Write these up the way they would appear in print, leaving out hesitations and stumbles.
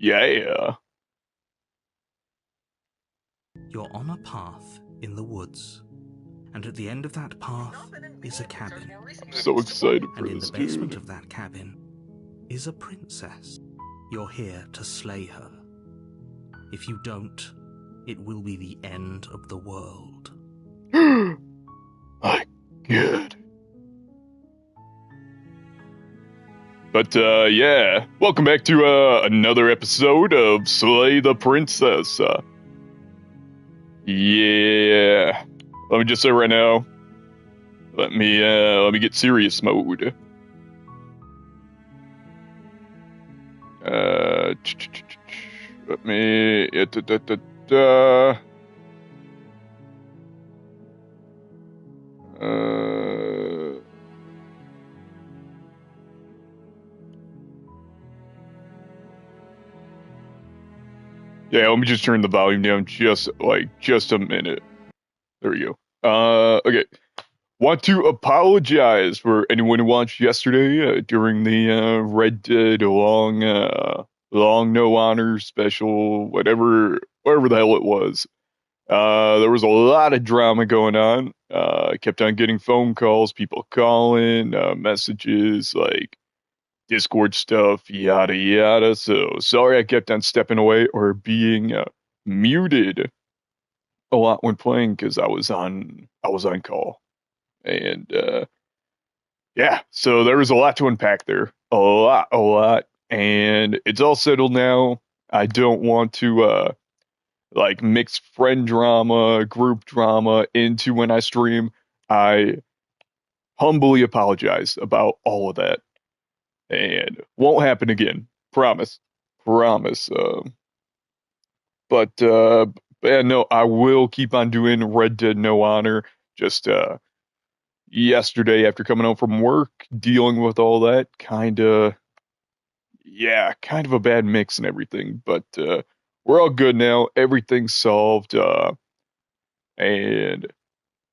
Yeah. You're on a path in the woods, and at the end of that path is a cabin. I'm so excited for And in this, the basement dude. of that cabin is a princess. You're here to slay her. If you don't, it will be the end of the world. My God. But, yeah. Welcome back to, another episode of Slay the Princess. Yeah. Let me just say right now, let me get serious mode. Let me, yeah, let me just turn the volume down just a minute. There we go. Okay. Want to apologize for anyone who watched yesterday during the Red Dead long no honor special, whatever the hell it was. There was a lot of drama going on. I kept on getting phone calls, people calling, messages, like Discord stuff, yada yada. So sorry I kept on stepping away or being muted a lot when playing because I was on call. And yeah, so there was a lot to unpack there. A lot. And it's all settled now. I don't want to like mix friend drama, group drama into when I stream. I humbly apologize about all of that. And won't happen again. Promise. Promise. But yeah, no, I will keep on doing Red Dead No Honor. Just yesterday after coming home from work, dealing with all that, kind of a bad mix and everything. But we're all good now. Everything's solved. And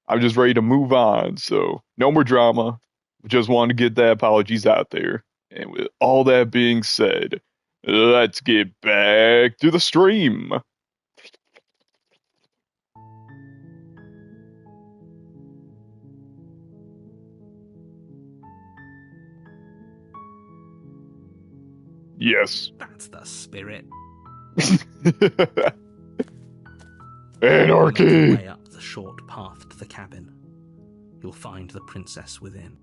I'm just ready to move on. So no more drama. Just want to get the apologies out there. And with all that being said, let's get back to the stream. Yes. That's the spirit. Anarchy! Make your way up the short path to the cabin. You'll find the princess within.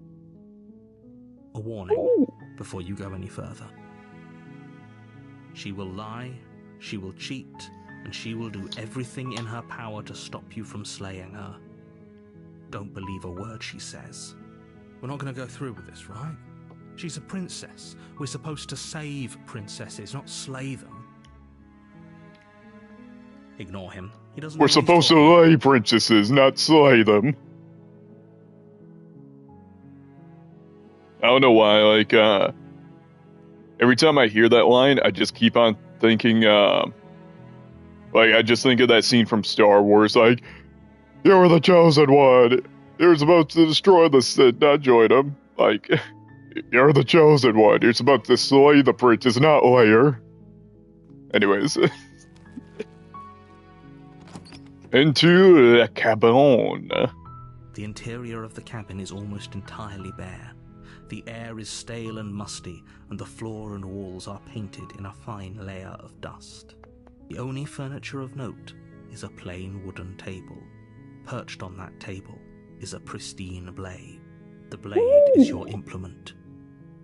A warning before you go any further. She will lie, she will cheat, and she will do everything in her power to stop you from slaying her. Don't believe a word she says. We're not going to go through with this, right? She's a princess. We're supposed to save princesses, not slay them. Ignore him. He doesn't know We're what he's supposed to talking about. lay princesses, not slay them. I don't know why, like, every time I hear that line, I just keep on thinking, I just think of that scene from Star Wars, like, you're the chosen one. You're supposed to destroy the Sith, not join them. Like, you're the chosen one. You're supposed to slay the princess, not lay her. Anyways. Into the cabin. The interior of the cabin is almost entirely bare. The air is stale and musty, and the floor and walls are painted in a fine layer of dust. The only furniture of note is a plain wooden table. Perched on that table is a pristine blade. The blade is your implement.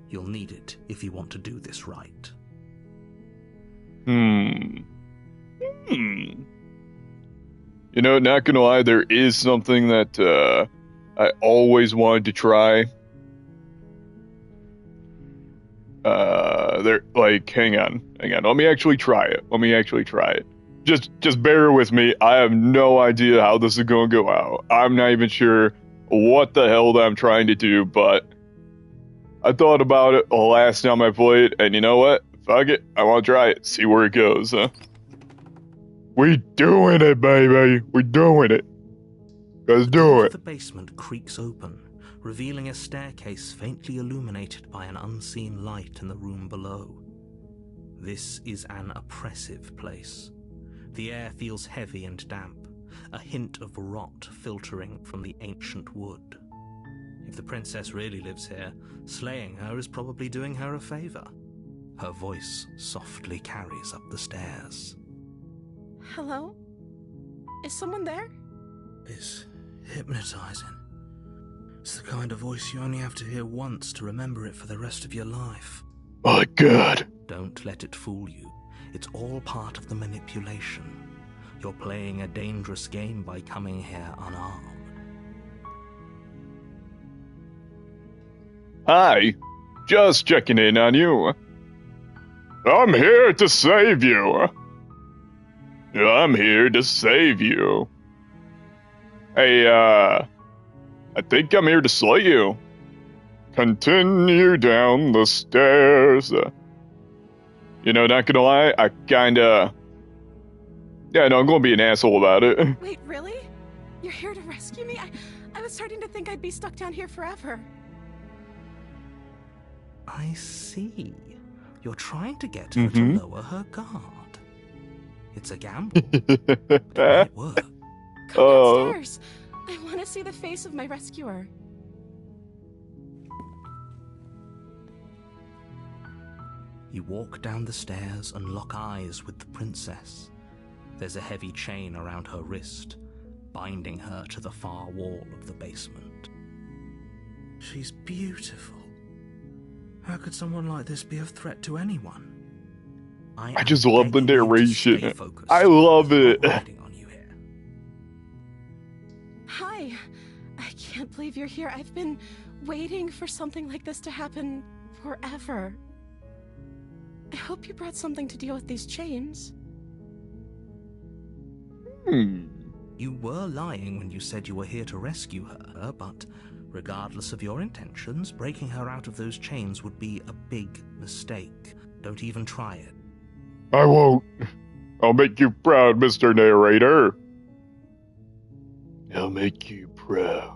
You'll need it if you want to do this right. You know, not gonna lie, there is something that I always wanted to try. Hang on. Let me actually try it. Just bear with me. I have no idea how this is gonna go out. I'm not even sure what the hell that I'm trying to do, but I thought about it the last time I played, and you know what? Fuck it. I want to try it. See where it goes, huh? We doing it, baby. We doing it. Let's do The door it. to the basement creaks open, revealing a staircase faintly illuminated by an unseen light in the room below. This is an oppressive place. The air feels heavy and damp, a hint of rot filtering from the ancient wood. If the princess really lives here, slaying her is probably doing her a favor. Her voice softly carries up the stairs. Hello? Is someone there? It's hypnotizing. It's the kind of voice you only have to hear once to remember it for the rest of your life. My God. Don't let it fool you. It's all part of the manipulation. You're playing a dangerous game by coming here unarmed. Hi. Just checking in on you. I'm here to save you. I'm here to save you. Hey, I think I'm here to slay you. Continue down the stairs. You know, not gonna lie, I kinda... Yeah, no, I'm gonna be an asshole about it. Wait, really? You're here to rescue me? I was starting to think I'd be stuck down here forever. I see. You're trying to get her to lower her guard. It's a gamble. It might work. Come downstairs. I want to see the face of my rescuer. You walk down the stairs and lock eyes with the princess. There's a heavy chain around her wrist, binding her to the far wall of the basement. She's beautiful. How could someone like this be a threat to anyone? I just love the narration. Focused. I love it. On you here. Hi. I can't believe you're here. I've been waiting for something like this to happen forever. I hope you brought something to deal with these chains. You were lying when you said you were here to rescue her, but regardless of your intentions, breaking her out of those chains would be a big mistake. Don't even try it. I won't. I'll make you proud, Mr. Narrator. I'll make you proud.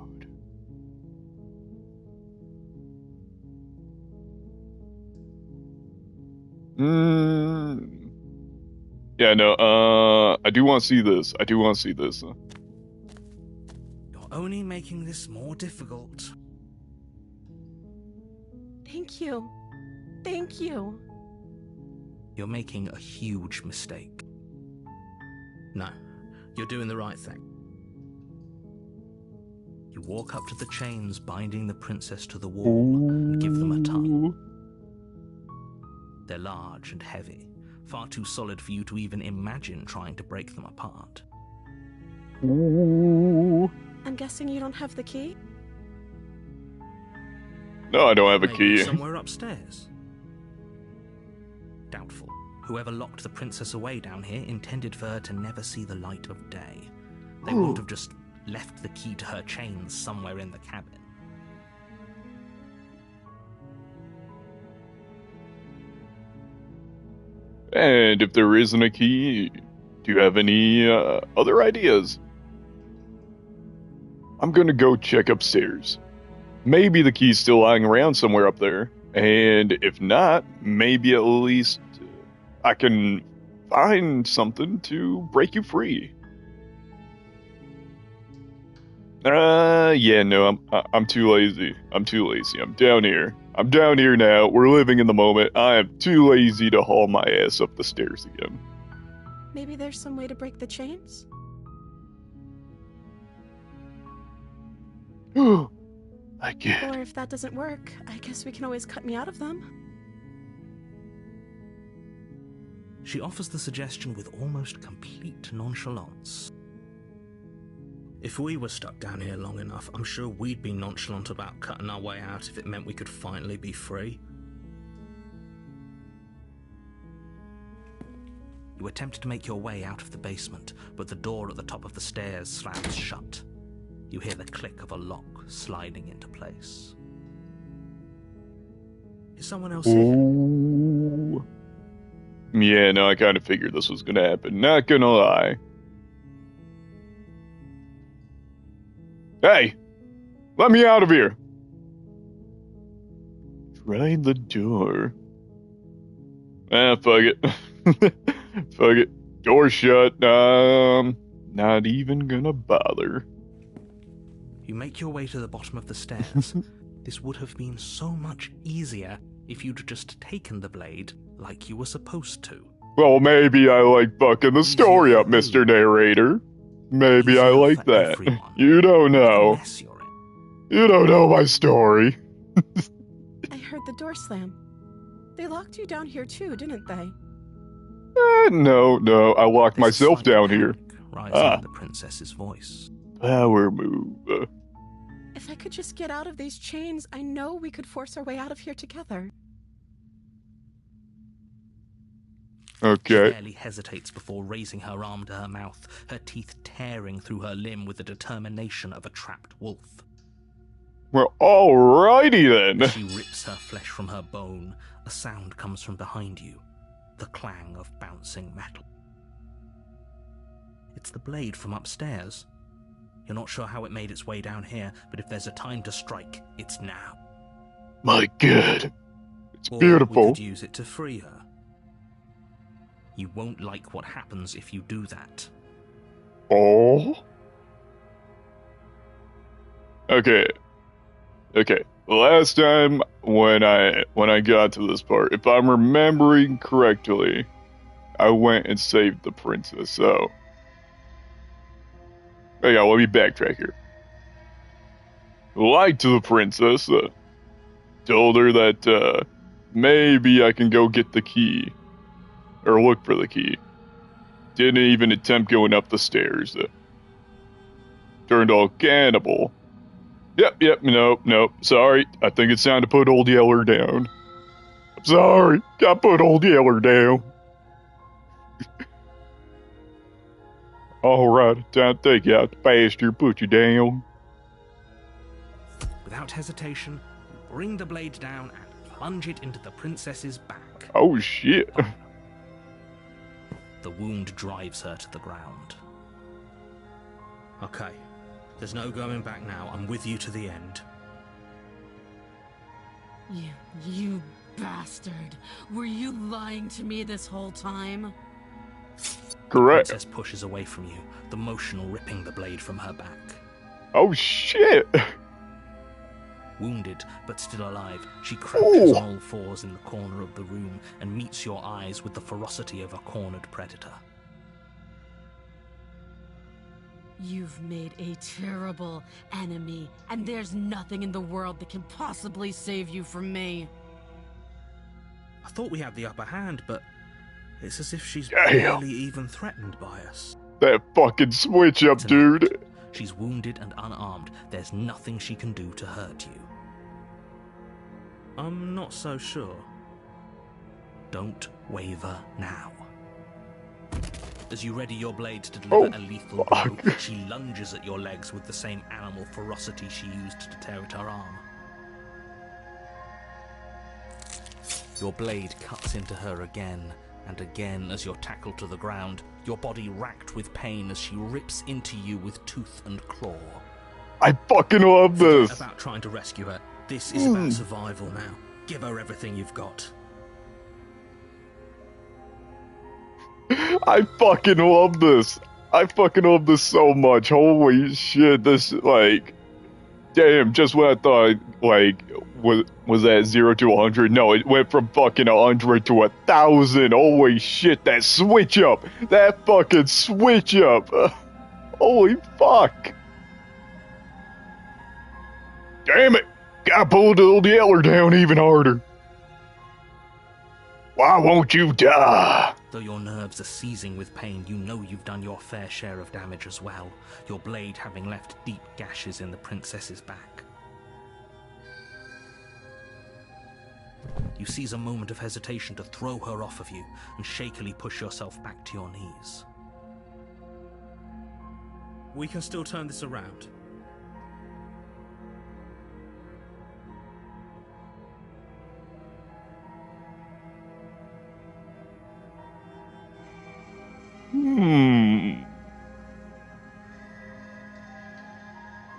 Yeah, no, I do want to see this. You're only making this more difficult. Thank you. Thank you. You're making a huge mistake. No, you're doing the right thing. You walk up to the chains binding the princess to the wall and give them a tug. They're large and heavy, far too solid for you to even imagine trying to break them apart. I'm guessing you don't have the key? No, I don't have a Maybe key. somewhere upstairs. Doubtful. Whoever locked the princess away down here intended for her to never see the light of day. They wouldn't have just left the key to her chains somewhere in the cabin. And if there isn't a key, do you have any other ideas? I'm gonna go check upstairs. Maybe the key's still lying around somewhere up there. And if not, maybe at least I can find something to break you free. Yeah, no, I'm too lazy. I'm down here. I'm down here now. We're living in the moment. I am too lazy to haul my ass up the stairs again. Maybe there's some way to break the chains? I get. Or if that doesn't work, I guess we can always cut me out of them. She offers the suggestion with almost complete nonchalance. If we were stuck down here long enough, I'm sure we'd be nonchalant about cutting our way out if it meant we could finally be free. You attempt to make your way out of the basement, but the door at the top of the stairs slams shut. You hear the click of a lock sliding into place. Is someone else here? Ooh. Yeah, no, I kind of figured this was gonna happen. Not gonna lie. Hey! Let me out of here! Try the door. Fuck it. Fuck it. Door shut. Not even gonna bother. You make your way to the bottom of the stairs. This would have been so much easier if you'd just taken the blade like you were supposed to. Well, maybe I like bucking the story up, Mr. Narrator. Maybe I like that. You don't know. You don't know my story. I heard the door slam. They locked you down here too, didn't they? No. I locked myself down here. Rising in the princess's voice. Power move. If I could just get out of these chains, I know we could force our way out of here together. Okay. She barely hesitates before raising her arm to her mouth, her teeth tearing through her limb with the determination of a trapped wolf. Well, alrighty then. She rips her flesh from her bone. A sound comes from behind you, the clang of bouncing metal. It's the blade from upstairs. You're not sure how it made its way down here, but if there's a time to strike, it's now. My God. It's or beautiful. We could use it to free her. You won't like what happens if you do that. Oh? Okay. Last time when I got to this part, if I'm remembering correctly, I went and saved the princess, so... Oh yeah, let me backtrack here. Lied to the princess, told her that, maybe I can go get the key. Or look for the key. Didn't even attempt going up the stairs. Turned all cannibal. Yep, nope. Sorry, I think it's time to put Old Yeller down. I'm sorry, gotta put Old Yeller down. Alright, time to take you out the pasture, put you down. Without hesitation, you bring the blade down and plunge it into the princess's back. Oh shit. The wound drives her to the ground. Okay, there's no going back now. I'm with you to the end. You bastard! Were you lying to me this whole time? Correct. The princess pushes away from you, the motion ripping the blade from her back. Oh shit. Wounded, but still alive, she crouches on all fours in the corner of the room and meets your eyes with the ferocity of a cornered predator. You've made a terrible enemy, and there's nothing in the world that can possibly save you from me. I thought we had the upper hand, but it's as if she's Damn. barely even threatened by us. That fucking switch up, dude. She's wounded and unarmed. There's nothing she can do to hurt you. I'm not so sure. Don't waver now. As you ready your blade to deliver a lethal blow, she lunges at your legs with the same animal ferocity she used to tear at her arm. Your blade cuts into her again and again as you're tackled to the ground, your body racked with pain as she rips into you with tooth and claw. I fucking love this. Forget about trying to rescue her. This is about survival now. Give her everything you've got. I fucking love this. I fucking love this so much. Holy shit, this, like... Damn, just when I thought, like, was that 0 to 100? No, it went from fucking 100 to 1,000. Holy shit, that switch up. That fucking switch up. Holy fuck. Damn it. Gotta pull the Old Yeller down even harder. Why won't you die? Though your nerves are seizing with pain, you know you've done your fair share of damage as well, your blade having left deep gashes in the princess's back. You seize a moment of hesitation to throw her off of you and shakily push yourself back to your knees. We can still turn this around.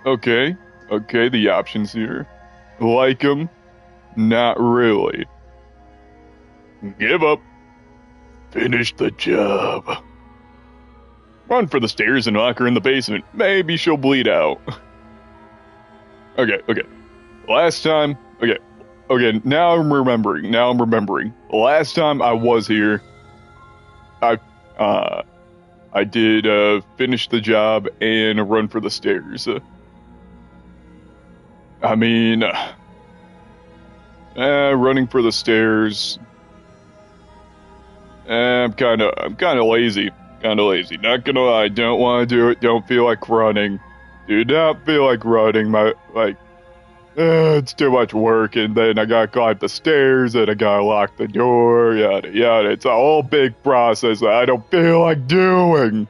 Okay, the options here. Like 'em, not really. Give up. Finish the job. Run for the stairs and lock her in the basement. Maybe she'll bleed out. Okay. Last time, okay, now I'm remembering. The last time I was here, I did finish the job and run for the stairs. I mean, running for the stairs. I'm kind of lazy. Not gonna lie, don't want to do it. Don't feel like running. Do not feel like running. It's too much work, and then I gotta climb the stairs, and I gotta lock the door, yada yada. It's a whole big process that I don't feel like doing.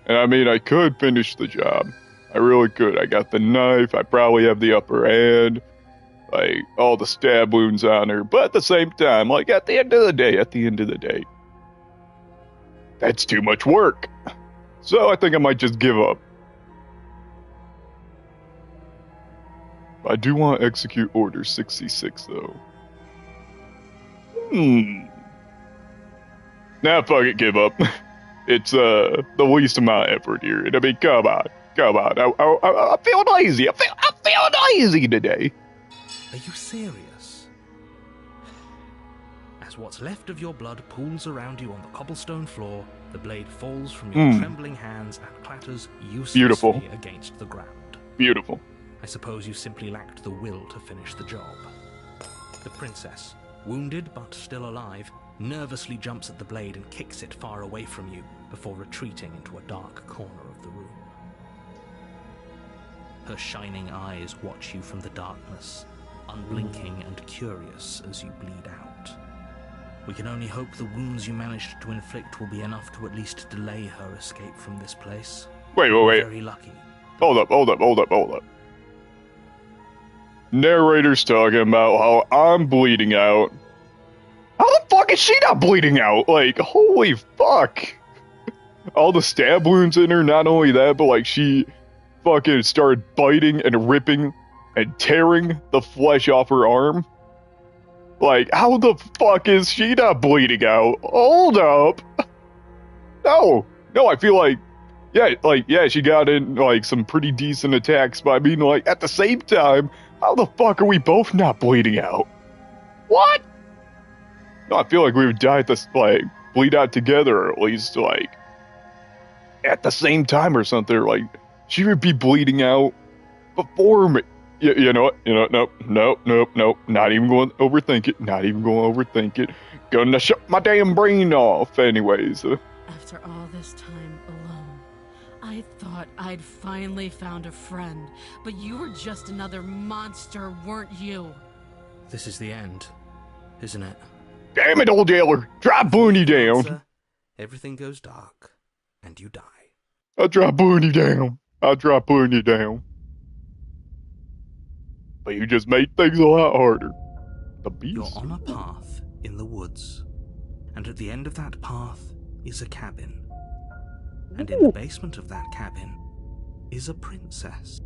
And I mean, I could finish the job. I really could. I got the knife. I probably have the upper hand. Like, all the stab wounds on her. But at the same time, like, at the end of the day, that's too much work. So I think I might just give up. I do want to execute Order 66, though. Nah, fuck it, give up. It's, the least amount of effort here. I mean, come on. I feel lazy. I feel lazy today. Are you serious? As what's left of your blood pools around you on the cobblestone floor, the blade falls from your trembling hands and clatters uselessly against the ground. Beautiful. I suppose you simply lacked the will to finish the job. The princess, wounded but still alive, nervously jumps at the blade and kicks it far away from you before retreating into a dark corner of the room. Her shining eyes watch you from the darkness, unblinking and curious as you bleed out. We can only hope the wounds you managed to inflict will be enough to at least delay her escape from this place. Wait. Very lucky. Hold up. Narrator's talking about how I'm bleeding out. How the fuck is she not bleeding out? Like, holy fuck. All the stab wounds in her, not only that, but like she fucking started biting and ripping and tearing the flesh off her arm. Like, how the fuck is she not bleeding out? Hold up. No, I feel like, yeah, she got in, like, some pretty decent attacks, but I mean, like, at the same time, how the fuck are we both not bleeding out? What? No, I feel like we would die at this, like, bleed out together, or at least, like, at the same time or something. Like, she would be bleeding out before me. You know what? Nope. Not even going to overthink it. Gonna shut my damn brain off anyways. After all this time alone, I thought I'd finally found a friend, but you were just another monster, weren't you? This is the end, isn't it? Damn it, old jailer! Drop Booney down! Everything goes dark, and you die. I'll drop Booney down. But you just made things a lot harder. The beast. You're on a path in the woods, and at the end of that path is a cabin. And in the basement of that cabin is a princess.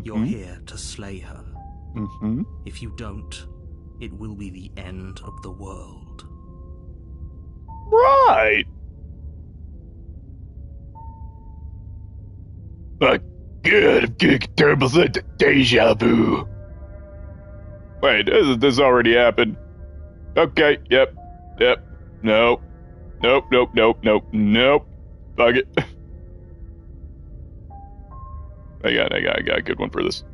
You're here to slay her. If you don't, it will be the end of the world. Right! Good, terrible deja vu. Wait, this already happened. Okay, yep. Nope. Fuck it. I got a good one for this.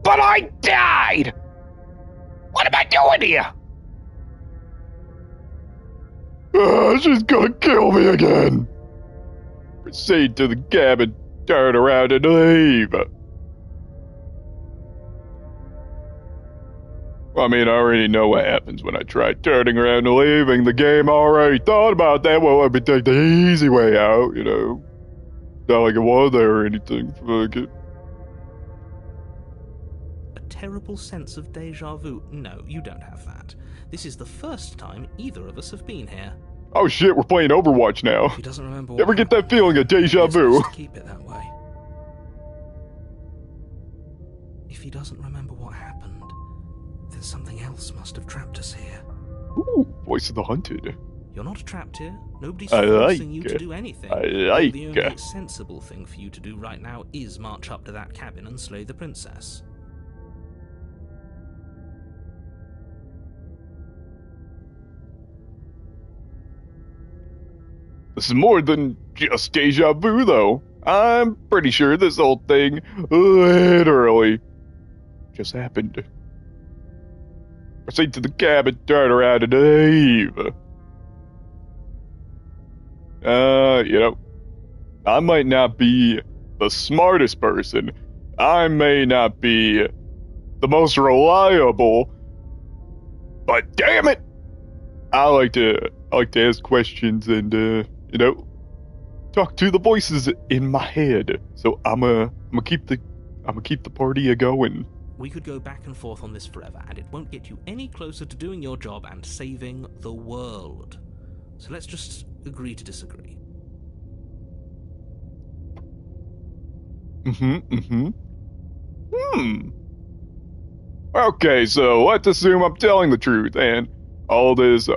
But I died! What am I doing here? She's gonna kill me again. Proceed to the cabin, turn around and leave. I mean, I already know what happens when I try turning around and leaving. The game already thought about that. Well, let me take the easy way out, you know. Not like it was there or anything. Fuck it. A terrible sense of deja vu? No, you don't have that. This is the first time either of us have been here. Oh shit, we're playing Overwatch now. He doesn't remember. Ever get that feeling of deja vu? Keep it that way. If he doesn't remember what happened, Then something else must have trapped us here. Ooh, voice of the hunted. You're not trapped here. Nobody's I forcing you like to it. do anything. I Though like the only it. sensible thing for you to do right now is march up to that cabin and slay the princess. This is more than just deja vu, though. I'm pretty sure this whole thing literally just happened. Proceed to the cabin, turn around, and leave. You know, I might not be the smartest person. I may not be the most reliable, but damn it, I like to ask questions and you know, talk to the voices in my head. So I'm gonna keep the party a going. We could go back and forth on this forever, and it won't get you any closer to doing your job and saving the world. So let's just agree to disagree. Okay, so let's assume I'm telling the truth, and all this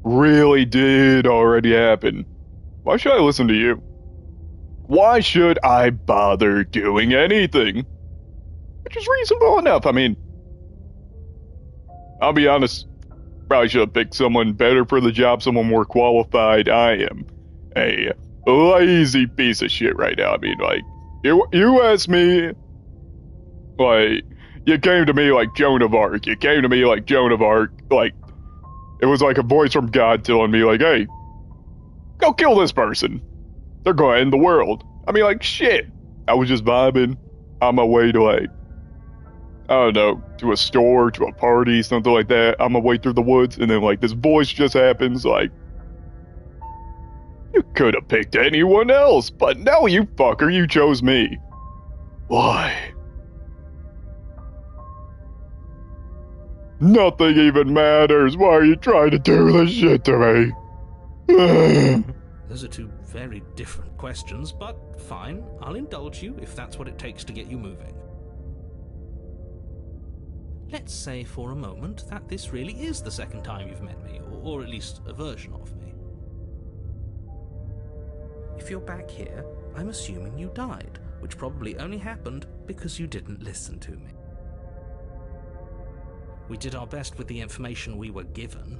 really did already happen. Why should I listen to you? Why should I bother doing anything? Which is reasonable enough. I mean, I'll be honest, probably should have picked someone better for the job, someone more qualified. I am a lazy piece of shit right now. I mean, like, you asked me, like, you came to me like Joan of Arc. You came to me like Joan of Arc. Like, it was like a voice from God telling me, like, hey, go kill this person. They're going to end the world. I mean, like, shit. I was just vibing on my way to, like, I don't know, to a store, to a party, something like that. On my way through the woods, and then, like, this voice just happens, like, you could have picked anyone else, but no, you fucker, you chose me. Why? Nothing even matters. Why are you trying to do this shit to me? Those are two very different questions, but fine. I'll indulge you if that's what it takes to get you moving. Let's say for a moment that this really is the second time you've met me, or at least a version of me. If you're back here, I'm assuming you died, which probably only happened because you didn't listen to me. We did our best with the information we were given.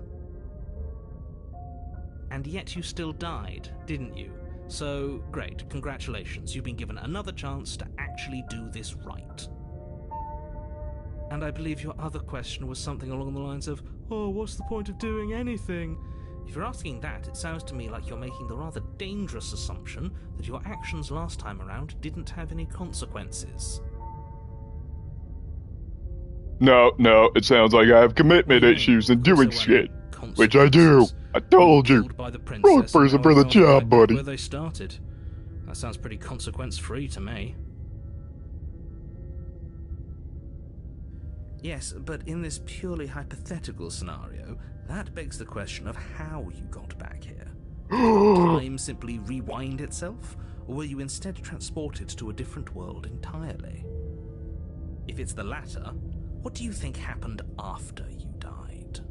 And yet you still died, didn't you? So, great, congratulations, you've been given another chance to actually do this right. And I believe your other question was something along the lines of, oh, what's the point of doing anything? If you're asking that, it sounds to me like you're making the rather dangerous assumption that your actions last time around didn't have any consequences. No, it sounds like I have commitment issues and doing shit. Which I do. I told you. Wrong person for the job, buddy. Where they started. That sounds pretty consequence-free to me. Yes, but in this purely hypothetical scenario, that begs the question of how you got back here. Did time simply rewind itself, or were you instead transported to a different world entirely? If it's the latter, what do you think happened after you died?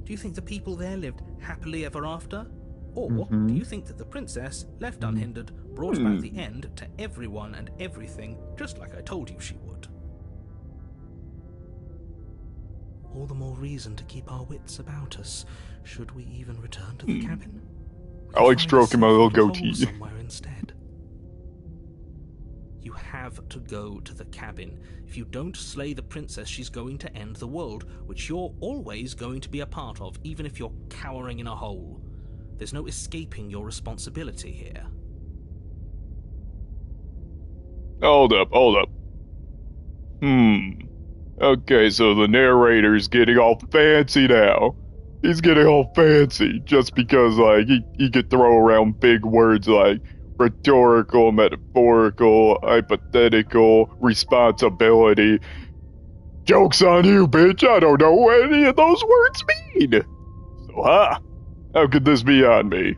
Do you think the people there lived happily ever after? Or do you think that the princess, left unhindered, brought about the end to everyone and everything, just like I told you she would? All the more reason to keep our wits about us. Should we even return to the cabin? I like stroking my little goatee. Somewhere instead. You have to go to the cabin. If you don't slay the princess, she's going to end the world, which you're always going to be a part of, even if you're cowering in a hole. There's no escaping your responsibility here. Hold up. Okay, so the narrator's getting all fancy now. He's getting all fancy just because, like, he could throw around big words like rhetorical, metaphorical, hypothetical, responsibility. Joke's on you, bitch. I don't know what any of those words mean. So, how could this be on me?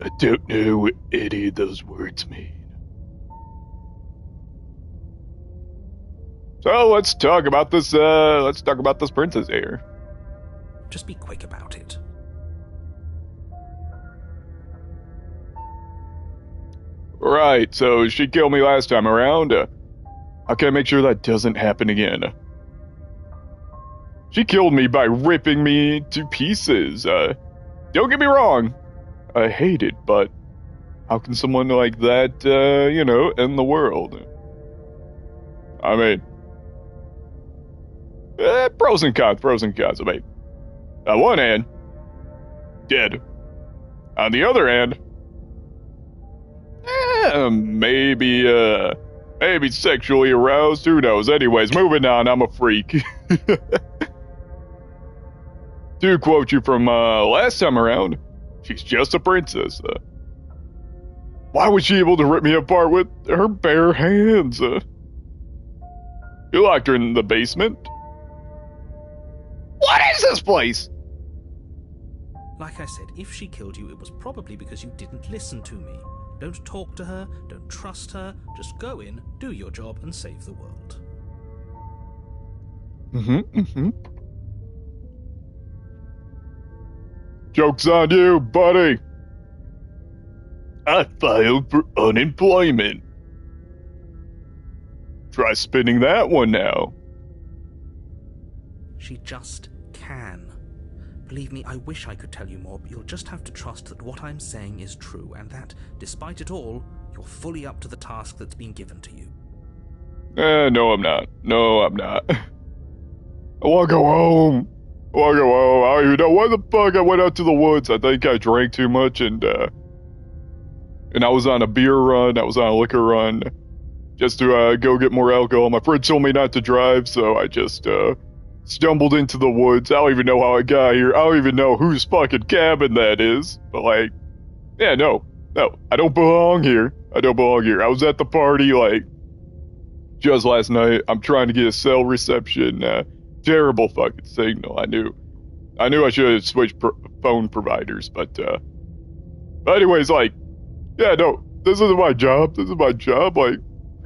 I don't know what any of those words mean. So let's talk about this. Let's talk about this princess here. Just be quick about it. Right. So she killed me last time around. How can I make sure that doesn't happen again? She killed me by ripping me to pieces. Don't get me wrong. I hate it, but how can someone like that, end the world? I mean, pros and cons. I mean, on one hand, dead. On the other hand, maybe sexually aroused. Who knows? Anyways, moving on. I'm a freak. To quote you from last time around, she's just a princess. Why was she able to rip me apart with her bare hands? You locked her in the basement? What is this place? Like I said, if she killed you, it was probably because you didn't listen to me. Don't talk to her, don't trust her, just go in, do your job, and save the world. Joke's on you, buddy. I filed for unemployment. Try spinning that one now. She just can. Believe me, I wish I could tell you more, but you'll just have to trust that what I'm saying is true, and that, despite it all, you're fully up to the task that's been given to you. No, I'm not. I want to go home. I don't even know why the fuck I went out to the woods. I think I drank too much and I was on a beer run. I was on a liquor run just to go get more alcohol. My friend told me not to drive, so I just stumbled into the woods. I don't even know how I got here. I don't even know whose fucking cabin that is. But no, I don't belong here. I was at the party just last night. I'm trying to get a cell reception. Terrible fucking signal. I knew I should have switched phone providers, but anyways, this isn't my job. I don't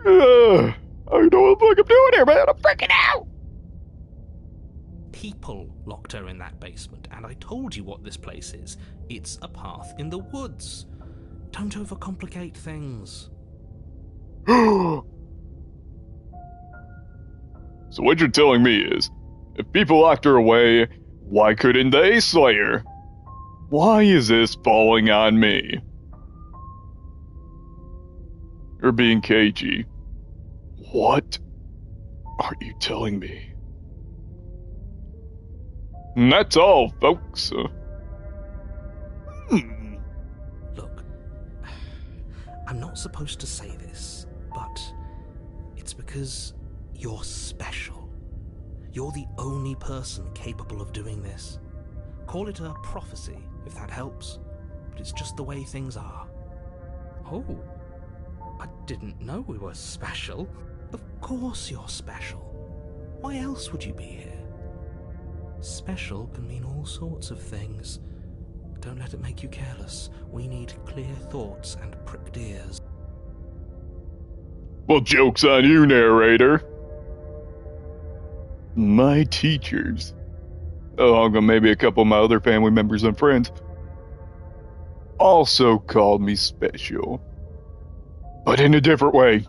know what the fuck I'm doing here, man. I'm freaking out. People locked her in that basement, and I told you what this place is. It's a path in the woods. Don't overcomplicate things. So what you're telling me is, if people locked her away, why couldn't they slay her? Why is this falling on me? You're being cagey. What are you telling me? And that's all, folks. Look, I'm not supposed to say this, but it's because you're special. You're the only person capable of doing this. Call it a prophecy, if that helps, but it's just the way things are. Oh, I didn't know we were special. Of course you're special. Why else would you be here? Special can mean all sorts of things. Don't let it make you careless. We need clear thoughts and pricked ears. Well, joke's on you, narrator. My teachers, along with maybe a couple of my other family members and friends, also called me special, but in a different way.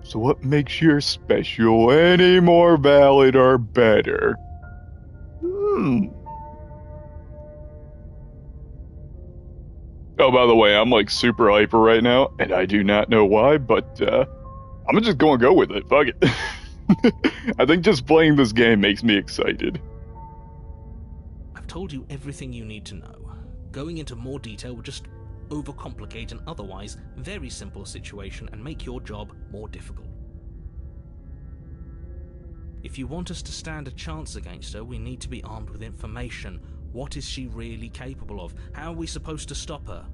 So what makes your special any more valid or better? Oh, by the way, I'm super hyper right now, and I do not know why, but I'm just gonna go with it. Fuck it. I think just playing this game makes me excited. I've told you everything you need to know. Going into more detail will just overcomplicate an otherwise very simple situation and make your job more difficult. If you want us to stand a chance against her, we need to be armed with information. What is she really capable of? How are we supposed to stop her?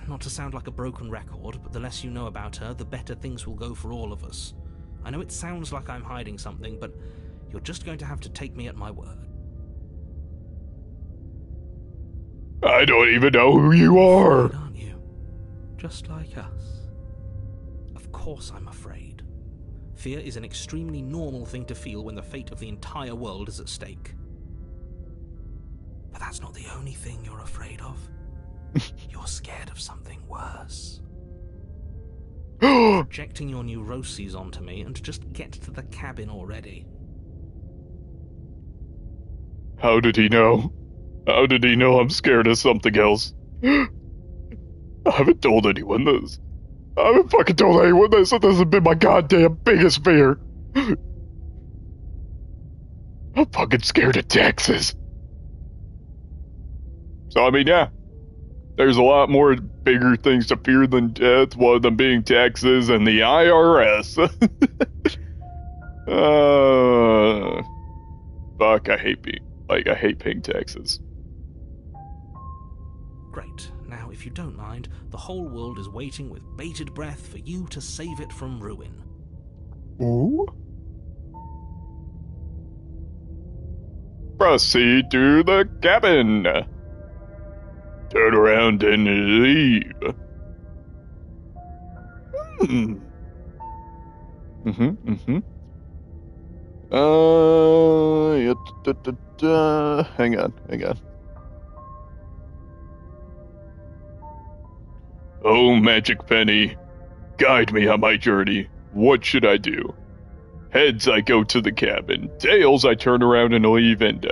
Not to sound like a broken record, but the less you know about her, the better things will go for all of us. I know it sounds like I'm hiding something, but you're just going to have to take me at my word. I don't even know who you are. Aren't you? Just like us. Of course I'm afraid. Fear is an extremely normal thing to feel when the fate of the entire world is at stake. But that's not the only thing you're afraid of. You're scared of something worse. Projecting your neuroses onto me, and just get to the cabin already. How did he know? How did he know I'm scared of something else? I haven't told anyone this. I haven't fucking told anyone this. This has been my goddamn biggest fear. I'm fucking scared of taxes. So, I mean, yeah. There's a lot more bigger things to fear than death, one of them being taxes and the IRS. Fuck, I hate paying taxes. Great. Now, if you don't mind, the whole world is waiting with bated breath for you to save it from ruin. Ooh? Proceed to the cabin. Turn around and leave. Hang on. Oh, magic penny, guide me on my journey. What should I do? Heads, I go to the cabin. Tails, I turn around and leave and,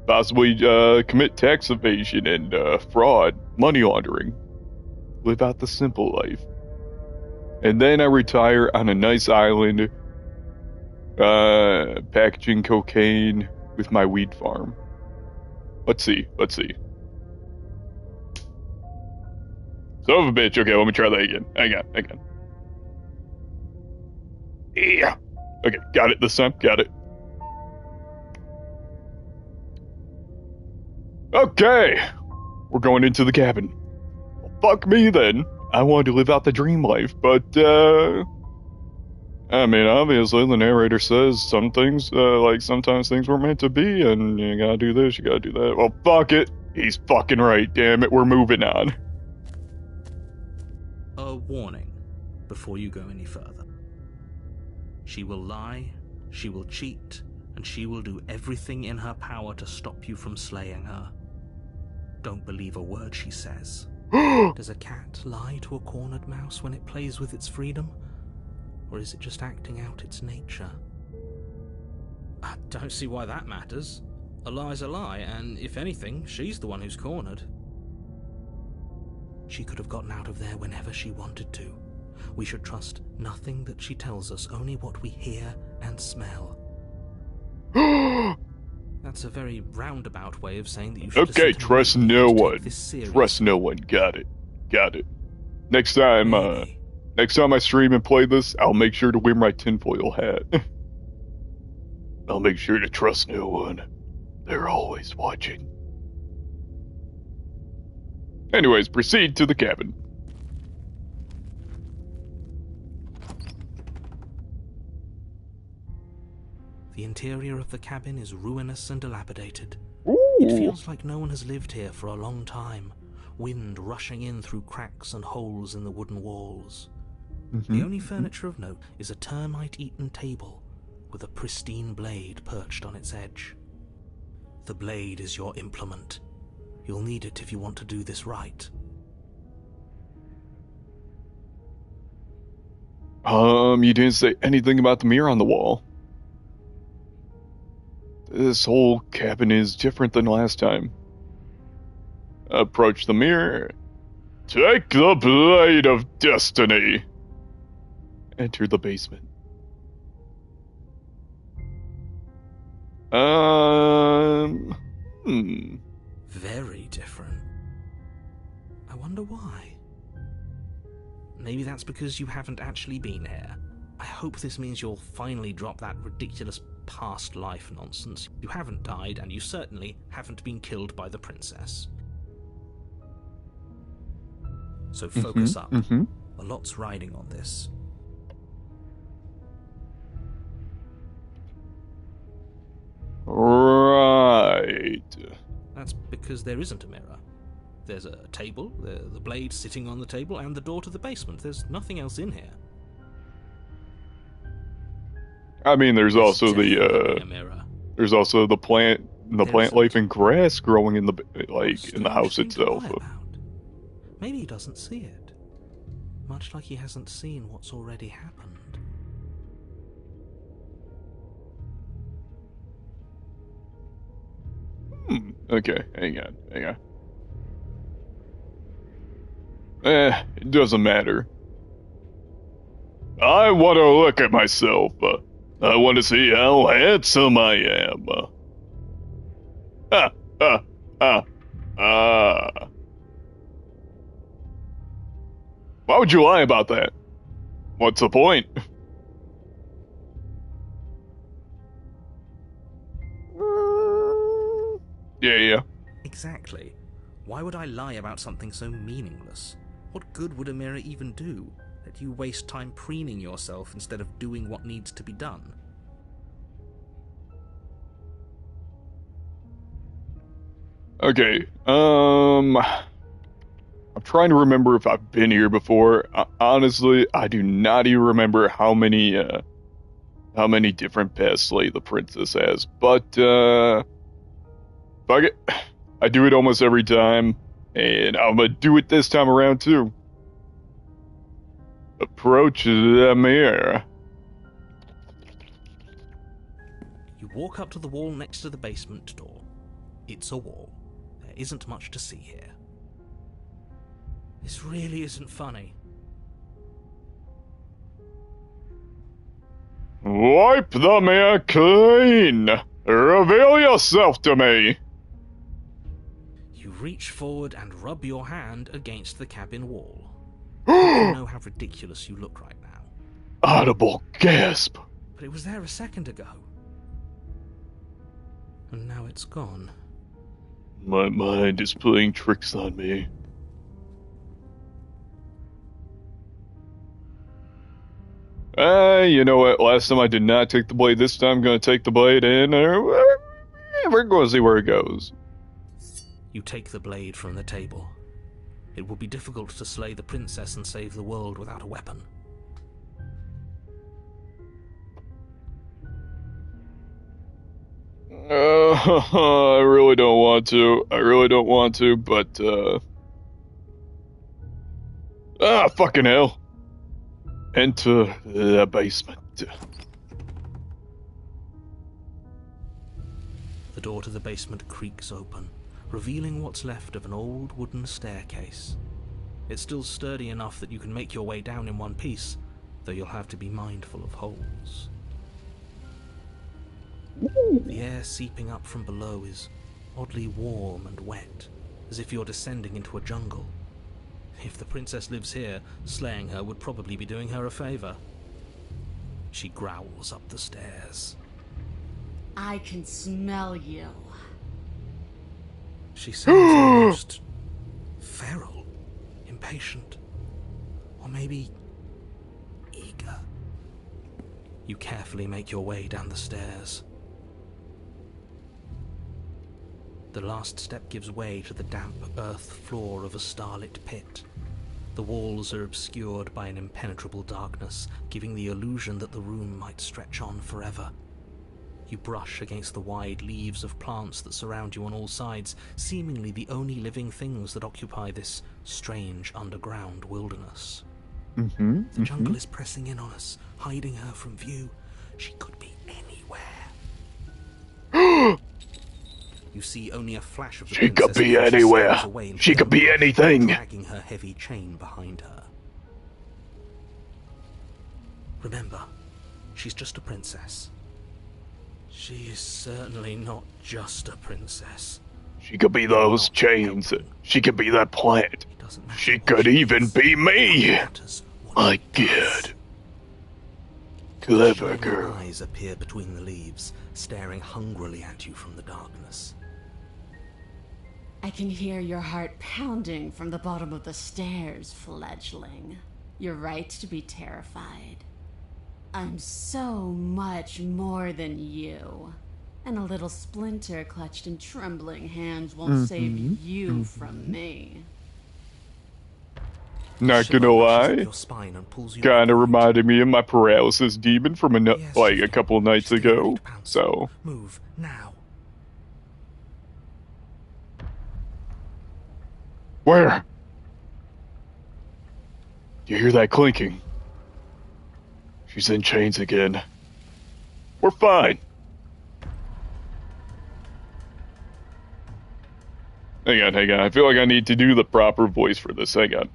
possibly commit tax evasion and fraud, money laundering. Live out the simple life. And then I retire on a nice island, packaging cocaine with my weed farm. Let's see. Son of a bitch. Okay, let me try that again. Hang on. Yeah. Okay, got it this time. Got it. Okay. We're going into the cabin. Well, fuck me then. I wanted to live out the dream life, but, I mean, obviously the narrator says some things, sometimes things were meant to be, and you gotta do this, you gotta do that. Well, fuck it. He's fucking right, damn it, we're moving on. A warning before you go any further. She will lie, she will cheat, and she will do everything in her power to stop you from slaying her. Don't believe a word she says. Does a cat lie to a cornered mouse when it plays with its freedom? Or is it just acting out its nature? I don't see why that matters. A lie's a lie, and if anything, she's the one who's cornered. She could have gotten out of there whenever she wanted to. We should trust nothing that she tells us, only what we hear and smell. That's a very roundabout way of saying that you should... Okay, trust no one. Trust no one. Got it. Next time I stream and play this, I'll make sure to wear my tinfoil hat. I'll make sure to trust no one. They're always watching. Anyways, proceed to the cabin. The interior of the cabin is ruinous and dilapidated. Ooh. It feels like no one has lived here for a long time, wind rushing in through cracks and holes in the wooden walls. The only furniture of note is a termite-eaten table with a pristine blade perched on its edge. The blade is your implement. You'll need it if you want to do this right. You didn't say anything about the mirror on the wall. This whole cabin is different than last time. Approach the mirror. Take the blade of destiny. Enter the basement. Very different. I wonder why. Maybe that's because you haven't actually been here. I hope this means you'll finally drop that ridiculous past life nonsense. You haven't died, and you certainly haven't been killed by the princess. So focus up. A lot's riding on this. Right. That's because there isn't a mirror. There's a table, the blade sitting on the table, and the door to the basement. There's nothing else in here. I mean, there's also definitely a mirror. there's also the plant life and grass growing in the in the house Strange thing to itself. lie about. Maybe he doesn't see it. Much like he hasn't seen what's already happened. Okay, hang on. It doesn't matter. I want to look at myself. I want to see how handsome I am. Why would you lie about that? What's the point? Yeah. Exactly. Why would I lie about something so meaningless? What good would a mirror even do? That you waste time preening yourself instead of doing what needs to be done? Okay, I'm trying to remember if I've been here before. Honestly, I do not even remember how many different paths Slay the Princess has, but, fuck it. I do it almost every time, and I'm gonna do it this time around too. Approach the mirror. You walk up to the wall next to the basement door. It's a wall. There isn't much to see here. This really isn't funny. Wipe the mirror clean! Reveal yourself to me! You reach forward and rub your hand against the cabin wall. You know how ridiculous you look right now. Audible gasp. But it was there a second ago. And now it's gone. My mind is playing tricks on me. You know what? Last time I did not take the blade. This time I'm gonna take the blade and we're gonna see where it goes. You take the blade from the table. It will be difficult to slay the princess and save the world without a weapon. I really don't want to. But, fucking hell. Enter the basement. The door to the basement creaks open, revealing what's left of an old wooden staircase. It's still sturdy enough that you can make your way down in one piece, though you'll have to be mindful of holes. The air seeping up from below is oddly warm and wet, as if you're descending into a jungle. If the princess lives here, slaying her would probably be doing her a favor. She growls up the stairs. I can smell you. She sounds almost feral, impatient, or maybe eager. You carefully make your way down the stairs. The last step gives way to the damp earth floor of a starlit pit. The walls are obscured by an impenetrable darkness, giving the illusion that the room might stretch on forever. You brush against the wide leaves of plants that surround you on all sides, seemingly the only living things that occupy this strange underground wilderness. The jungle is pressing in on us, hiding her from view. She could be anywhere. You see only a flash of the She could princess be as anywhere. stands away into She the could be underbrush, anything. dragging her heavy chain behind her. Remember, she's just a princess. She is certainly not just a princess. She could be those chains. She could be that plant. It doesn't matter She what could she even is. be me. It matters what My she does. god. Clever Shining girl. eyes appear between the leaves, staring hungrily at you from the darkness. I can hear your heart pounding from the bottom of the stairs, fledgling. You're right to be terrified. I'm so much more than you. And a little splinter clutched in trembling hands won't save you from me. Not Shiver gonna rushes up lie, your spine and pulls you kind of upright. reminded me of my paralysis demon from Yes, like a shifty. couple of nights Just get ready ago. to pounce. So, Move now. where? You hear that clinking? She's in chains again. We're fine. Hang on. I feel like I need to do the proper voice for this. Hang on.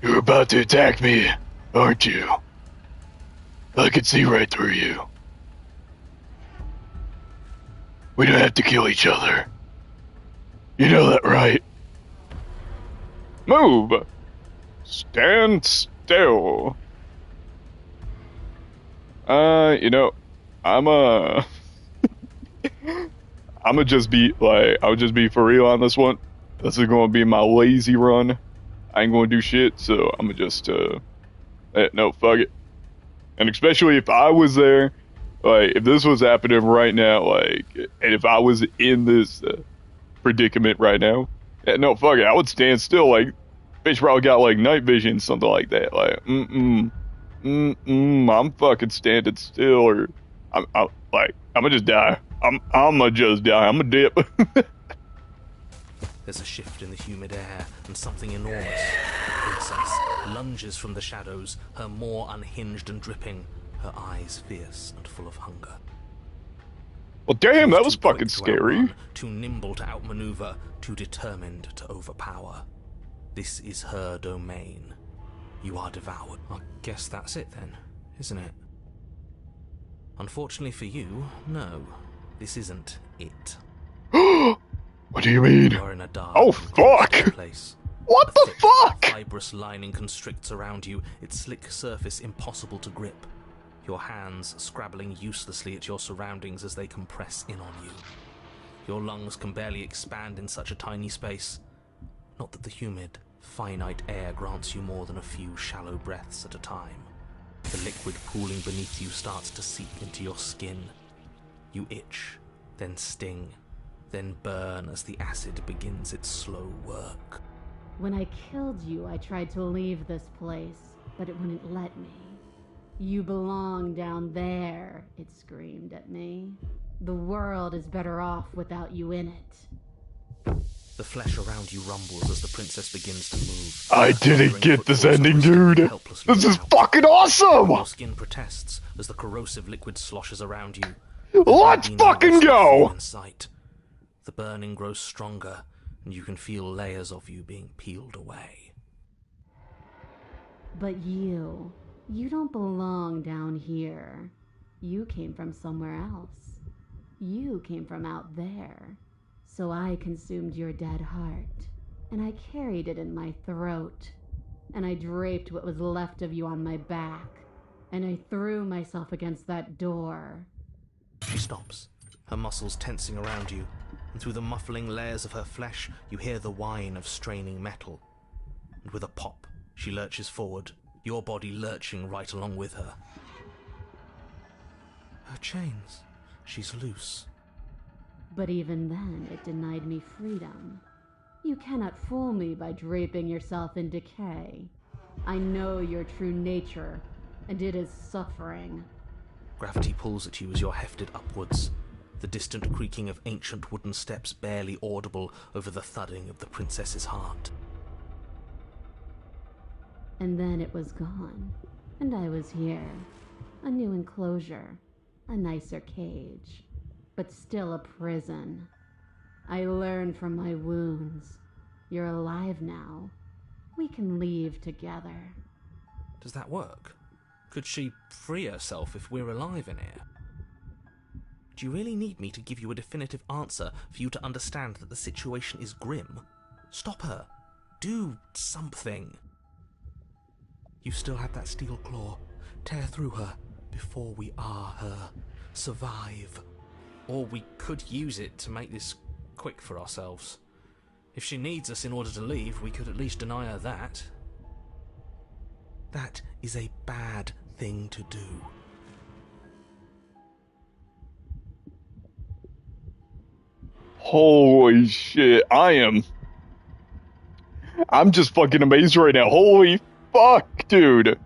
You're about to attack me, aren't you? I can see right through you. We don't have to kill each other. You know that, right? Move! Stand still. I'ma just be like, I'll just be for real on this one. This is gonna be my lazy run. I ain't gonna do shit, so I'ma just, no, fuck it. And especially if I was there, like, if this was happening right now, like, and if I was in this predicament right now, no, fuck it, I would stand still, like, bitch probably got, like, night vision, something like that, like, I'm fucking standing still, or, I'm gonna just die. I'ma just die, I'ma dip. There's a shift in the humid air, and something enormous, the princess, lunges from the shadows, her maw unhinged and dripping, her eyes fierce and full of hunger. Well, damn, that was Too quick fucking to scary. outrun, too nimble to outmaneuver, too determined to overpower. This is her domain. You are devoured. I guess that's it then, isn't it? Unfortunately for you, no. This isn't it. What do you mean? You are in a dark Oh, and closed fuck! place. What A the thick, fuck? fibrous lining constricts around you, its slick surface impossible to grip. Your hands scrabbling uselessly at your surroundings as they compress in on you. Your lungs can barely expand in such a tiny space. Not that the humid, finite air grants you more than a few shallow breaths at a time. The liquid pooling beneath you starts to seep into your skin. You itch, then sting, then burn as the acid begins its slow work. When I killed you, I tried to leave this place, but it wouldn't let me. You belong down there, it screamed at me. The world is better off without you in it. The flesh around you rumbles as the princess begins to move. I didn't get this ending, dude. Helplessly This is about. fucking awesome! Your skin protests as the corrosive liquid sloshes around you. Let's fucking go! In sight. The burning grows stronger, and you can feel layers of you being peeled away. But you don't belong down here. You came from somewhere else. You came from out there. So I consumed your dead heart, and I carried it in my throat, and I draped what was left of you on my back, and I threw myself against that door. She stops, her muscles tensing around you, and through the muffling layers of her flesh, you hear the whine of straining metal. And with a pop, she lurches forward, your body lurching right along with her. Her chains. She's loose. But even then, it denied me freedom. You cannot fool me by draping yourself in decay. I know your true nature, and it is suffering. Gravity pulls at you as you're hefted upwards, the distant creaking of ancient wooden steps barely audible over the thudding of the princess's heart. And then it was gone, and I was here. A new enclosure, a nicer cage, but still a prison. I learned from my wounds. You're alive now. We can leave together. Does that work? Could she free herself if we're alive in here? Do you really need me to give you a definitive answer for you to understand that the situation is grim? Stop her. Do something. You still have that steel claw. Tear through her before we are her. Survive. Or we could use it to make this quick for ourselves. If she needs us in order to leave, we could at least deny her that. That is a bad thing to do. Holy shit, I'm just fucking amazed right now. Holy fuck, dude.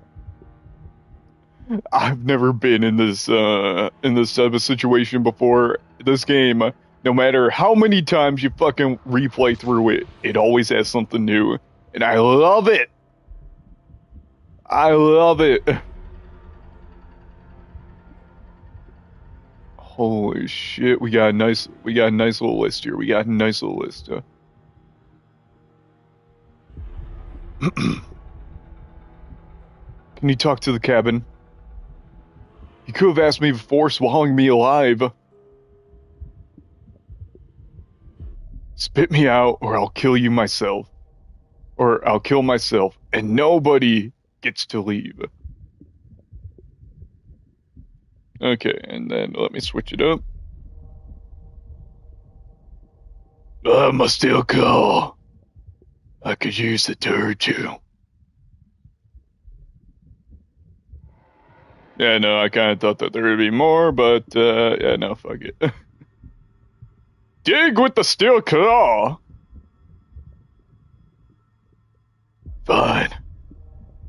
I've never been in this type of situation before. This game, no matter how many times you fucking replay through it, it always has something new. And I love it. I love it. Holy shit, we got a nice little list here. Can you talk to the cabin? You could have asked me before swallowing me alive. Spit me out, or I'll kill you myself. Or I'll kill myself, and nobody gets to leave. Okay, and then let me switch it up. I'm a steel claw. I could use the turd too. Yeah, no, I kind of thought that there would be more, but, yeah, no, fuck it. Dig with the steel claw! Fine.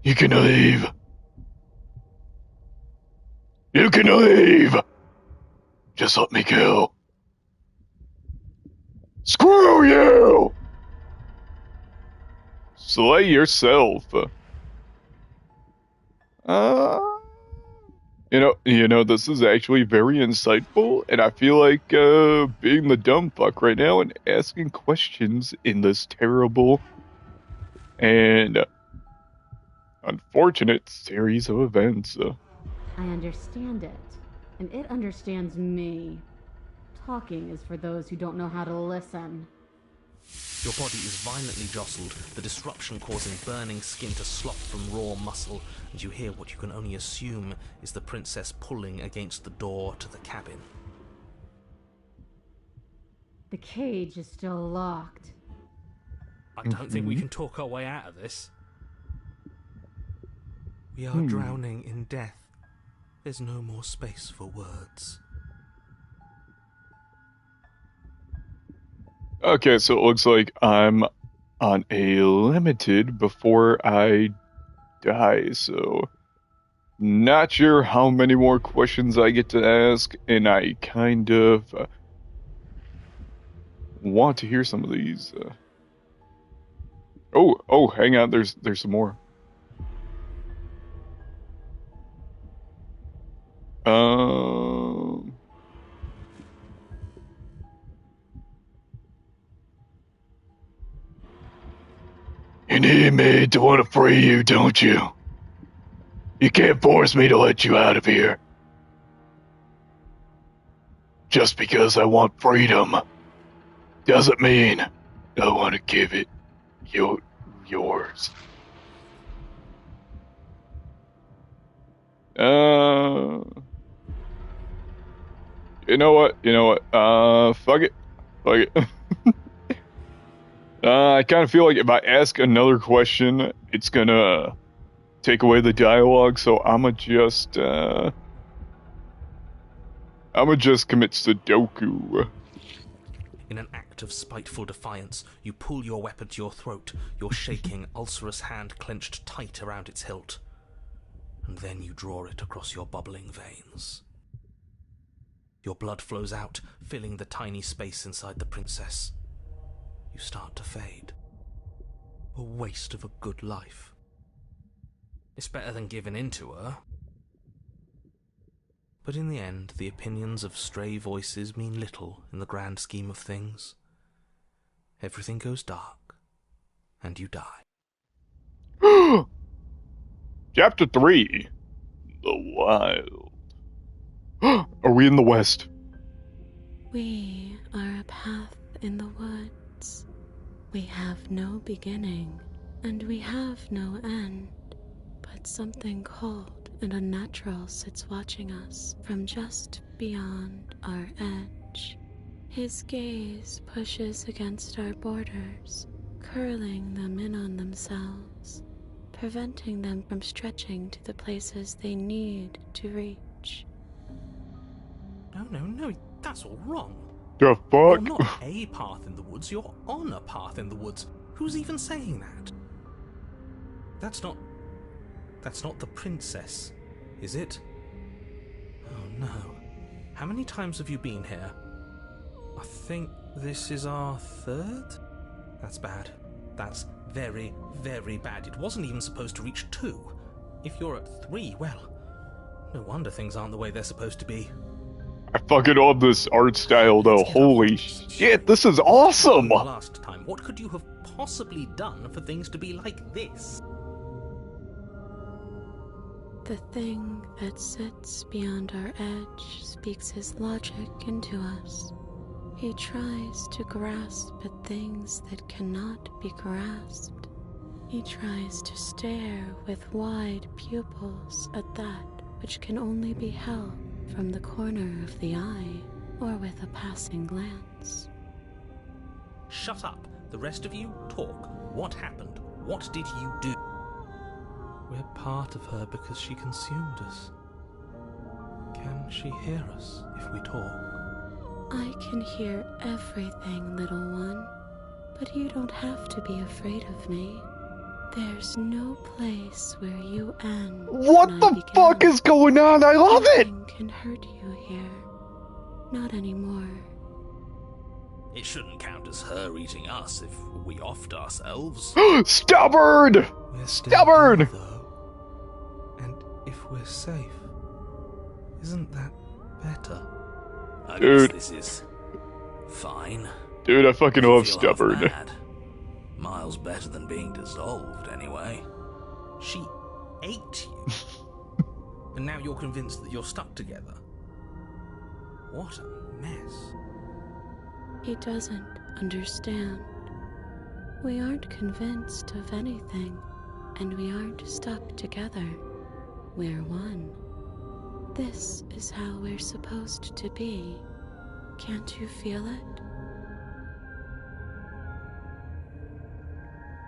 You can leave. You can leave! Just let me go. Screw you! Slay yourself. You know, this is actually very insightful, and I feel like being the dumb fuck right now and asking questions in this terrible and unfortunate series of events. I understand it, and it understands me. Talking is for those who don't know how to listen. Your body is violently jostled, the disruption causing burning skin to slop from raw muscle, and you hear what you can only assume is the princess pulling against the door to the cabin. The cage is still locked. I don't think we can talk our way out of this. We are drowning in death. There's no more space for words. Okay, so it looks like I'm on a limited before I die, so not sure how many more questions I get to ask, and I kind of want to hear some of these. Oh, hang on, there's some more. You need me to want to free you, don't you? You can't force me to let you out of here. Just because I want freedom doesn't mean I want to give it yours. You know what? Fuck it. I kind of feel like if I ask another question, it's gonna take away the dialogue, so I'ma just commit Sudoku. In an act of spiteful defiance, you pull your weapon to your throat, your shaking, ulcerous hand clenched tight around its hilt. And then you draw it across your bubbling veins. Your blood flows out, filling the tiny space inside the princess. You start to fade. A waste of a good life. It's better than giving in to her. But in the end, the opinions of stray voices mean little in the grand scheme of things. Everything goes dark, and you die. Chapter 3. The Wild. Are we in the West? We are a path in the woods. We have no beginning, and we have no end. But something cold and unnatural sits watching us from just beyond our edge. His gaze pushes against our borders, curling them in on themselves, preventing them from stretching to the places they need to reach. No, that's all wrong. The You're fuck? not a path in the woods, you're on a path in the woods. Who's even saying that? That's not the princess, is it? Oh no. How many times have you been here? I think this is our third? That's bad. That's very, very bad. It wasn't even supposed to reach 2. If you're at 3, well, no wonder things aren't the way they're supposed to be. I fucking love this art style though. Let's get our Holy facts shit, straight. this is The awesome! last time, what could you have possibly done for things to be like this? The thing that sits beyond our edge speaks his logic into us. He tries to grasp at things that cannot be grasped. He tries to stare with wide pupils at that which can only be held from the corner of the eye or with a passing glance. Shut up. The rest of you, talk. What happened? What did you do? We're part of her because she consumed us. Can she hear us if we talk? I can hear everything, little one, but you don't have to be afraid of me. There's no place where you end. What and the I begin. fuck is going on? I love it! Nothing can hurt you here. Not anymore. It shouldn't count as her eating us if we offed ourselves. Stubborn! We're still Stubborn! here, though. And if we're safe, isn't that better? I Dude. guess this is fine. Dude, I fucking Doesn't love feel half Stubborn. bad. Miles better than being dissolved, anyway. She ate you. And now you're convinced that you're stuck together. What a mess. He doesn't understand. We aren't convinced of anything, and we aren't stuck together. We're one. This is how we're supposed to be. Can't you feel it?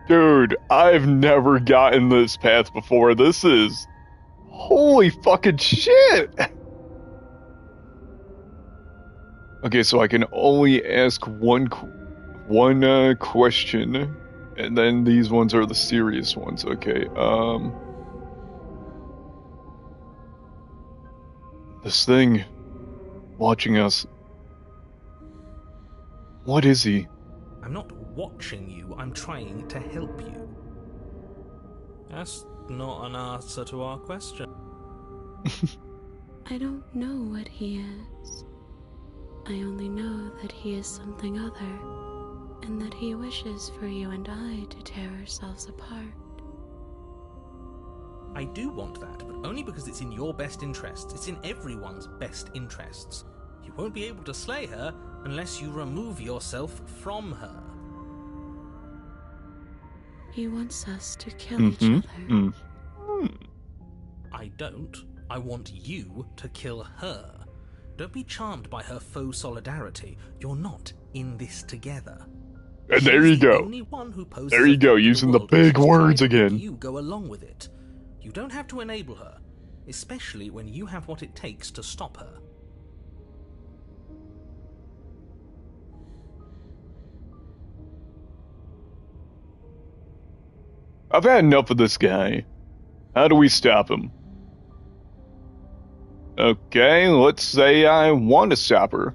Dude, I've never gotten this path before. This is... Holy fucking shit! Okay, so I can only ask one question, and then these ones are the serious ones. Okay, this thing watching us. What is he? I'm not watching you, I'm trying to help you. That's not an answer to our question. I don't know what he is. I only know that he is something other, and that he wishes for you and I to tear ourselves apart. I do want that, but only because it's in your best interests. It's in everyone's best interests. You won't be able to slay her unless you remove yourself from her. He wants us to kill each other. I don't. I want you to kill her. Don't be charmed by her faux solidarity. You're not in this together. And there you She's the go. only one who poses There a you go, threat to using the world, big and she's words trying to make again. You go along with it. You don't have to enable her, especially when you have what it takes to stop her. I've had enough of this guy. How do we stop him? Okay, let's say I want to stop her.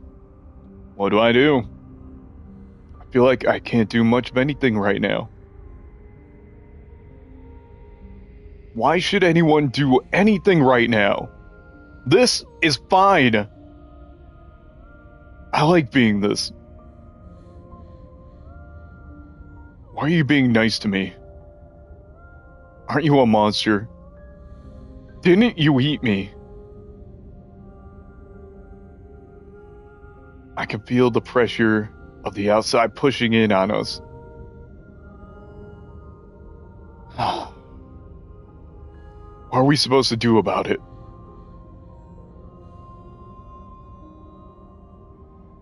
What do? I feel like I can't do much of anything right now. Why should anyone do anything right now? This is fine. I like being this. Why are you being nice to me? Aren't you a monster? Didn't you eat me? I can feel the pressure of the outside pushing in on us. What are we supposed to do about it?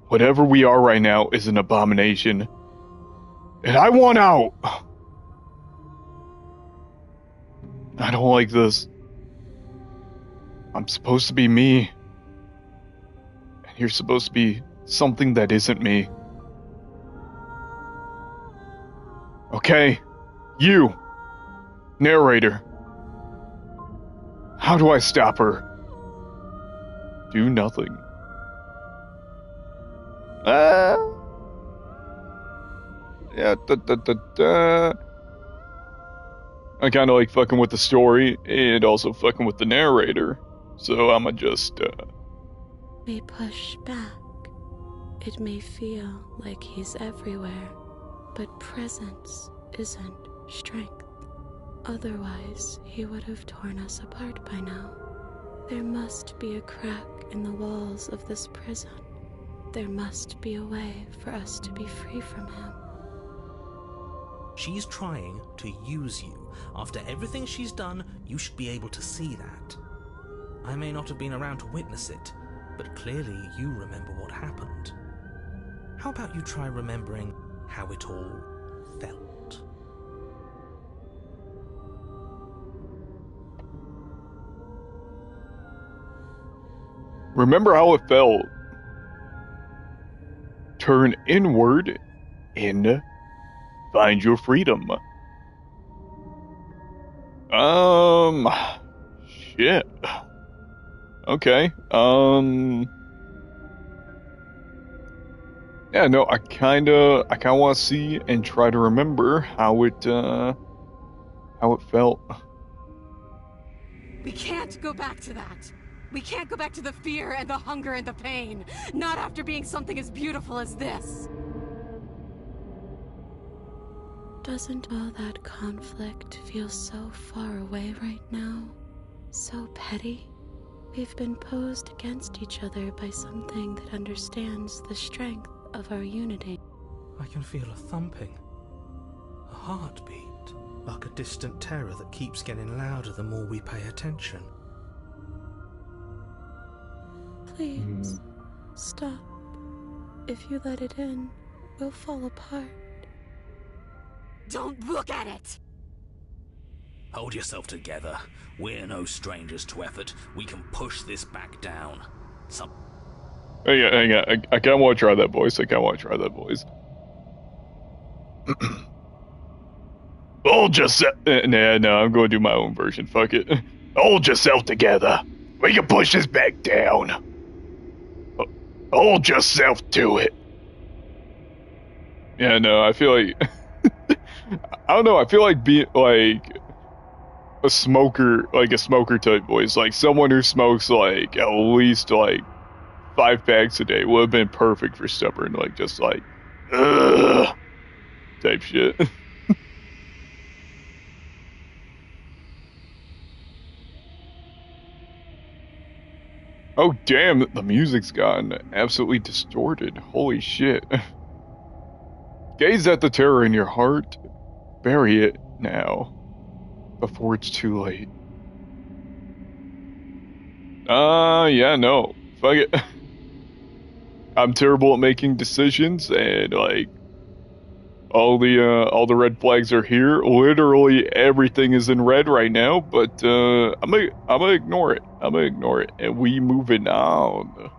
Whatever we are right now is an abomination. And I want out! I don't like this. I'm supposed to be me. And you're supposed to be something that isn't me. Okay, you, narrator. How do I stop her? Do nothing. Yeah, I kind of like fucking with the story and also fucking with the narrator. So I'ma just, We push back. It may feel like he's everywhere, but presence isn't strength. Otherwise, he would have torn us apart by now. There must be a crack in the walls of this prison. There must be a way for us to be free from him. She's trying to use you. After everything she's done, you should be able to see that. I may not have been around to witness it, but clearly you remember what happened. How about you try remembering how it all felt? remember how it felt. Turn inward and find your freedom. Shit. Okay. Yeah, no, I kinda want to see and try to remember how it felt. We can't go back to that. We can't go back to the fear and the hunger and the pain. Not after being something as beautiful as this. Doesn't all that conflict feel so far away right now? So petty? We've been posed against each other by something that understands the strength of our unity. I can feel a thumping, a heartbeat, like a distant terror that keeps getting louder the more we pay attention. Please, stop. If you let it in, we'll fall apart. Don't look at it! Hold yourself together. We're no strangers to effort. We can push this back down. Hang on. I kinda want to try that voice. Hold yourself. No, I'm going to do my own version. Fuck it. Hold yourself together. We can push this back down. Hold yourself to it. Yeah, no, I feel like I don't know. I feel like being like a smoker type voice, like someone who smokes like at least like 5 packs a day would have been perfect for stubborn, like just like ugh type shit. Oh damn, the music's gotten absolutely distorted. Holy shit. Gaze at the terror in your heart. Bury it now, before it's too late. Yeah, no. Fuck it. I'm terrible at making decisions, and like all the red flags are here. Literally everything is in red right now, but I'm gonna ignore it. And we moving on.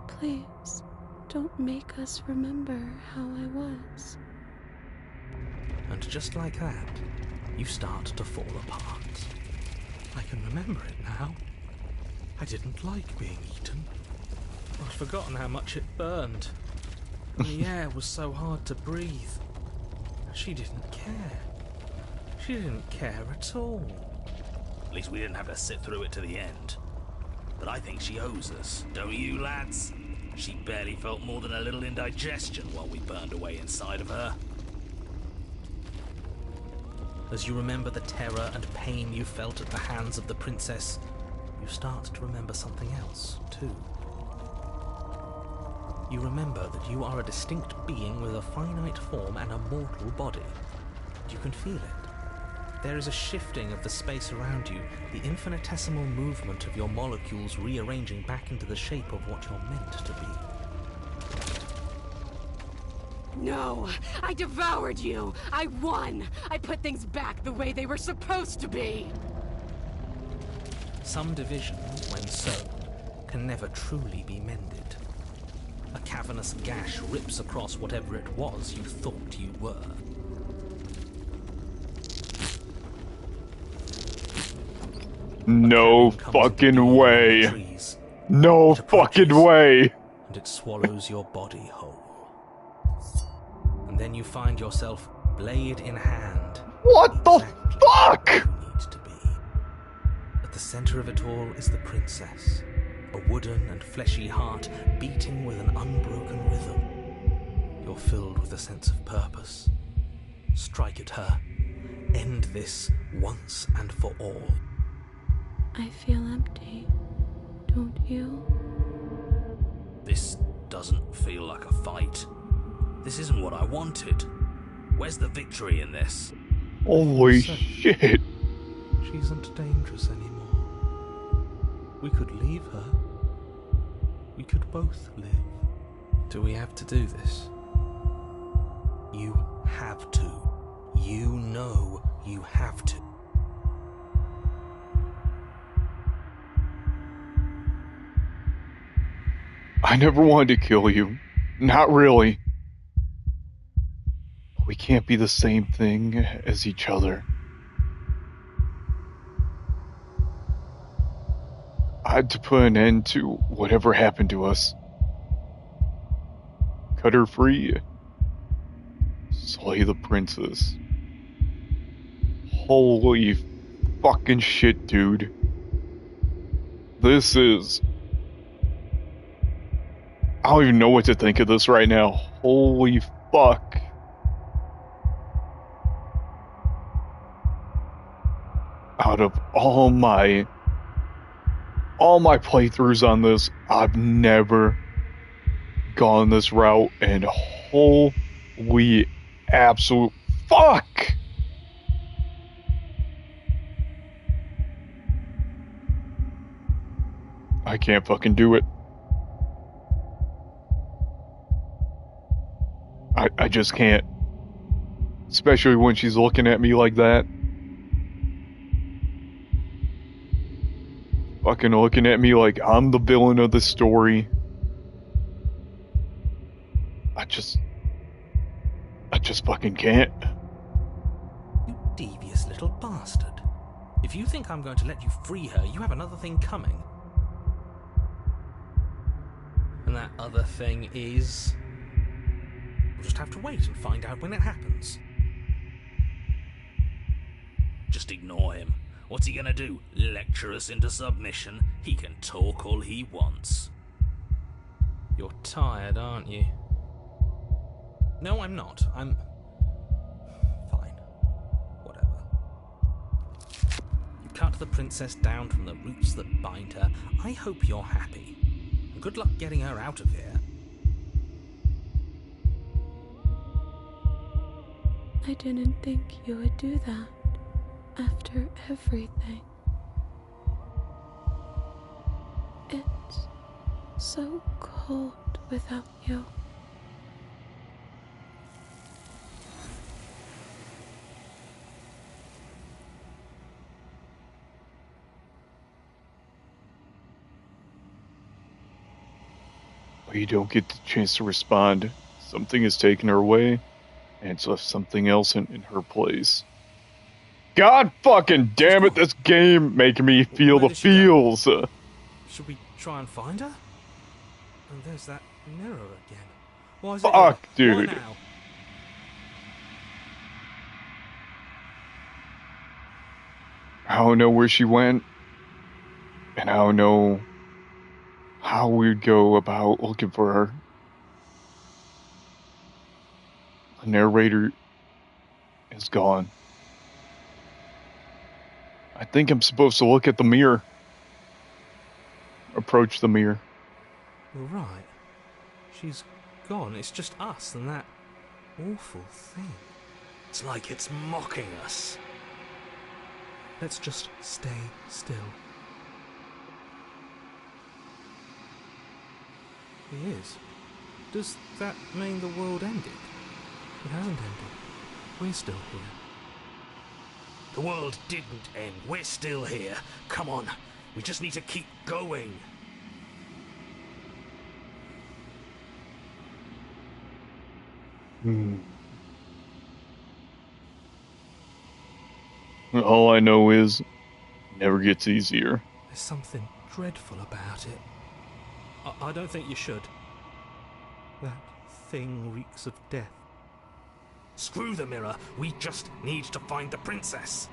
Please, don't make us remember how I was. And just like that, you start to fall apart. I can remember it now. I didn't like being eaten. I'd forgotten how much it burned. And the air was so hard to breathe. She didn't care. She didn't care at all. At least we didn't have to sit through it to the end. But I think she owes us, don't you, lads? She barely felt more than a little indigestion while we burned away inside of her. As you remember the terror and pain you felt at the hands of the princess, you start to remember something else, too. You remember that you are a distinct being with a finite form and a mortal body. You can feel it. There is a shifting of the space around you, the infinitesimal movement of your molecules rearranging back into the shape of what you're meant to be. No! I devoured you! I won! I put things back the way they were supposed to be! Some divisions, when sown, can never truly be mended. A cavernous gash rips across whatever it was you thought you were. No fucking way. No fucking way. And it swallows your body whole. And then you find yourself blade in hand. What the fuck? Where you need to be. At the center of it all is the princess, a wooden and fleshy heart beating with an unbroken rhythm. You're filled with a sense of purpose. Strike at her. End this once and for all. I feel empty, don't you? This doesn't feel like a fight. This isn't what I wanted. Where's the victory in this? Holy shit. She isn't dangerous anymore. We could leave her. We could both live. Do we have to do this? You have to. You know you have to. I never wanted to kill you. Not really. We can't be the same thing as each other. I had to put an end to whatever happened to us. Cut her free. Slay the princess. Holy fucking shit, dude. This is... I don't even know what to think of this right now. Holy fuck. Out of all my playthroughs on this, I've never gone this route, and holy absolute fuck. I can't fucking do it. I just can't. Especially when she's looking at me like that. Fucking looking at me like I'm the villain of the story. I just fucking can't. You devious little bastard. If you think I'm going to let you free her, you have another thing coming. And that other thing is... We'll just have to wait and find out when it happens. Just ignore him. What's he gonna do? Lecture us into submission? He can talk all he wants. You're tired, aren't you? No, I'm not. I'm... fine. Whatever. You cut the princess down from the roots that bind her. I hope you're happy. And good luck getting her out of here. I didn't think you would do that after everything. It's so cold without you. We don't get the chance to respond. Something has taken her away, and it's left something else in her place. God fucking damn it, this game making me feel the feels. Should we try and find her? And there's that mirror again. Why is it Fuck, here? dude. Why now? I don't know where she went, and I don't know how we'd go about looking for her. The narrator is gone. I think I'm supposed to look at the mirror. Approach the mirror. You're right. She's gone. It's just us and that awful thing. It's like it's mocking us. Let's just stay still. He is. Does that mean the world ended? It hasn't ended. We're still here. The world didn't end. We're still here. Come on. We just need to keep going. All I know is, it never gets easier. There's something dreadful about it. I don't think you should. That thing reeks of death. Screw the mirror. We just need to find the princess.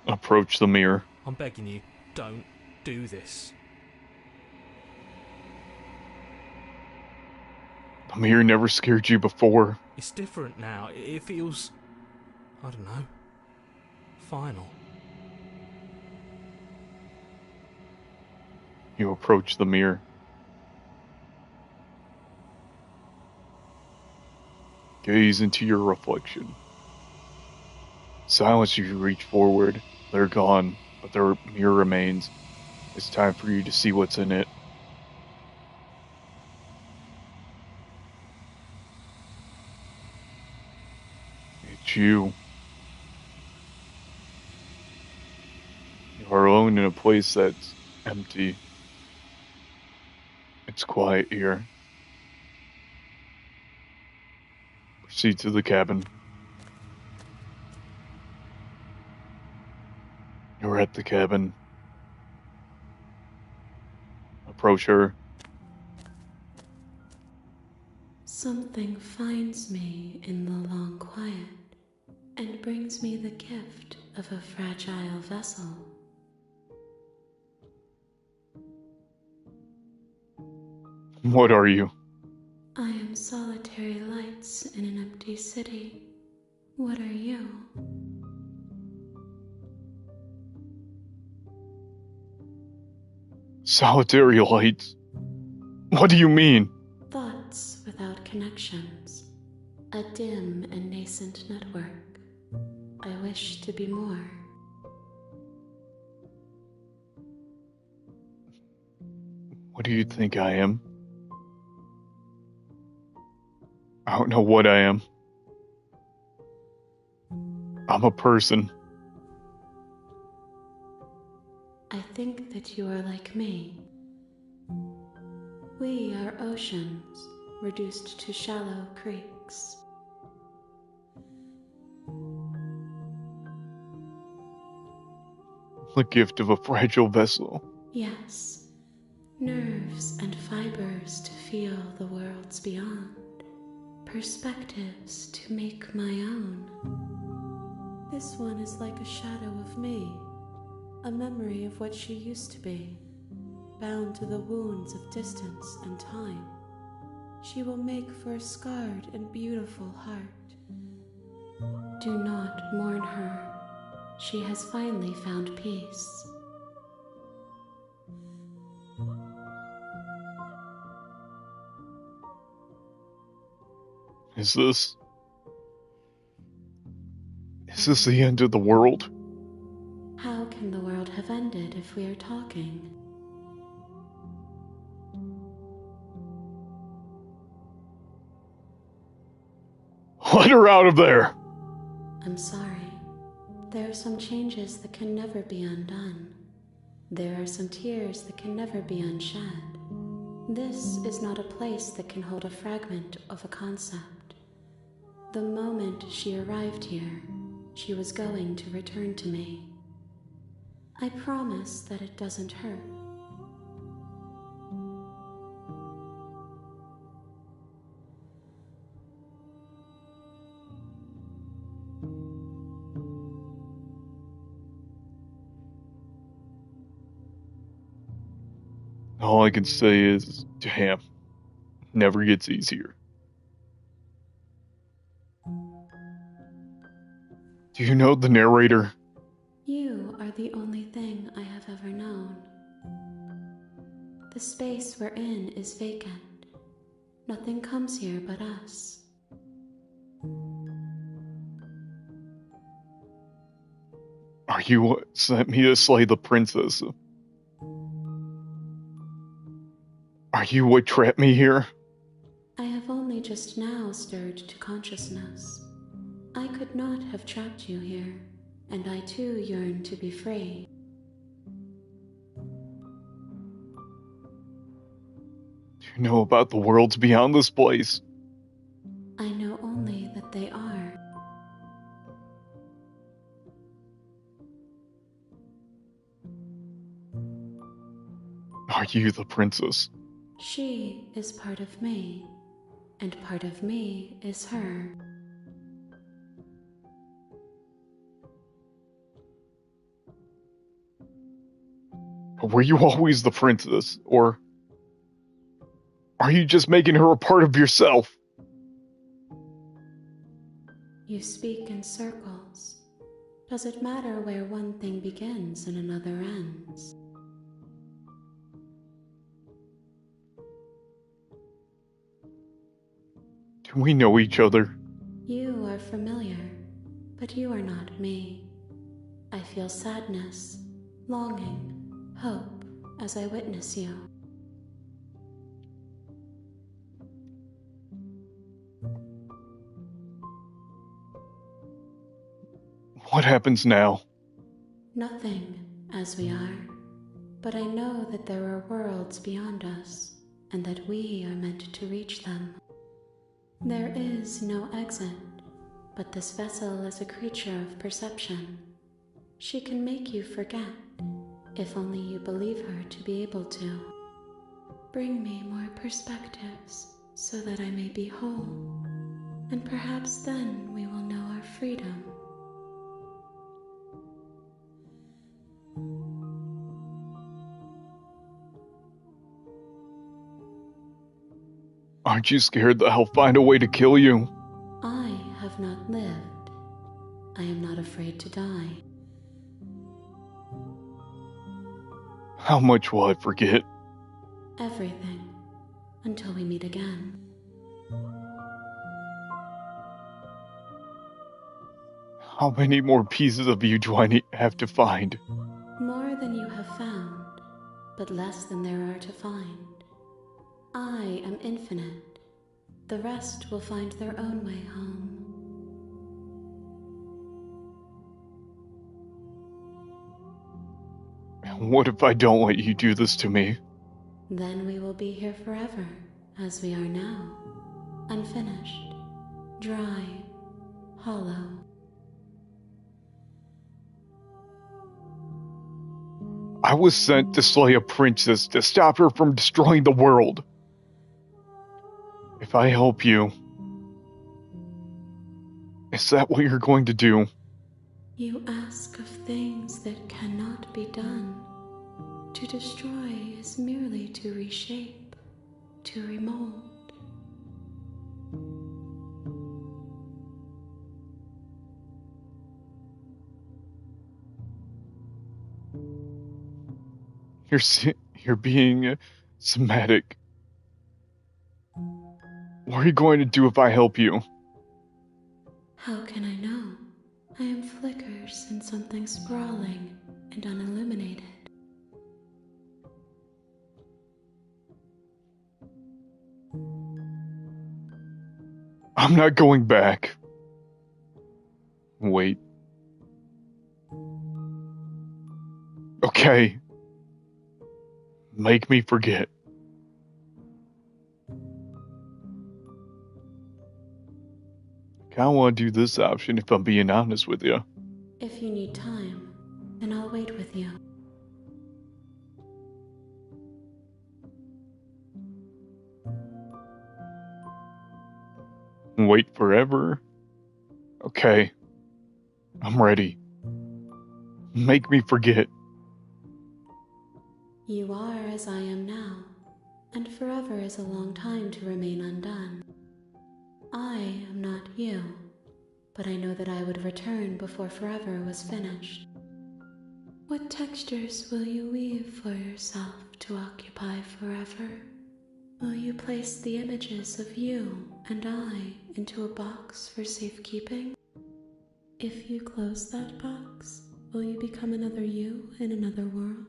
Approach the mirror. I'm begging you, don't do this. The mirror never scared you before. It's different now. It feels, I don't know, final. You approach the mirror. Gaze into your reflection. Silence as you reach forward. They're gone, but their mirror remains. It's time for you to see what's in it. It's you. You are alone in a place that's empty. It's quiet here. Proceed to the cabin. You're at the cabin. Approach her. Something finds me in the long quiet and brings me the gift of a fragile vessel. What are you? I am solitary lights in an empty city. What are you? Solitary lights? What do you mean? Thoughts without connections. A dim and nascent network. I wish to be more. What do you think I am? I don't know what I am. I'm a person. I think that you are like me. We are oceans, reduced to shallow creeks. The gift of a fragile vessel. Yes, nerves and fibers to feel the worlds beyond. Perspectives to make my own. This one is like a shadow of me, a memory of what she used to be, bound to the wounds of distance and time. She will make for a scarred and beautiful heart. Do not mourn her. She has finally found peace. Is this the end of the world? How can the world have ended if we are talking? Let her out of there! I'm sorry. There are some changes that can never be undone. There are some tears that can never be unshed. This is not a place that can hold a fragment of a concept. The moment she arrived here, she was going to return to me. I promise that it doesn't hurt. All I can say is, damn, never gets easier. Do you know the narrator? You are the only thing I have ever known. The space we're in is vacant. Nothing comes here but us. Are you what sent me to slay the princess? Are you what trapped me here? I have only just now stirred to consciousness. I could not have trapped you here, and I too yearn to be free. you know about the worlds beyond this place? I know only that they are. Are you the princess? She is part of me, and part of me is her. Were you always the princess, or are you just making her a part of yourself? You speak in circles. Does it matter where one thing begins and another ends? Do we know each other? You are familiar, but you are not me. I feel sadness, longing, hope as I witness you. What happens now? Nothing, as we are, but I know that there are worlds beyond us, and that we are meant to reach them. There is no exit, but this vessel is a creature of perception. She can make you forget, if only you believe her to be able to. Bring me more perspectives, so that I may be whole, and perhaps then we will know our freedom. Aren't you scared that I'll find a way to kill you? I have not lived. I am not afraid to die. How much will I forget? Everything, until we meet again. How many more pieces of you do I have to find? More than you have found, but less than there are to find. I am infinite. The rest will find their own way home. What if I don't let you do this to me? Then we will be here forever, as we are now. Unfinished, dry, hollow. I was sent to slay a princess to stop her from destroying the world. If I help you, is that what you're going to do? You ask of things that cannot be done. To destroy is merely to reshape, to remold. You're being somatic. What are you going to do if I help you? How can I know? I am flickers in something sprawling and unilluminated. I'm not going back. Wait. Okay. Make me forget. I kinda want to do this option if I'm being honest with you. If you need time, then I'll wait with you. Wait forever? Okay. I'm ready. Make me forget. You are as I am now, and forever is a long time to remain undone. I am not you, but I know that I would return before forever was finished. What textures will you weave for yourself to occupy forever? Will you place the images of you and I into a box for safekeeping? If you close that box, will you become another you in another world?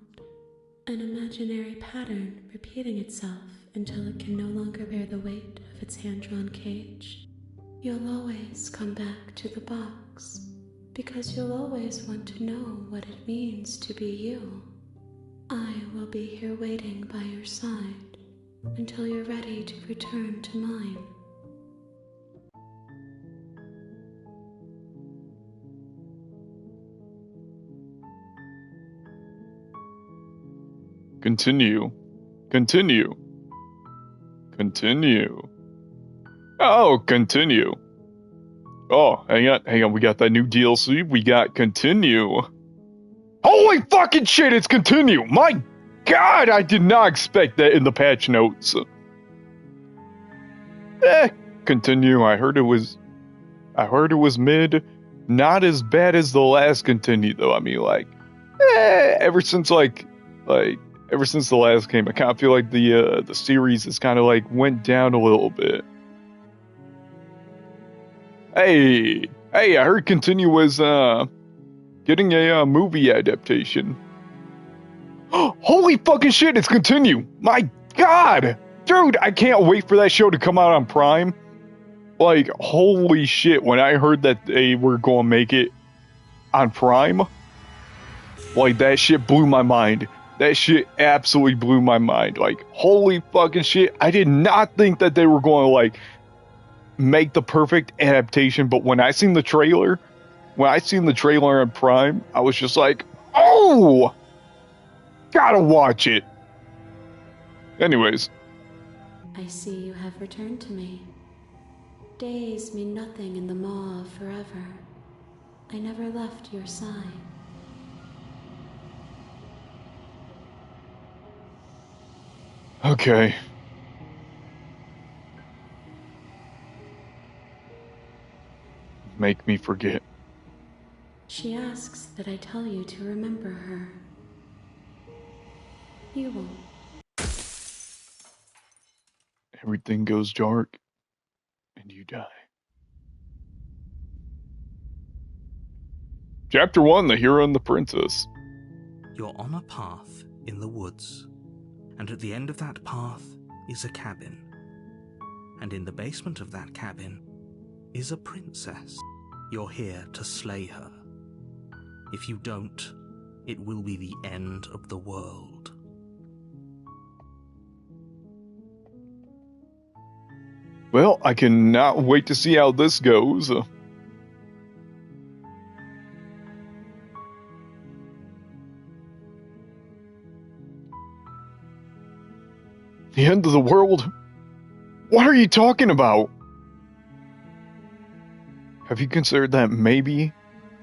An imaginary pattern repeating itself until it can no longer bear the weight of its hand-drawn cage. You'll always come back to the box, because you'll always want to know what it means to be you. I will be here waiting by your side, until you're ready to return to mine. Continue. Continue. Continue. Oh, continue. Oh, hang on, we got that new DLC, we got continue. Holy fucking shit, it's continue! My god, I did not expect that in the patch notes. Continue, I heard it was mid, not as bad as the last continue though, I mean ever since the last game, I kind of feel like the series has kind of went down a little bit. Hey, I heard Continue was getting a movie adaptation. Holy fucking shit, it's Continue! My god! Dude, I can't wait for that show to come out on Prime. Holy shit, when I heard that they were going to make it on Prime, that shit blew my mind. That shit absolutely blew my mind. Holy fucking shit, I did not think that they were going to, make the perfect adaptation, but when I seen the trailer on Prime, I was just like, oh! Gotta watch it! Anyways. I see you have returned to me. Days mean nothing in the maw of forever. I never left your side. Okay. Make me forget. She asks that I tell you to remember her. You won't. Everything goes dark, and you die. Chapter 1, The Hero and the Princess. You're on a path in the woods, and at the end of that path is a cabin. And in the basement of that cabin is a princess. You're here to slay her. If you don't, it will be the end of the world. Well, I cannot wait to see how this goes. The end of the world? What are you talking about? Have you considered that maybe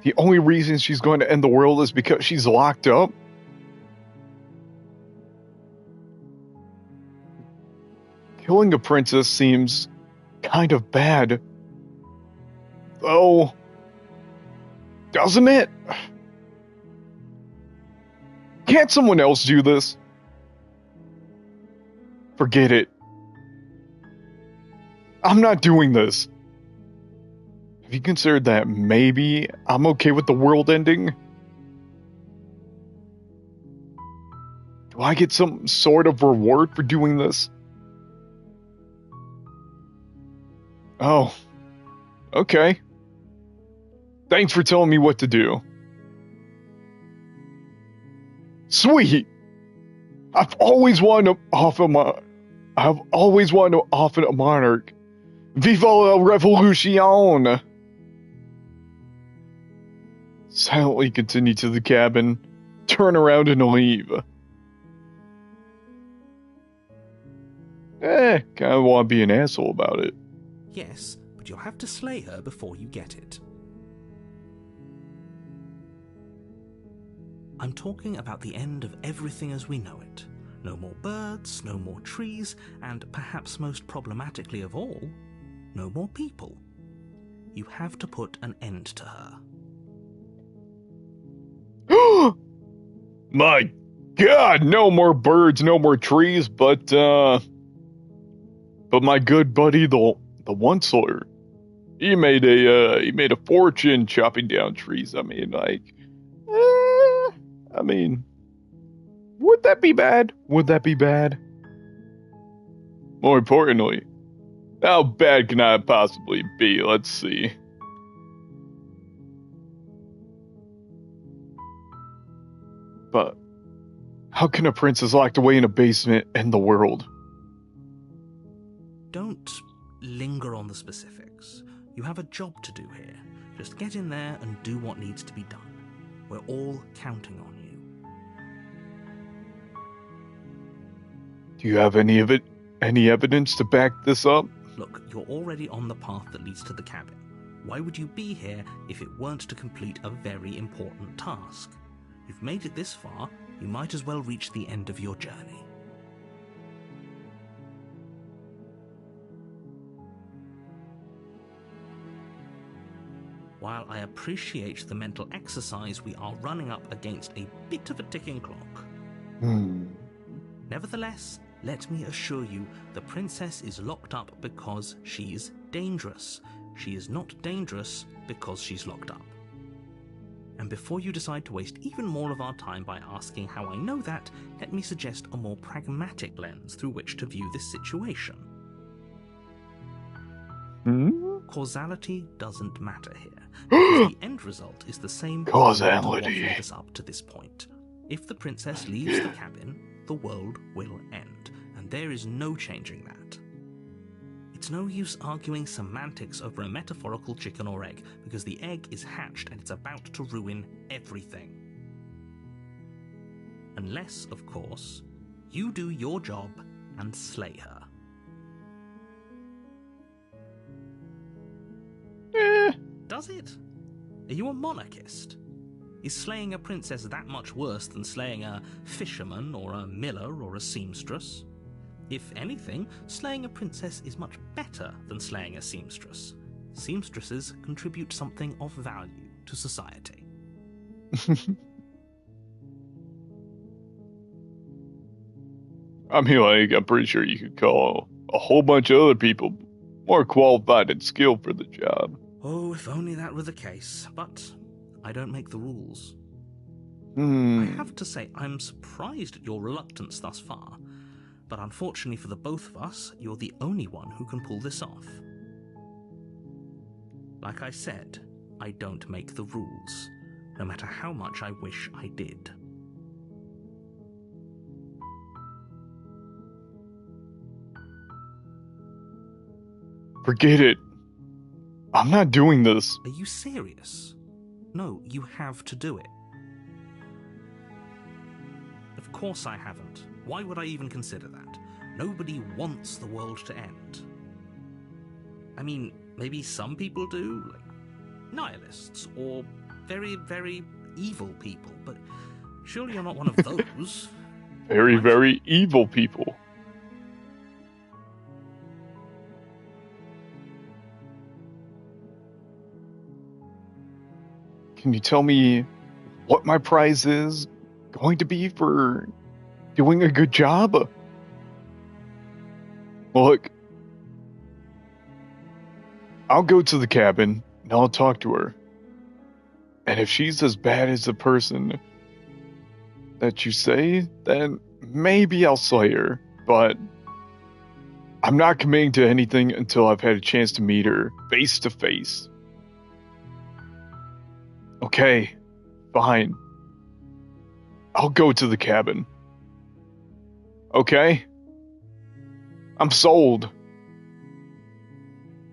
the only reason she's going to end the world is because she's locked up? Killing a princess seems kind of bad. Though, doesn't it? Can't someone else do this? Forget it. I'm not doing this. Have you considered that maybe I'm okay with the world ending? Do I get some sort of reward for doing this? Oh, okay. Thanks for telling me what to do. Sweet! I've always wanted to offer a monarch. Viva la revolution! Silently continue to the cabin, turn around and leave. Kinda wanna be an asshole about it. Yes, but you'll have to slay her before you get it. I'm talking about the end of everything as we know it. No more birds, no more trees, and perhaps most problematically of all, no more people. You have to put an end to her. My god, no more birds, no more trees, but my good buddy, the Onceler, he made a fortune chopping down trees. I mean, would that be bad? Would that be bad? More importantly, how bad can I possibly be? Let's see. But how can a princess locked away in a basement end the world? Don't linger on the specifics. You have a job to do here. Just get in there and do what needs to be done. We're all counting on you. Do you have any evidence to back this up? Look, you're already on the path that leads to the cabin. Why would you be here if it weren't to complete a very important task? You've made it this far, you might as well reach the end of your journey. While I appreciate the mental exercise, we are running up against a bit of a ticking clock. Nevertheless, let me assure you, the princess is locked up because she's dangerous. She is not dangerous because she's locked up. And before you decide to waste even more of our time by asking how I know that, let me suggest a more pragmatic lens through which to view this situation. Causality doesn't matter here, because the end result is the same Causality. what led us up to this point. If the princess leaves the cabin, the world will end, and there is no changing that. It's no use arguing semantics over a metaphorical chicken or egg, because the egg is hatched and it's about to ruin everything. Unless, of course, you do your job and slay her. Does it? Are you a monarchist? Is slaying a princess that much worse than slaying a fisherman or a miller or a seamstress? If anything, slaying a princess is much better than slaying a seamstress. Seamstresses contribute something of value to society. I mean, like, I'm pretty sure you could call a whole bunch of other people more qualified and skilled for the job. Oh, if only that were the case, but I don't make the rules. Hmm. I have to say, I'm surprised at your reluctance thus far, but unfortunately for the both of us, you're the only one who can pull this off. Like I said, I don't make the rules, no matter how much I wish I did. Forget it. I'm not doing this. Are you serious? No, you have to do it. Of course I haven't. Why would I even consider that? Nobody wants the world to end. I mean, maybe some people do, like nihilists, or very, very evil people, but surely you're not one of those. Very, Right? very evil people. Can you tell me what my prize is going to be for doing a good job? Look, I'll go to the cabin and I'll talk to her. And if she's as bad as the person that you say, then maybe I'll slay her. But I'm not committing to anything until I've had a chance to meet her face to face. Okay, fine. I'll go to the cabin. Okay? I'm sold.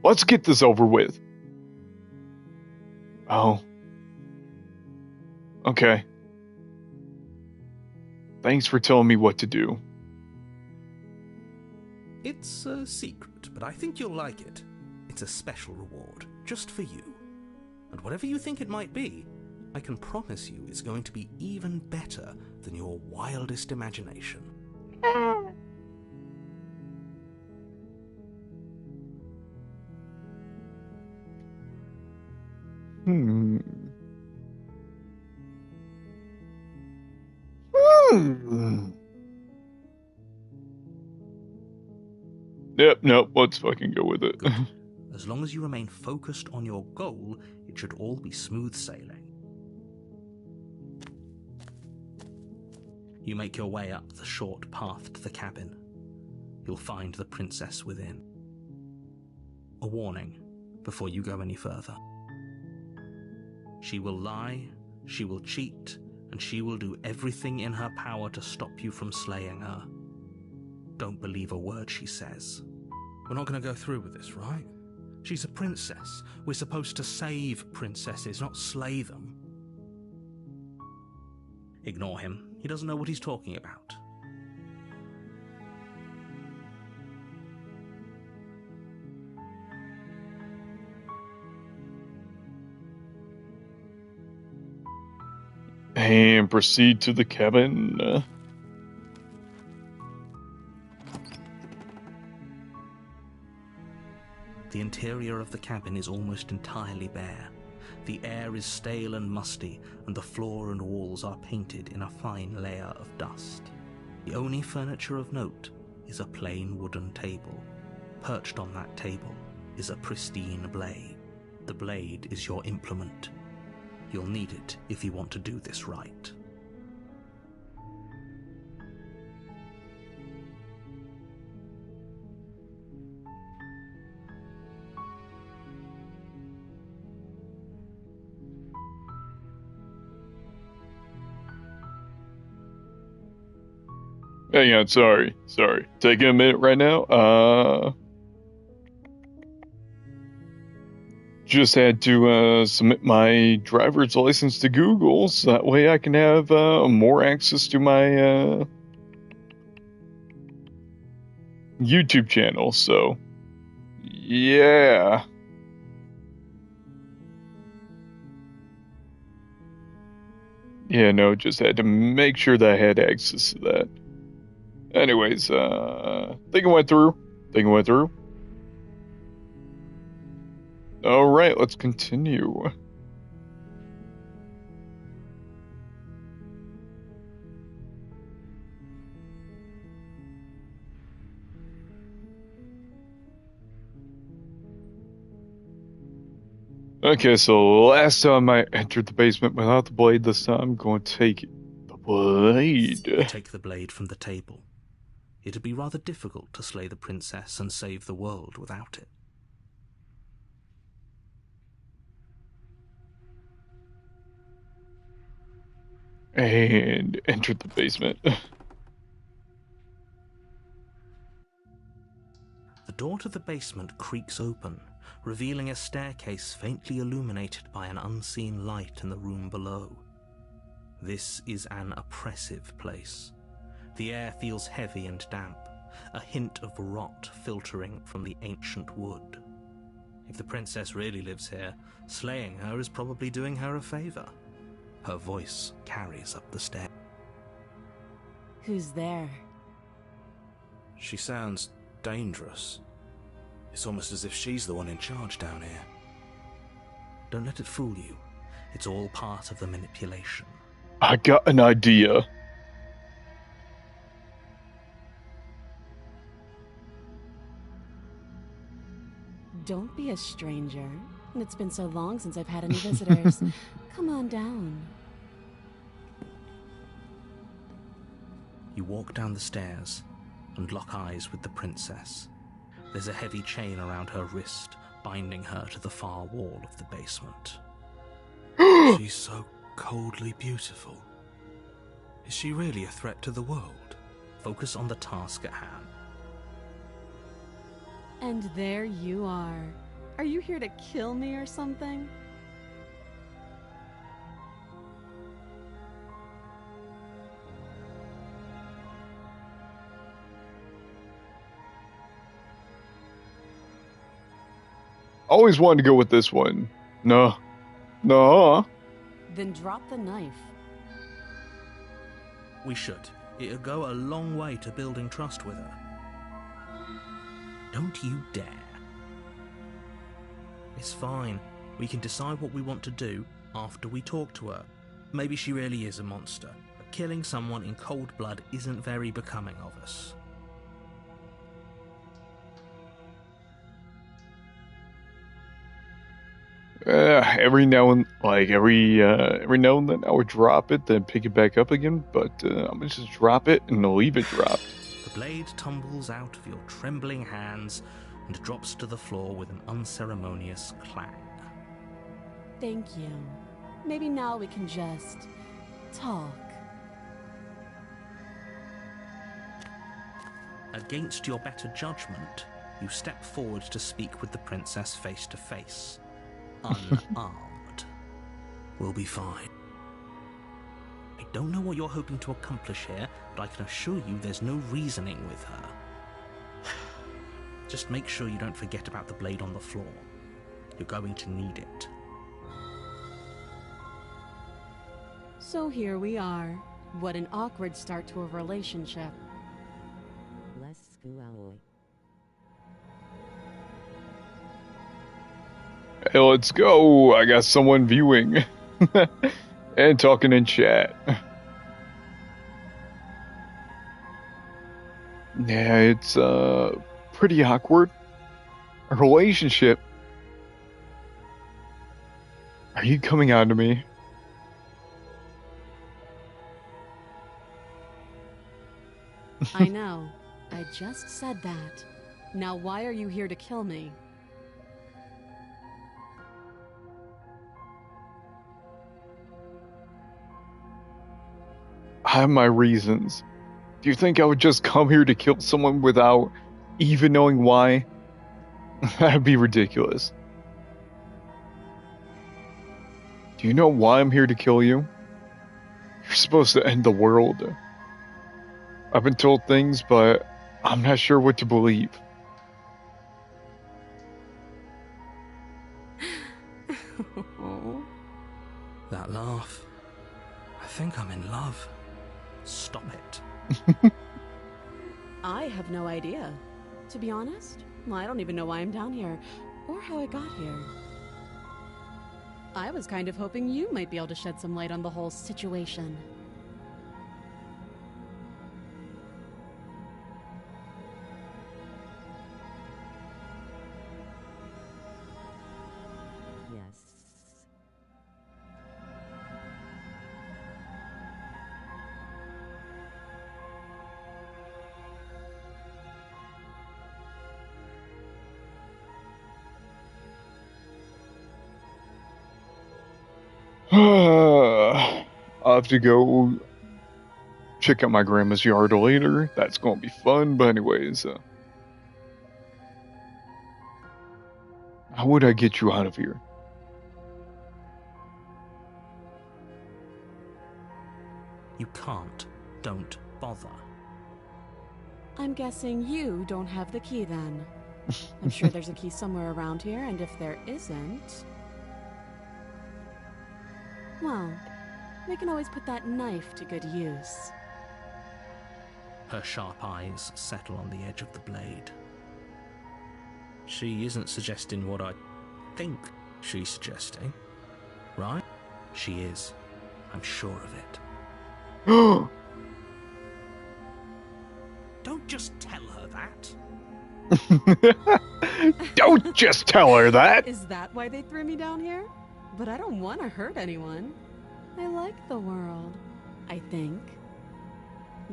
Let's get this over with. Oh. Okay. Thanks for telling me what to do. It's a secret, but I think you'll like it. It's a special reward, just for you. And whatever you think it might be, I can promise you it's going to be even better than your wildest imagination. Hmm. Yep, nope, let's fucking go with it. Good. As long as you remain focused on your goal, it should all be smooth sailing. You make your way up the short path to the cabin. You'll find the princess within. A warning before you go any further. She will lie, she will cheat, and she will do everything in her power to stop you from slaying her. Don't believe a word she says. We're not going to go through with this, right? She's a princess. We're supposed to save princesses, not slay them. Ignore him. He doesn't know what he's talking about. And proceed to the cabin. The interior of the cabin is almost entirely bare. The air is stale and musty, and the floor and walls are painted in a fine layer of dust. The only furniture of note is a plain wooden table. Perched on that table is a pristine blade. The blade is your implement. You'll need it if you want to do this right. Hang on, sorry. Taking a minute right now. Just had to submit my driver's license to Google, so that way I can have more access to my YouTube channel. So, yeah. Yeah, no, just had to make sure that I had access to that. Anyways, think it went through. Alright, let's continue. Okay, so last time I entered the basement without the blade, this time I'm going to take the blade. Take the blade from the table. It'd be rather difficult to slay the princess and save the world without it. And entered the basement. The door to the basement creaks open, revealing a staircase faintly illuminated by an unseen light in the room below. This is an oppressive place. The air feels heavy and damp, a hint of rot filtering from the ancient wood. If the princess really lives here, slaying her is probably doing her a favor. Her voice carries up the stair. Who's there? She sounds dangerous. It's almost as if she's the one in charge down here. Don't let it fool you. It's all part of the manipulation. I got an idea. Don't be a stranger. It's been so long since I've had any visitors. Come on down. You walk down the stairs and lock eyes with the princess. There's a heavy chain around her wrist, binding her to the far wall of the basement. She's so coldly beautiful. Is she really a threat to the world? Focus on the task at hand. And there you are. Are you here to kill me or something? Always wanted to go with this one. No. Then drop the knife. We should. It'll go a long way to building trust with her. Don't you dare. It's fine. We can decide what we want to do after we talk to her. Maybe she really is a monster, but killing someone in cold blood isn't very becoming of us. Every now and then I would drop it, then pick it back up again. But I'm gonna just drop it and leave it dropped. The blade tumbles out of your trembling hands and drops to the floor with an unceremonious clang. Thank you. Maybe now we can just talk. Against your better judgment, you step forward to speak with the princess face to face, unarmed. We'll be fine. I don't know what you're hoping to accomplish here, but I can assure you there's no reasoning with her. Just make sure you don't forget about the blade on the floor. You're going to need it. So here we are. What an awkward start to a relationship. Let's go out. Hey, let's go. I got someone viewing and talking in chat. Yeah, it's pretty awkward. A relationship. Are you coming on to me? I know. I just said that. Now why are you here to kill me? I have my reasons. Do you think I would just come here to kill someone without even knowing why? That'd be ridiculous. Do you know why I'm here to kill you? You're supposed to end the world. I've been told things, but I'm not sure what to believe. That laugh. I think I'm in love. Stop it. I have no idea. To be honest, I don't even know why I'm down here, or how I got here. I was kind of hoping you might be able to shed some light on the whole situation. Yes. I'll have to go check out my grandma's yard later. That's gonna be fun, but anyways, how would I get you out of here? You can't. Don't bother. I'm guessing you don't have the key then. I'm sure there's a key somewhere around here, and if there isn't... well, we can always put that knife to good use. Her sharp eyes settle on the edge of the blade. She isn't suggesting what I think she's suggesting, right? She is. I'm sure of it. Don't just tell her that. Don't just tell her that! Is that why they threw me down here? But I don't want to hurt anyone. I like the world, I think.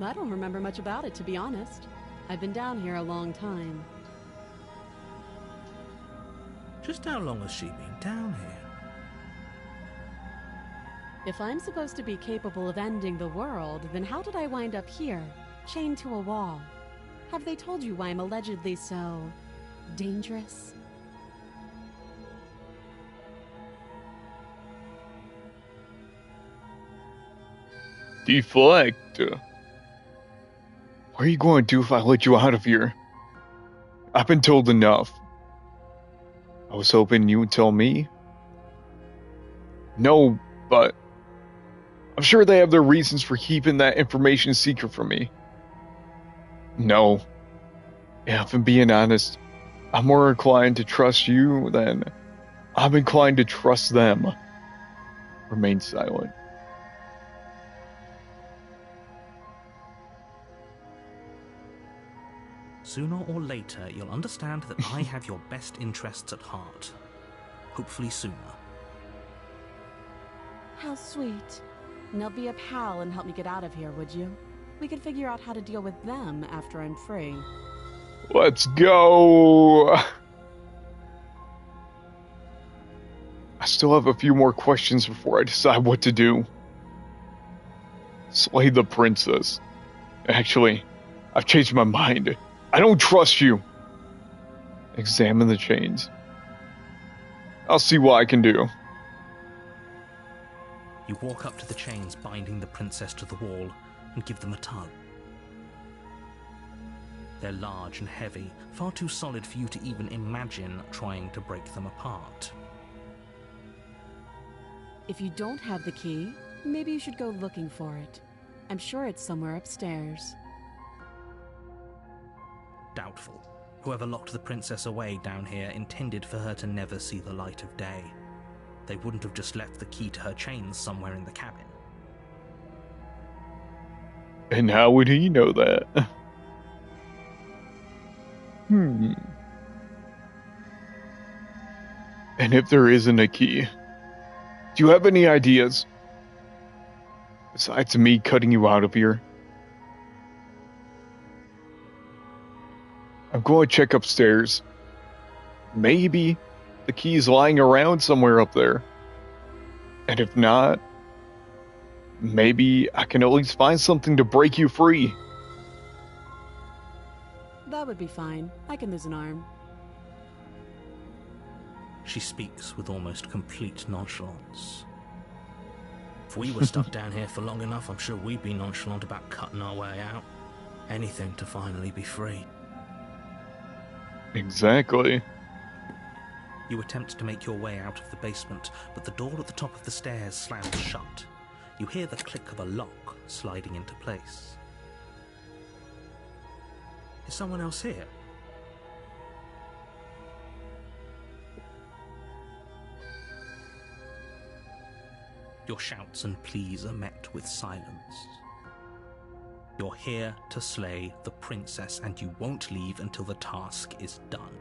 I don't remember much about it, to be honest. I've been down here a long time. Just how long has she been down here? If I'm supposed to be capable of ending the world, then how did I wind up here, chained to a wall? Have they told you why I'm allegedly so... dangerous? Deflect. What are you going to do if I let you out of here? I've been told enough. I was hoping you would tell me. No, but I'm sure they have their reasons for keeping that information secret from me. No. If I'm being honest, I'm more inclined to trust you than I'm inclined to trust them. Remain silent. Sooner or later, you'll understand that I have your best interests at heart. Hopefully sooner. How sweet. Now be a pal and help me get out of here, would you? We could figure out how to deal with them after I'm free. Let's go! I still have a few more questions before I decide what to do. Slay the princess. Actually, I've changed my mind. I don't trust you. Examine the chains. I'll see what I can do. You walk up to the chains binding the princess to the wall and give them a tug. They're large and heavy, far too solid for you to even imagine trying to break them apart. If you don't have the key, maybe you should go looking for it. I'm sure it's somewhere upstairs. Doubtful. Whoever locked the princess away down here intended for her to never see the light of day. They wouldn't have just left the key to her chains somewhere in the cabin. And how would he know that? And if there isn't a key, do you have any ideas? Besides me cutting you out of here. I'm going to check upstairs. Maybe the key's lying around somewhere up there. And if not, maybe I can at least find something to break you free. That would be fine. I can lose an arm. She speaks with almost complete nonchalance. If we were stuck down here for long enough, I'm sure we'd be nonchalant about cutting our way out. Anything to finally be free. Exactly. You attempt to make your way out of the basement, but the door at the top of the stairs slams shut. You hear the click of a lock sliding into place. Is someone else here? Your shouts and pleas are met with silence. You're here to slay the princess, and you won't leave until the task is done.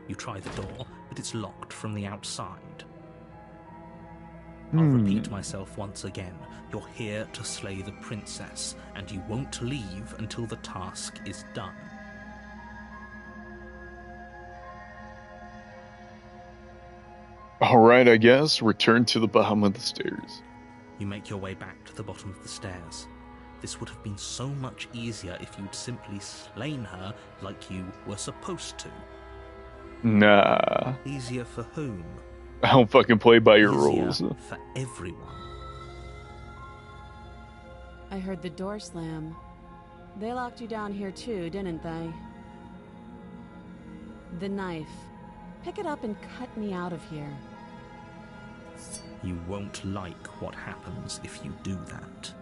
You try the door, but it's locked from the outside. I'll repeat myself once again. You're here to slay the princess, and you won't leave until the task is done. Alright, I guess. Return to the bottom of the stairs. You make your way back to the bottom of the stairs. This would have been so much easier if you'd simply slain her like you were supposed to. Nah. Easier for whom? I don't fucking play by your Easier rules. for everyone. I heard the door slam. They locked you down here too, didn't they? The knife. Pick it up and cut me out of here. You won't like what happens if you do that.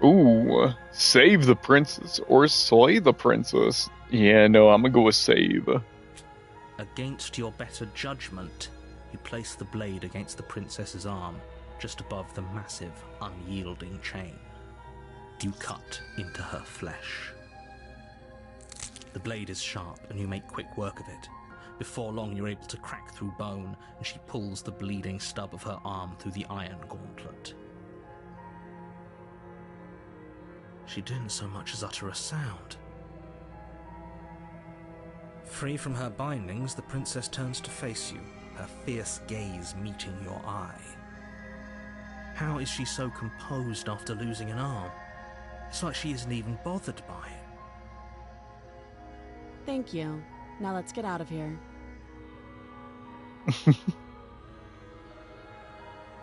Ooh, save the princess or slay the princess. Yeah, no, I'm gonna go with save. Against your better judgment, you place the blade against the princess's arm, just above the massive, unyielding chain. You cut into her flesh. The blade is sharp, and you make quick work of it. Before long, you're able to crack through bone, and she pulls the bleeding stub of her arm through the iron gauntlet. She didn't so much as utter a sound. Free from her bindings, the princess turns to face you, her fierce gaze meeting your eye. How is she so composed after losing an arm? It's like she isn't even bothered by it. Thank you. Now let's get out of here.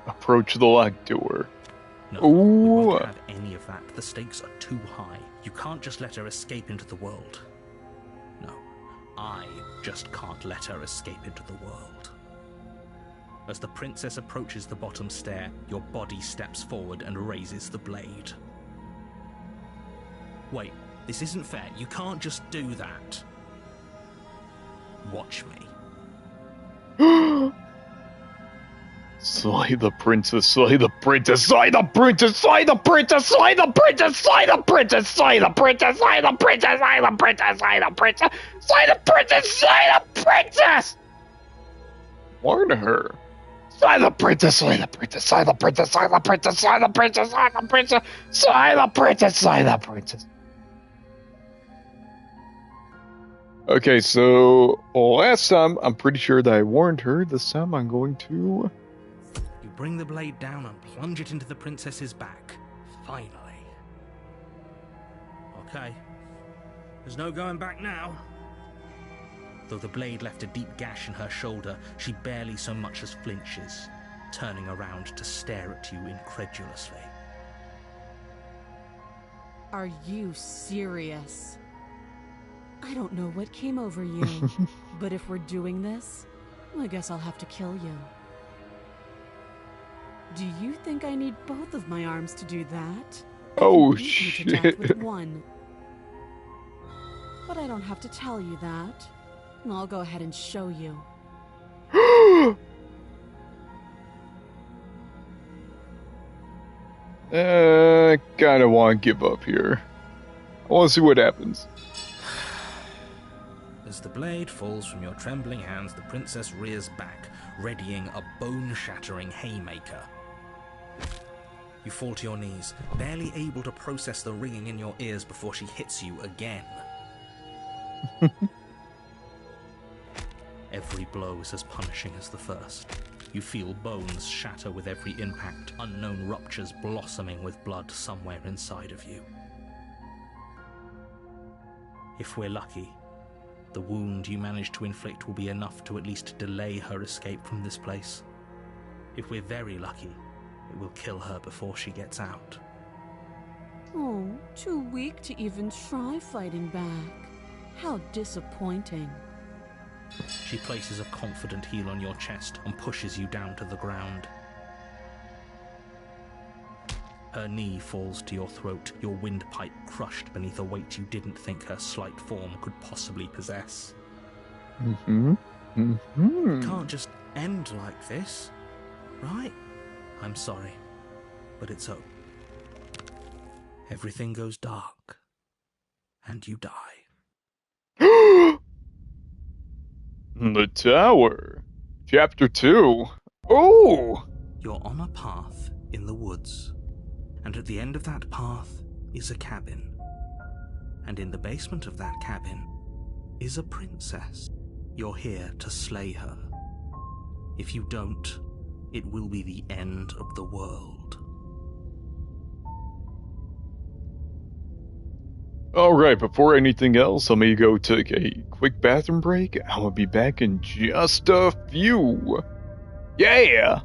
Approach the locked door. No, Ooh. we won't have any of that. The stakes are too high. You can't just let her escape into the world. No, I just can't let her escape into the world. As the princess approaches the bottom stair, your body steps forward and raises the blade. Wait, this isn't fair. You can't just do that. Watch me. Slay the princess, slay the princess, slay the princess, slay the princess, slay the princess, slay the princess, slay the princess, slay the princess, slay the princess, slay the princess, slay the princess, slay the princess! Warn her. Slay the princess, slay the princess, slay the princess, slay the princess, slay the princess, slay the princess, slay the princess, slay the princess. Okay, so last time I'm pretty sure that I warned her. This time I'm going to... You bring the blade down and plunge it into the princess's back. Finally. Okay. There's no going back now. Though the blade left a deep gash in her shoulder, she barely so much as flinches, turning around to stare at you incredulously. Are you serious? I don't know what came over you, but if we're doing this, I guess I'll have to kill you. Do you think I need both of my arms to do that? Oh, I can beat you to death shit. with one. But I don't have to tell you that. I'll go ahead and show you. Kinda want to give up here. I want to see what happens. As the blade falls from your trembling hands, the princess rears back, readying a bone-shattering haymaker. You fall to your knees, barely able to process the ringing in your ears before she hits you again. Every blow is as punishing as the first. You feel bones shatter with every impact, unknown ruptures blossoming with blood somewhere inside of you. If we're lucky, the wound you manage to inflict will be enough to at least delay her escape from this place. If we're very lucky, it will kill her before she gets out. Oh, too weak to even try fighting back. How disappointing. She places a confident heel on your chest and pushes you down to the ground. Her knee falls to your throat, your windpipe crushed beneath a weight you didn't think her slight form could possibly possess. Mm-hmm. Mm-hmm. It can't just end like this, right? I'm sorry, but it's over. Everything goes dark, and you die. The Tower. Chapter 2. Oh! You're on a path in the woods, and at the end of that path is a cabin. And in the basement of that cabin is a princess. You're here to slay her. If you don't, it will be the end of the world. Alright, before anything else, I'm gonna go take a quick bathroom break. I'm gonna be back in just a few. Yeah!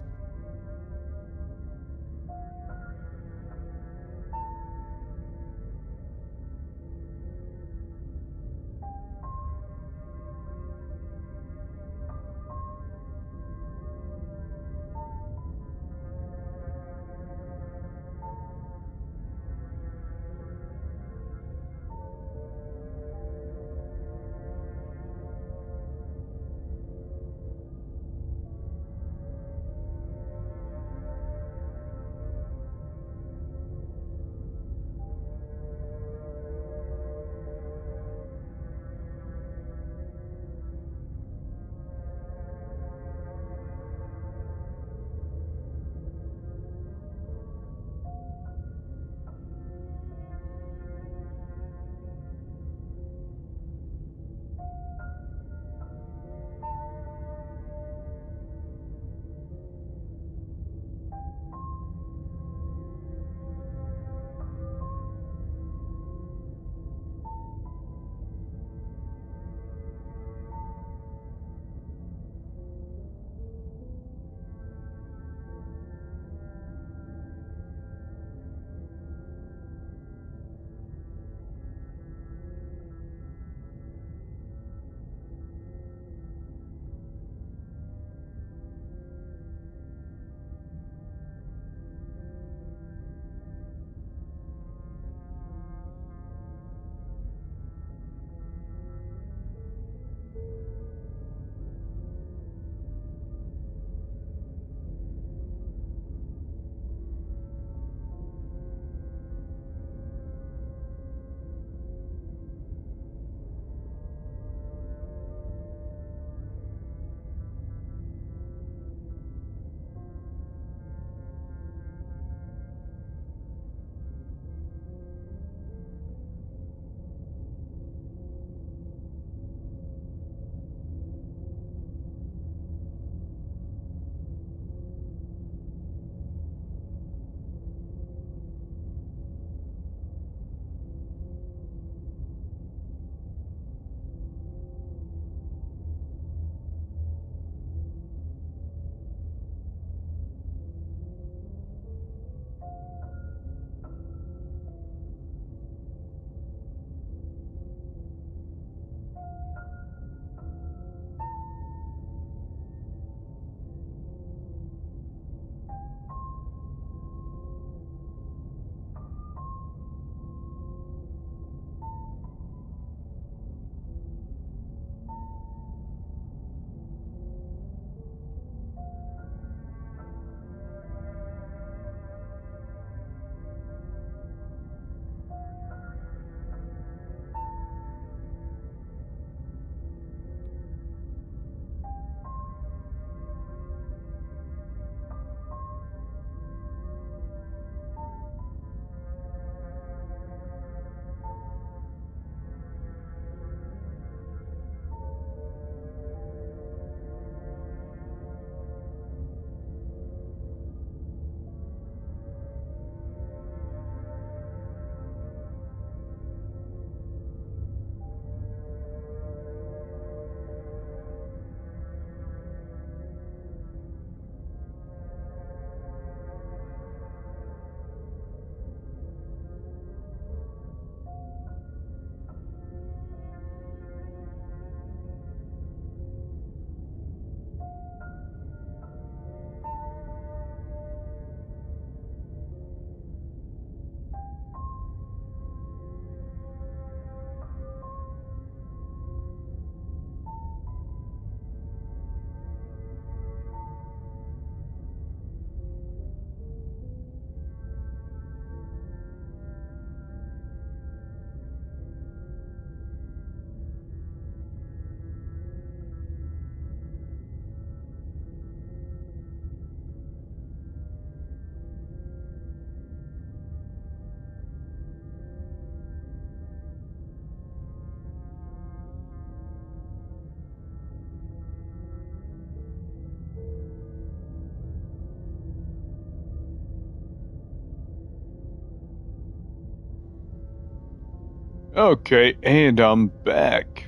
Okay, and I'm back.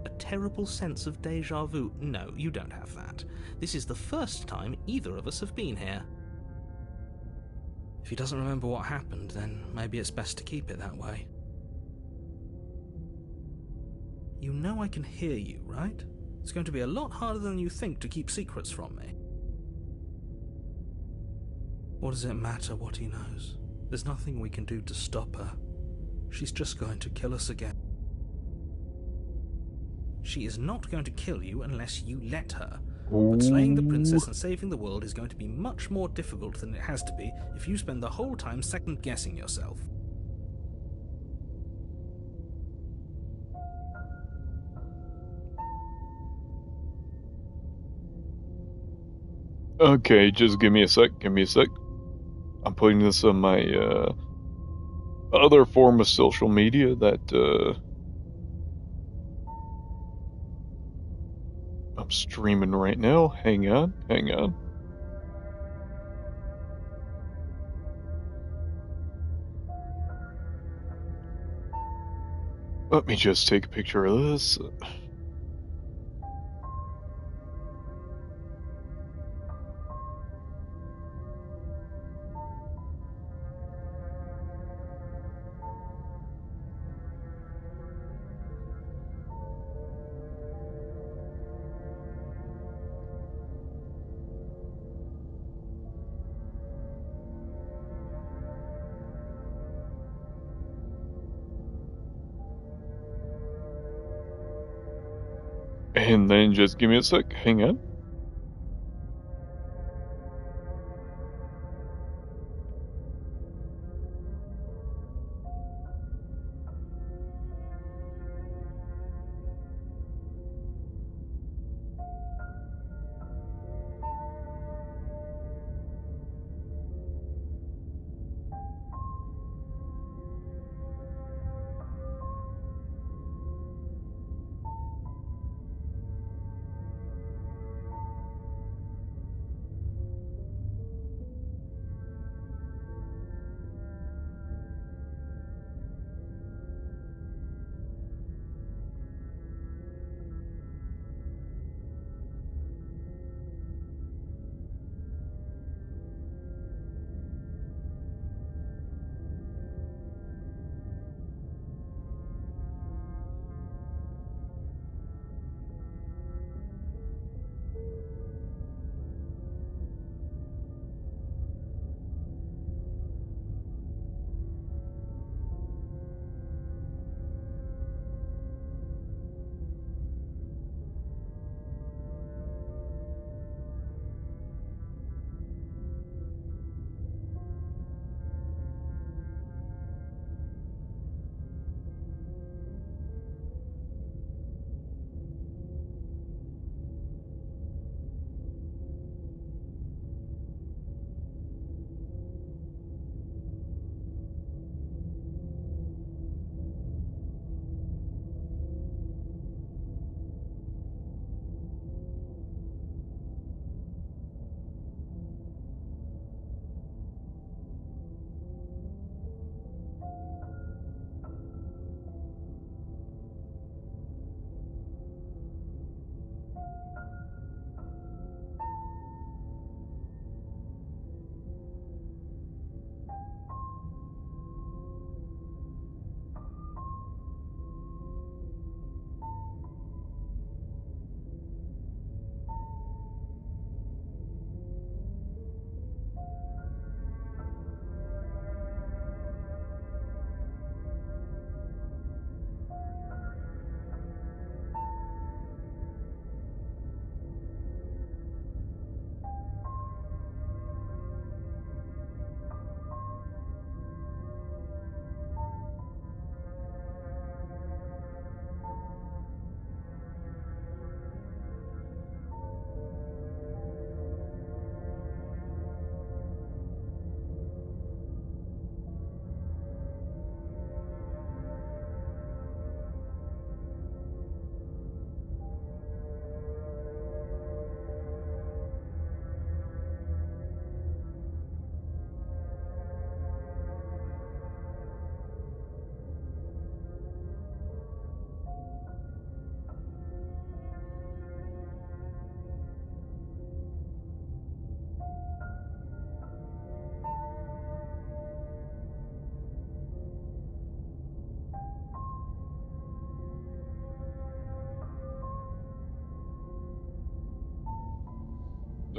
A terrible sense of deja vu. No, you don't have that. This is the first time either of us have been here. If he doesn't remember what happened, then maybe it's best to keep it that way. You know I can hear you, right? It's going to be a lot harder than you think to keep secrets from me. What does it matter what he knows? There's nothing we can do to stop her. She's just going to kill us again. She is not going to kill you unless you let her. But slaying the princess and saving the world is going to be much more difficult than it has to be if you spend the whole time second-guessing yourself. Okay, just give me a sec. I'm putting this on my other form of social media that I'm streaming right now. Hang on. Let me just take a picture of this. And then just give me a sec. Hang on.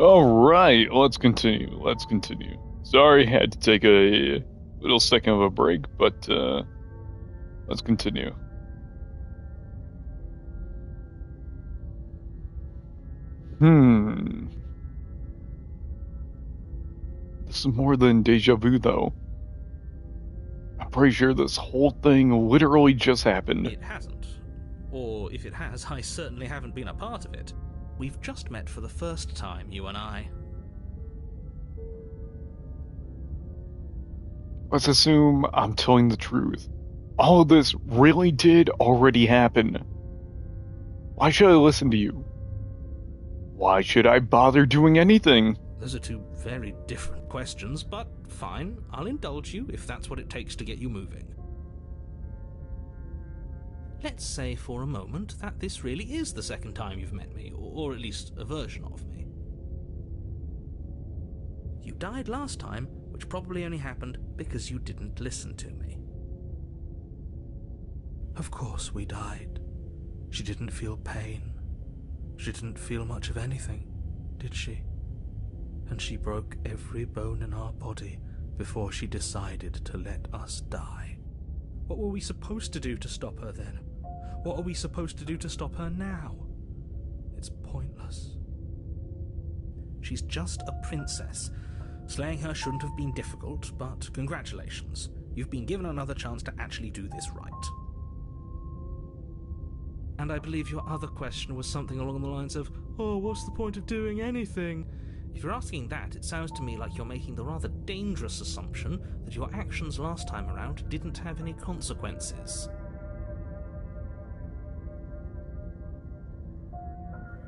Alright, let's continue. Sorry, had to take a little second of a break, but let's continue. This is more than deja vu, though. I'm pretty sure this whole thing literally just happened. It hasn't. Or if it has, I certainly haven't been a part of it. We've just met for the first time, you and I. Let's assume I'm telling the truth. All of this really did already happen. Why should I listen to you? Why should I bother doing anything? Those are two very different questions, but fine, I'll indulge you if that's what it takes to get you moving. Let's say for a moment that this really is the second time you've met me, or at least a version of me. You died last time, which probably only happened because you didn't listen to me. Of course we died. She didn't feel pain. She didn't feel much of anything, did she? And she broke every bone in our body before she decided to let us die. What were we supposed to do to stop her then? What are we supposed to do to stop her now? It's pointless. She's just a princess. Slaying her shouldn't have been difficult, but congratulations. You've been given another chance to actually do this right. And I believe your other question was something along the lines of, oh, what's the point of doing anything? If you're asking that, it sounds to me like you're making the rather dangerous assumption that your actions last time around didn't have any consequences.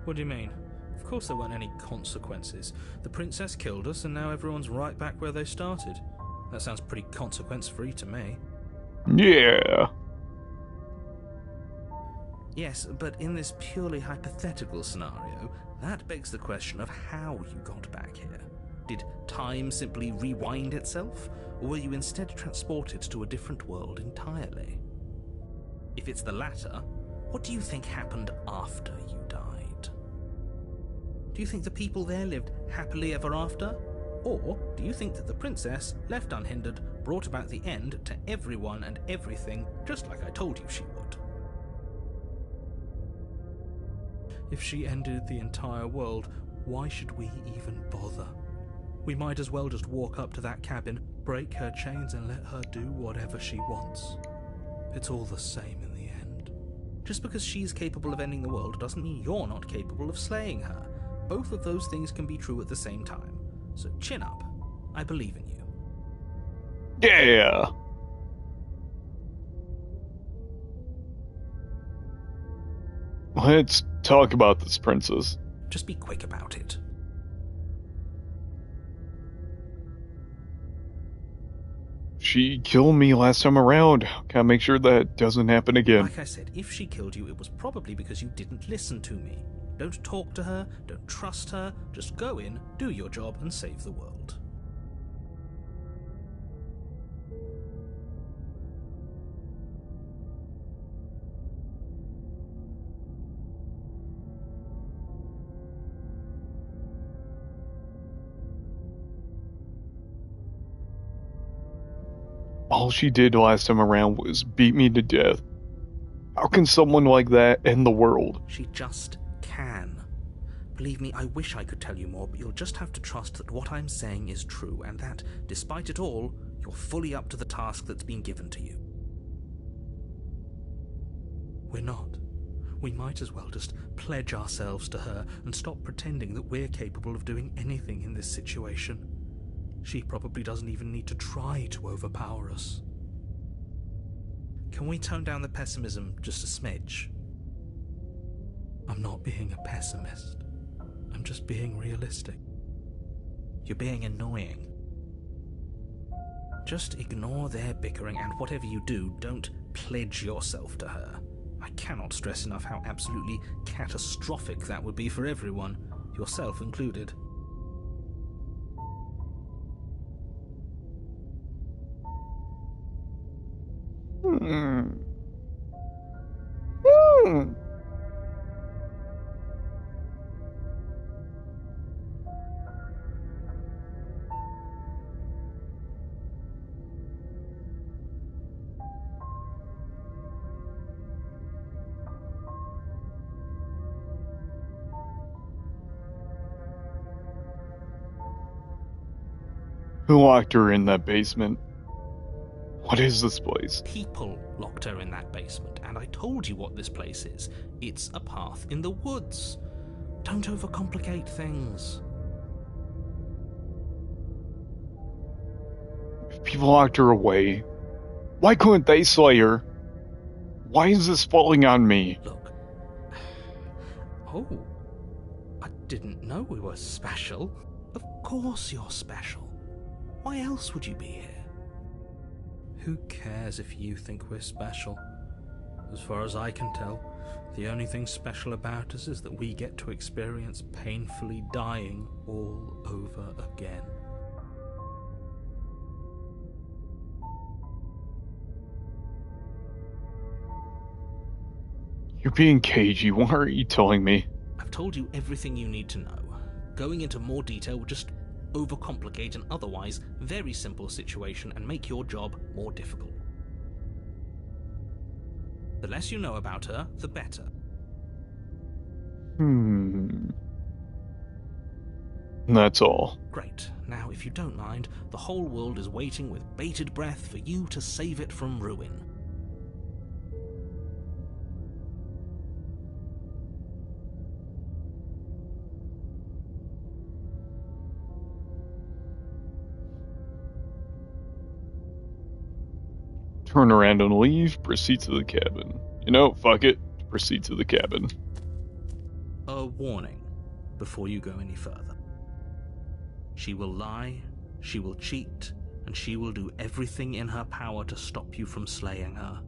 What do you mean? Of course there weren't any consequences. The princess killed us and now everyone's right back where they started. That sounds pretty consequence-free to me. Yeah. Yes, but in this purely hypothetical scenario, that begs the question of how you got back here. Did time simply rewind itself, or were you instead transported to a different world entirely? If it's the latter, what do you think happened after you died? Do you think the people there lived happily ever after? Or do you think that the princess, left unhindered, brought about the end to everyone and everything, just like I told you she would? If she ended the entire world, why should we even bother? We might as well just walk up to that cabin, break her chains and let her do whatever she wants. It's all the same in the end. Just because she's capable of ending the world doesn't mean you're not capable of slaying her. Both of those things can be true at the same time. So chin up. I believe in you. Yeah. Let's talk about this princess. Just be quick about it. She killed me last time around. Gotta make sure that doesn't happen again. Like I said, if she killed you, it was probably because you didn't listen to me. Don't talk to her, don't trust her, just go in, do your job, and save the world. All she did last time around was beat me to death. How can someone like that end the world? She just can. Believe me, I wish I could tell you more, but you'll just have to trust that what I'm saying is true, and that, despite it all, you're fully up to the task that's been given to you. We're not. We might as well just pledge ourselves to her and stop pretending that we're capable of doing anything in this situation. She probably doesn't even need to try to overpower us. Can we tone down the pessimism just a smidge? I'm not being a pessimist. I'm just being realistic. You're being annoying. Just ignore their bickering, and whatever you do, don't pledge yourself to her. I cannot stress enough how absolutely catastrophic that would be for everyone, yourself included. Who locked her in that basement? What is this place? People locked her in that basement, and I told you what this place is. It's a path in the woods. Don't overcomplicate things. If people locked her away, why couldn't they slay her? Why is this falling on me? Look. Oh, I didn't know we were special. Of course you're special. Why else would you be here? Who cares if you think we're special? As far as I can tell, the only thing special about us is that we get to experience painfully dying all over again. You're being cagey. Why aren't you telling me? I've told you everything you need to know. Going into more detail would just overcomplicate an otherwise very simple situation and make your job more difficult. The less you know about her, the better. That's all. Great. Now, if you don't mind, the whole world is waiting with bated breath for you to save it from ruin. Turn around and leave. Proceed to the cabin. You know, fuck it. Proceed to the cabin. A warning before you go any further. She will lie, she will cheat, and she will do everything in her power to stop you from slaying her.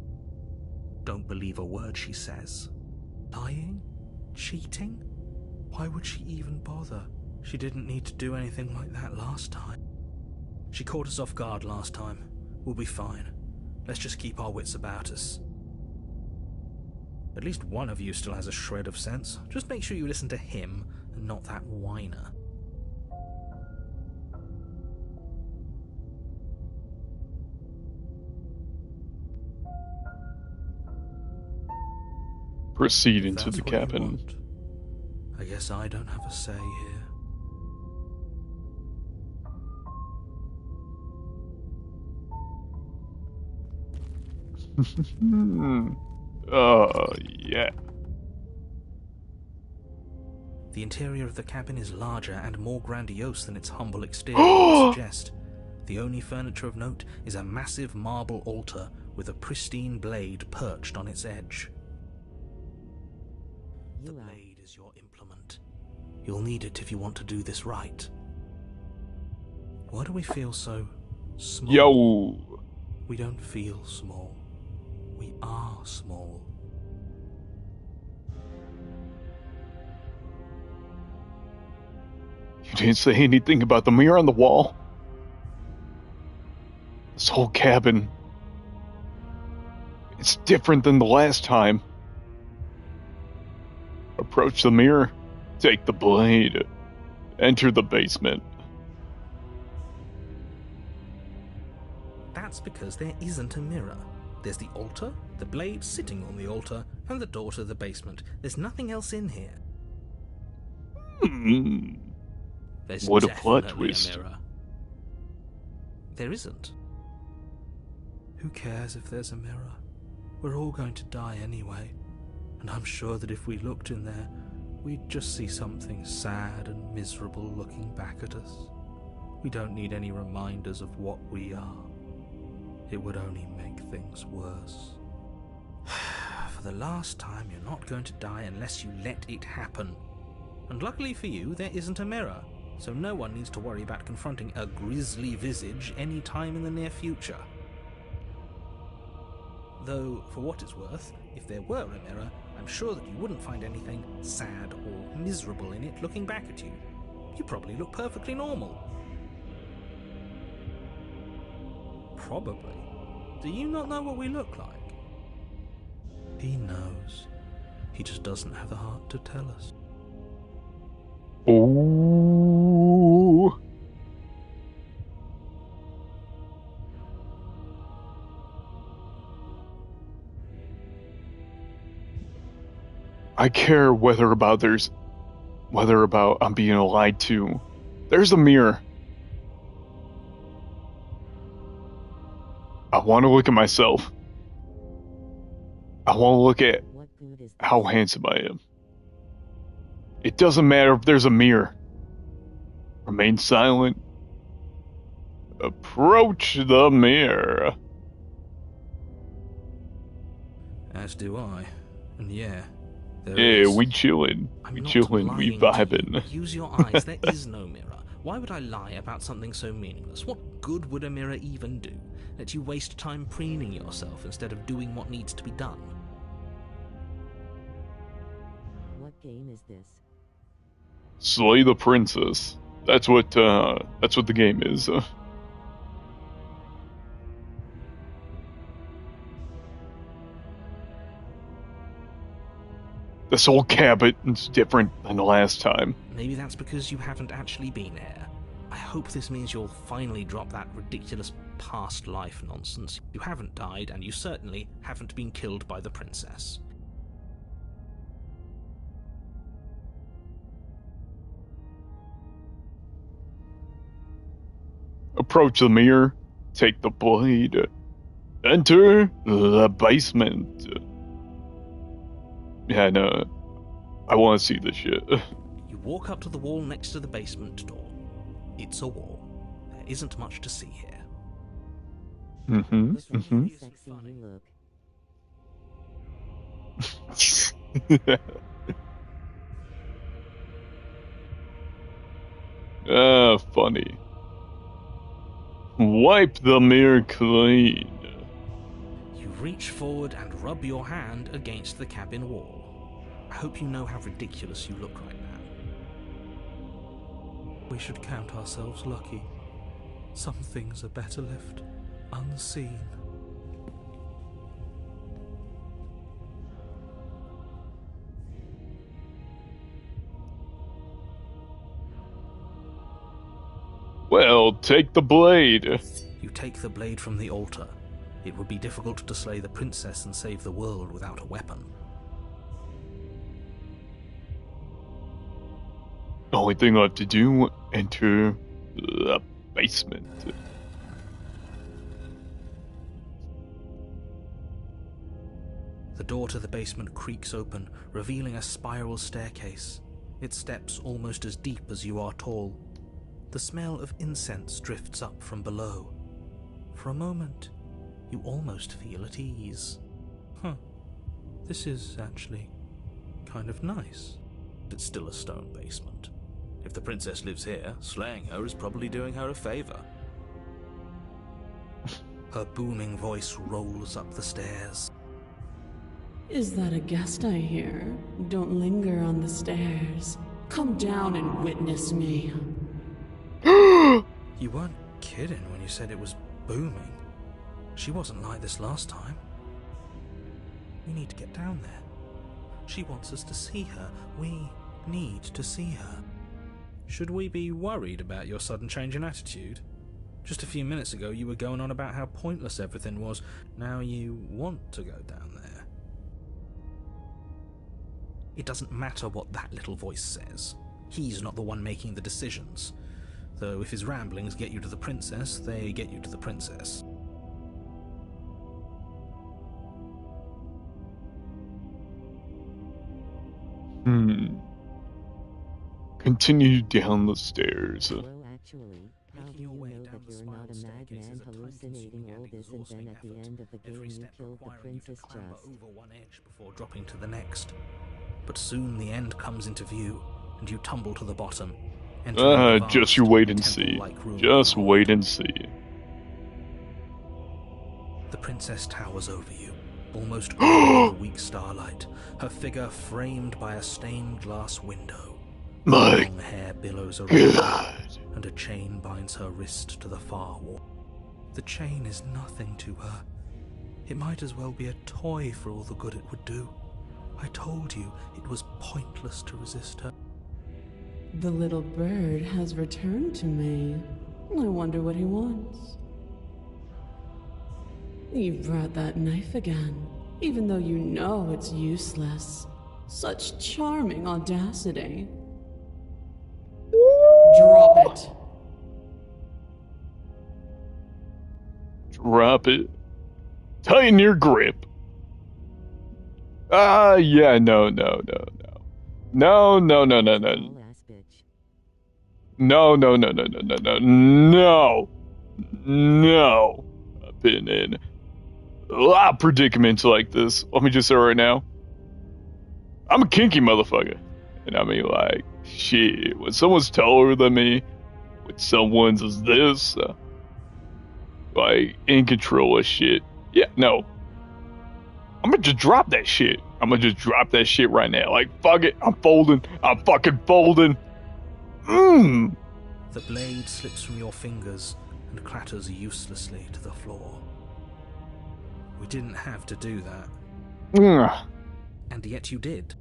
Don't believe a word she says. Lying? Cheating? Why would she even bother? She didn't need to do anything like that last time. She caught us off guard last time. We'll be fine. Let's just keep our wits about us. At least one of you still has a shred of sense. Just make sure you listen to him and not that whiner. Proceed If into that's the what you cabin. want, I guess I don't have a say here. Yeah. The interior of the cabin is larger and more grandiose than its humble exterior would suggest. The only furniture of note is a massive marble altar with a pristine blade perched on its edge. The blade is your implement. You'll need it if you want to do this right. Why do we feel so small? Yo. We don't feel small. We are small. You didn't say anything about the mirror on the wall. This whole cabin. It's different than the last time. Approach the mirror. Take the blade. Enter the basement. That's because there isn't a mirror. There's the altar, the blade sitting on the altar, and the door to the basement. There's nothing else in here. There's What a plot definitely twist. a mirror. There isn't. Who cares if there's a mirror? We're all going to die anyway. And I'm sure that if we looked in there, we'd just see something sad and miserable looking back at us. We don't need any reminders of what we are. It would only make things worse. For the last time, you're not going to die unless you let it happen. And luckily for you, there isn't a mirror, so no one needs to worry about confronting a grisly visage any time in the near future. Though, for what it's worth, if there were a mirror, I'm sure that you wouldn't find anything sad or miserable in it looking back at you. You probably look perfectly normal. Probably. Do you not know what we look like? He knows. He just doesn't have the heart to tell us. Ooh. I care whether about I'm being lied to. There's a mirror. want to look at myself. I want to look at What good is how this? handsome I am. It doesn't matter if there's a mirror. Remain silent. Approach the mirror. As do I. And yeah, there Yeah, is. we chillin'. I'm We not chillin'. We lying to vibin'. you. Use your eyes. There is no mirror. Why would I lie about something so meaningless? What good would a mirror even do? Let you waste time preening yourself instead of doing what needs to be done. What game is this? Slay the princess. That's what the game is. This whole cabin's different than the last time. Maybe that's because you haven't actually been here. I hope this means you'll finally drop that ridiculous past life nonsense. You haven't died, and you certainly haven't been killed by the princess. Approach the mirror, take the blade, enter the basement. Yeah, no, I want to see this shit. You walk up to the wall next to the basement door. It's a wall. There isn't much to see here. Mm-hmm. Look at Mm-hmm. how sexy you look. Funny. Wipe the mirror clean. You reach forward and rub your hand against the cabin wall. I hope you know how ridiculous you look right now. We should count ourselves lucky. Some things are better left unseen. Well, take the blade. You take the blade from the altar. It would be difficult to slay the princess and save the world without a weapon. The only thing I have to do, enter the basement. The door to the basement creaks open, revealing a spiral staircase. Its steps almost as deep as you are tall. The smell of incense drifts up from below. For a moment, you almost feel at ease. This is actually kind of nice. It's still a stone basement. If the princess lives here, slaying her is probably doing her a favor. Her booming voice rolls up the stairs. Is that a guest I hear? Don't linger on the stairs. Come down and witness me. You weren't kidding when you said it was booming. She wasn't like this last time. We need to get down there. She wants us to see her. We need to see her. Should we be worried about your sudden change in attitude? Just a few minutes ago you were going on about how pointless everything was. Now you want to go down there. It doesn't matter what that little voice says. He's not the one making the decisions. Though if his ramblings get you to the princess, they get you to the princess. Continue down the stairs. Well, actually, how Making do your you way know down that the you're not spiral a staircase madman is a hallucinating time-consuming all and this and then exhausting at the effort. end of the game Every you step killed the requiring you to princess clamber just? over one edge before dropping to the next. But soon the end comes into view, and you tumble to the bottom. entering the Just you vast, wait and see. temple-like room Just below. wait and see. The princess towers over you, almost glowing in the weak starlight, her figure framed by a stained glass window. My Long hair billows around her, God. and a chain binds her wrist to the far wall. The chain is nothing to her. It might as well be a toy for all the good it would do. I told you it was pointless to resist her. The little bird has returned to me. I wonder what he wants. You brought that knife again, even though you know it's useless. Such charming audacity. Drop it. Drop it. Tighten your grip. Yeah, no. No. Tall ass bitch. No. I've been in a lot of predicaments like this. Let me just say right now, I'm a kinky motherfucker. And I mean, like, shit, when someone's taller than me, when someone's this, like, in control of shit, yeah, no. I'm gonna just drop that shit. I'm gonna just drop that shit right now. Like, fuck it, I'm folding. I'm fucking folding. The blade slips from your fingers and clatters uselessly to the floor. We didn't have to do that. And yet you did.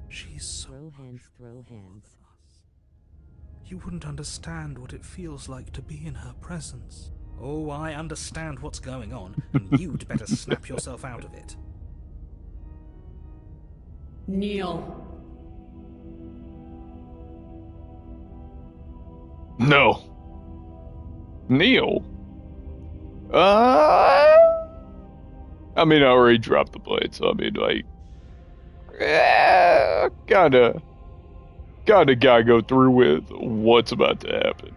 She's so Throw hands. You wouldn't understand what it feels like to be in her presence. Oh, I understand what's going on, and you'd better snap yourself out of it. Kneel. No. Neil? I mean, I already dropped the blade, so I mean, like, gotta go through with what's about to happen.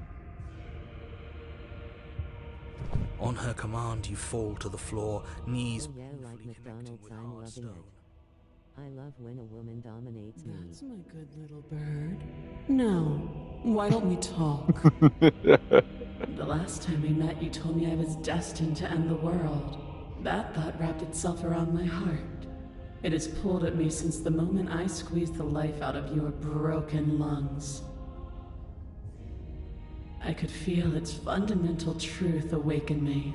On her command, you fall to the floor, knees Oh yeah, like painfully connecting McDonald's, with I'm hard loving stone. it. I love when a woman dominates me. That's my good little bird. Now, why don't we talk? The last time we met, you told me I was destined to end the world. That thought wrapped itself around my heart. It has pulled at me since the moment I squeezed the life out of your broken lungs. I could feel its fundamental truth awaken me.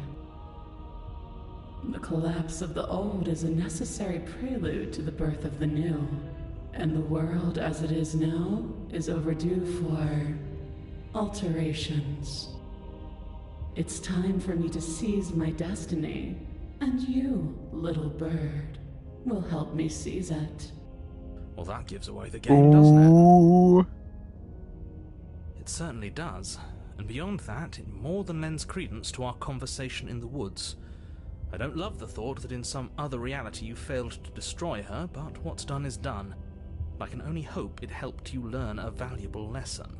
The collapse of the old is a necessary prelude to the birth of the new, and the world as it is now is overdue for alterations. It's time for me to seize my destiny, and you, little bird, will help me seize it. Well, that gives away the game, doesn't it? Ooh. It certainly does. And beyond that, it more than lends credence to our conversation in the woods. I don't love the thought that in some other reality you failed to destroy her, but what's done is done. I can only hope it helped you learn a valuable lesson.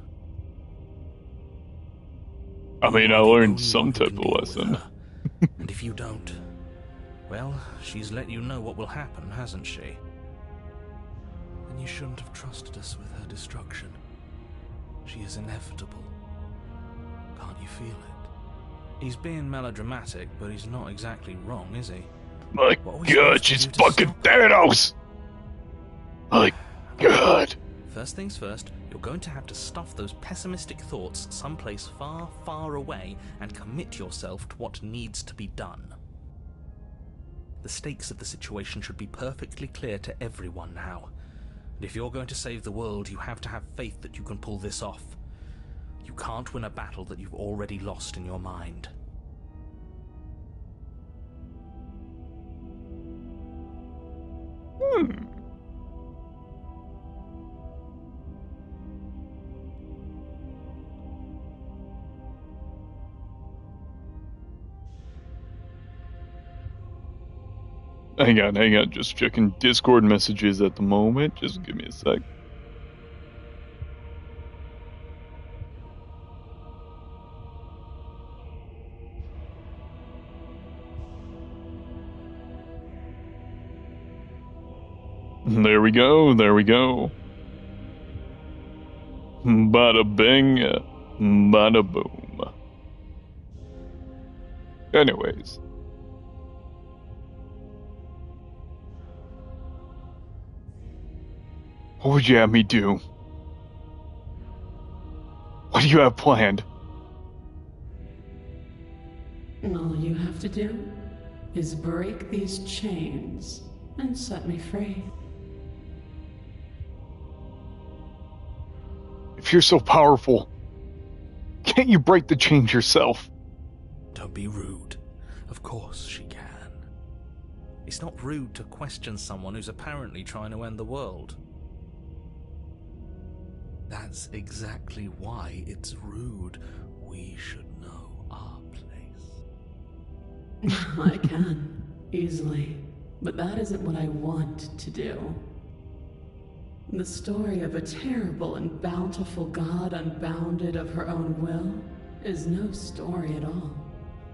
I mean, I You are the learned only some one who type can of deal with lesson. her. And if you don't, well, she's let you know what will happen, hasn't she? Then you shouldn't have trusted us with her destruction. She is inevitable. Can't you feel it? He's being melodramatic, but he's not exactly wrong, is he? My What are we God, supposed to she's do to fucking stop Thanos! My God. First things first, you're going to have to stuff those pessimistic thoughts someplace far, far away and commit yourself to what needs to be done. The stakes of the situation should be perfectly clear to everyone now. And if you're going to save the world, you have to have faith that you can pull this off. You can't win a battle that you've already lost in your mind. Hang on. Just checking Discord messages at the moment. Just give me a sec. There we go. Bada bing, bada boom. Anyways. What would you have me do? What do you have planned? All you have to do is break these chains and set me free. If you're so powerful, can't you break the chains yourself? Don't be rude. Of course she can. It's not rude to question someone who's apparently trying to end the world. That's exactly why it's rude. We should know our place. I can, easily. But that isn't what I want to do. The story of a terrible and bountiful god unbounded of her own will is no story at all.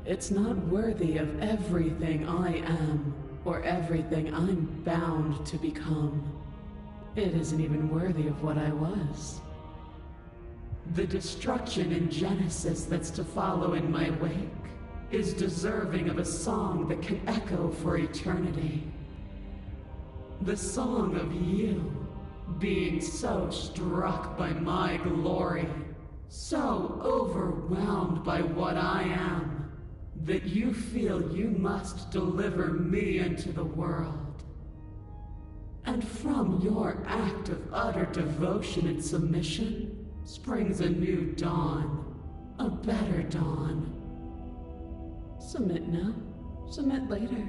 It's not worthy of everything I am, or everything I'm bound to become. It isn't even worthy of what I was. The destruction in Genesis that's to follow in my wake is deserving of a song that can echo for eternity. The song of you, being so struck by my glory, so overwhelmed by what I am, that you feel you must deliver me into the world. And from your act of utter devotion and submission springs a new dawn, a better dawn. Submit now, submit later.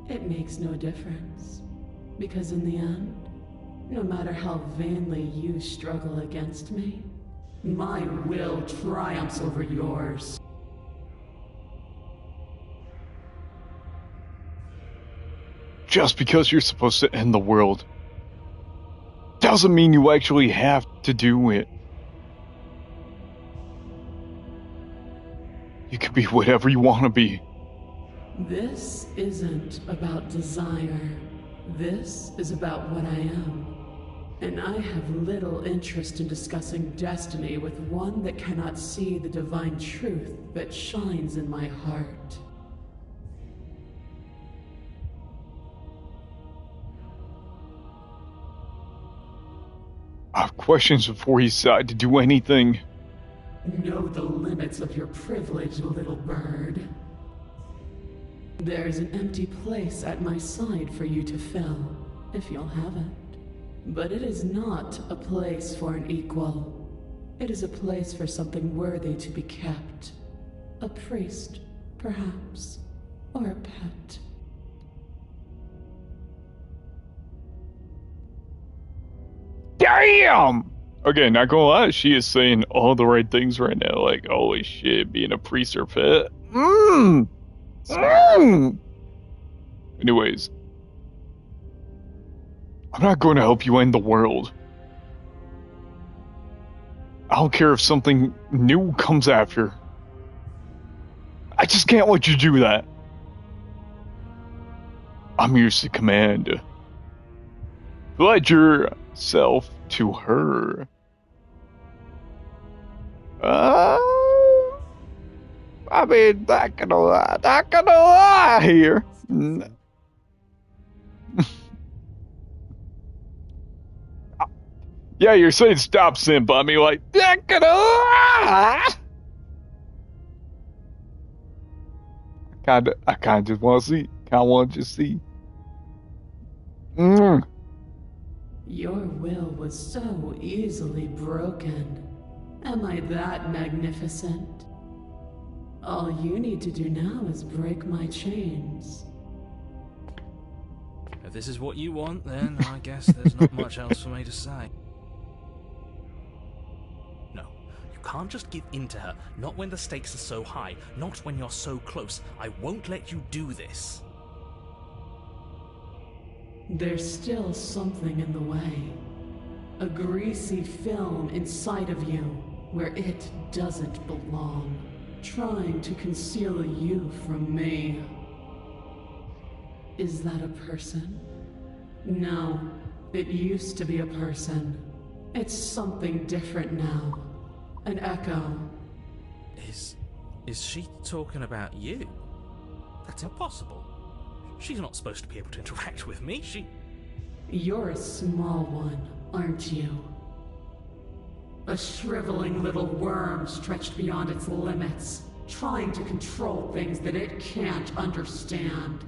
It makes no difference. Because in the end, no matter how vainly you struggle against me, my will triumphs over yours. Just because you're supposed to end the world doesn't mean you actually have to do it. You can be whatever you want to be. This isn't about desire. This is about what I am. And I have little interest in discussing destiny with one that cannot see the divine truth that shines in my heart. I have questions before you decide to do anything. Know the limits of your privilege, little bird. There's an empty place at my side for you to fill, if you'll have it. But it is not a place for an equal. It is a place for something worthy to be kept. A priest, perhaps, or a pet. Damn! Okay, not gonna lie, she is saying all the right things right now. Like, holy shit, being a priest or pet. Anyways, I'm not going to help you end the world. I don't care if something new comes after. I just can't let you do that. I'm yours to command. Pledge yourself to her. I mean, not gonna lie here. Yeah, you're saying stop, simp. I mean, like, not gonna lie. I kinda just want to see. Kinda want to just see. Your will was so easily broken. Am I that magnificent? All you need to do now is break my chains. If this is what you want, then I guess there's not much else for me to say. No, you can't just give in to her. Not when the stakes are so high. Not when you're so close. I won't let you do this. There's still something in the way. A greasy film inside of you where it doesn't belong. Trying to conceal you from me. Is that a person? No, it used to be a person. It's something different now. An echo. Is she talking about you? That's impossible. She's not supposed to be able to interact with me. You're a small one, aren't you? A shriveling little worm stretched beyond its limits, trying to control things that it can't understand.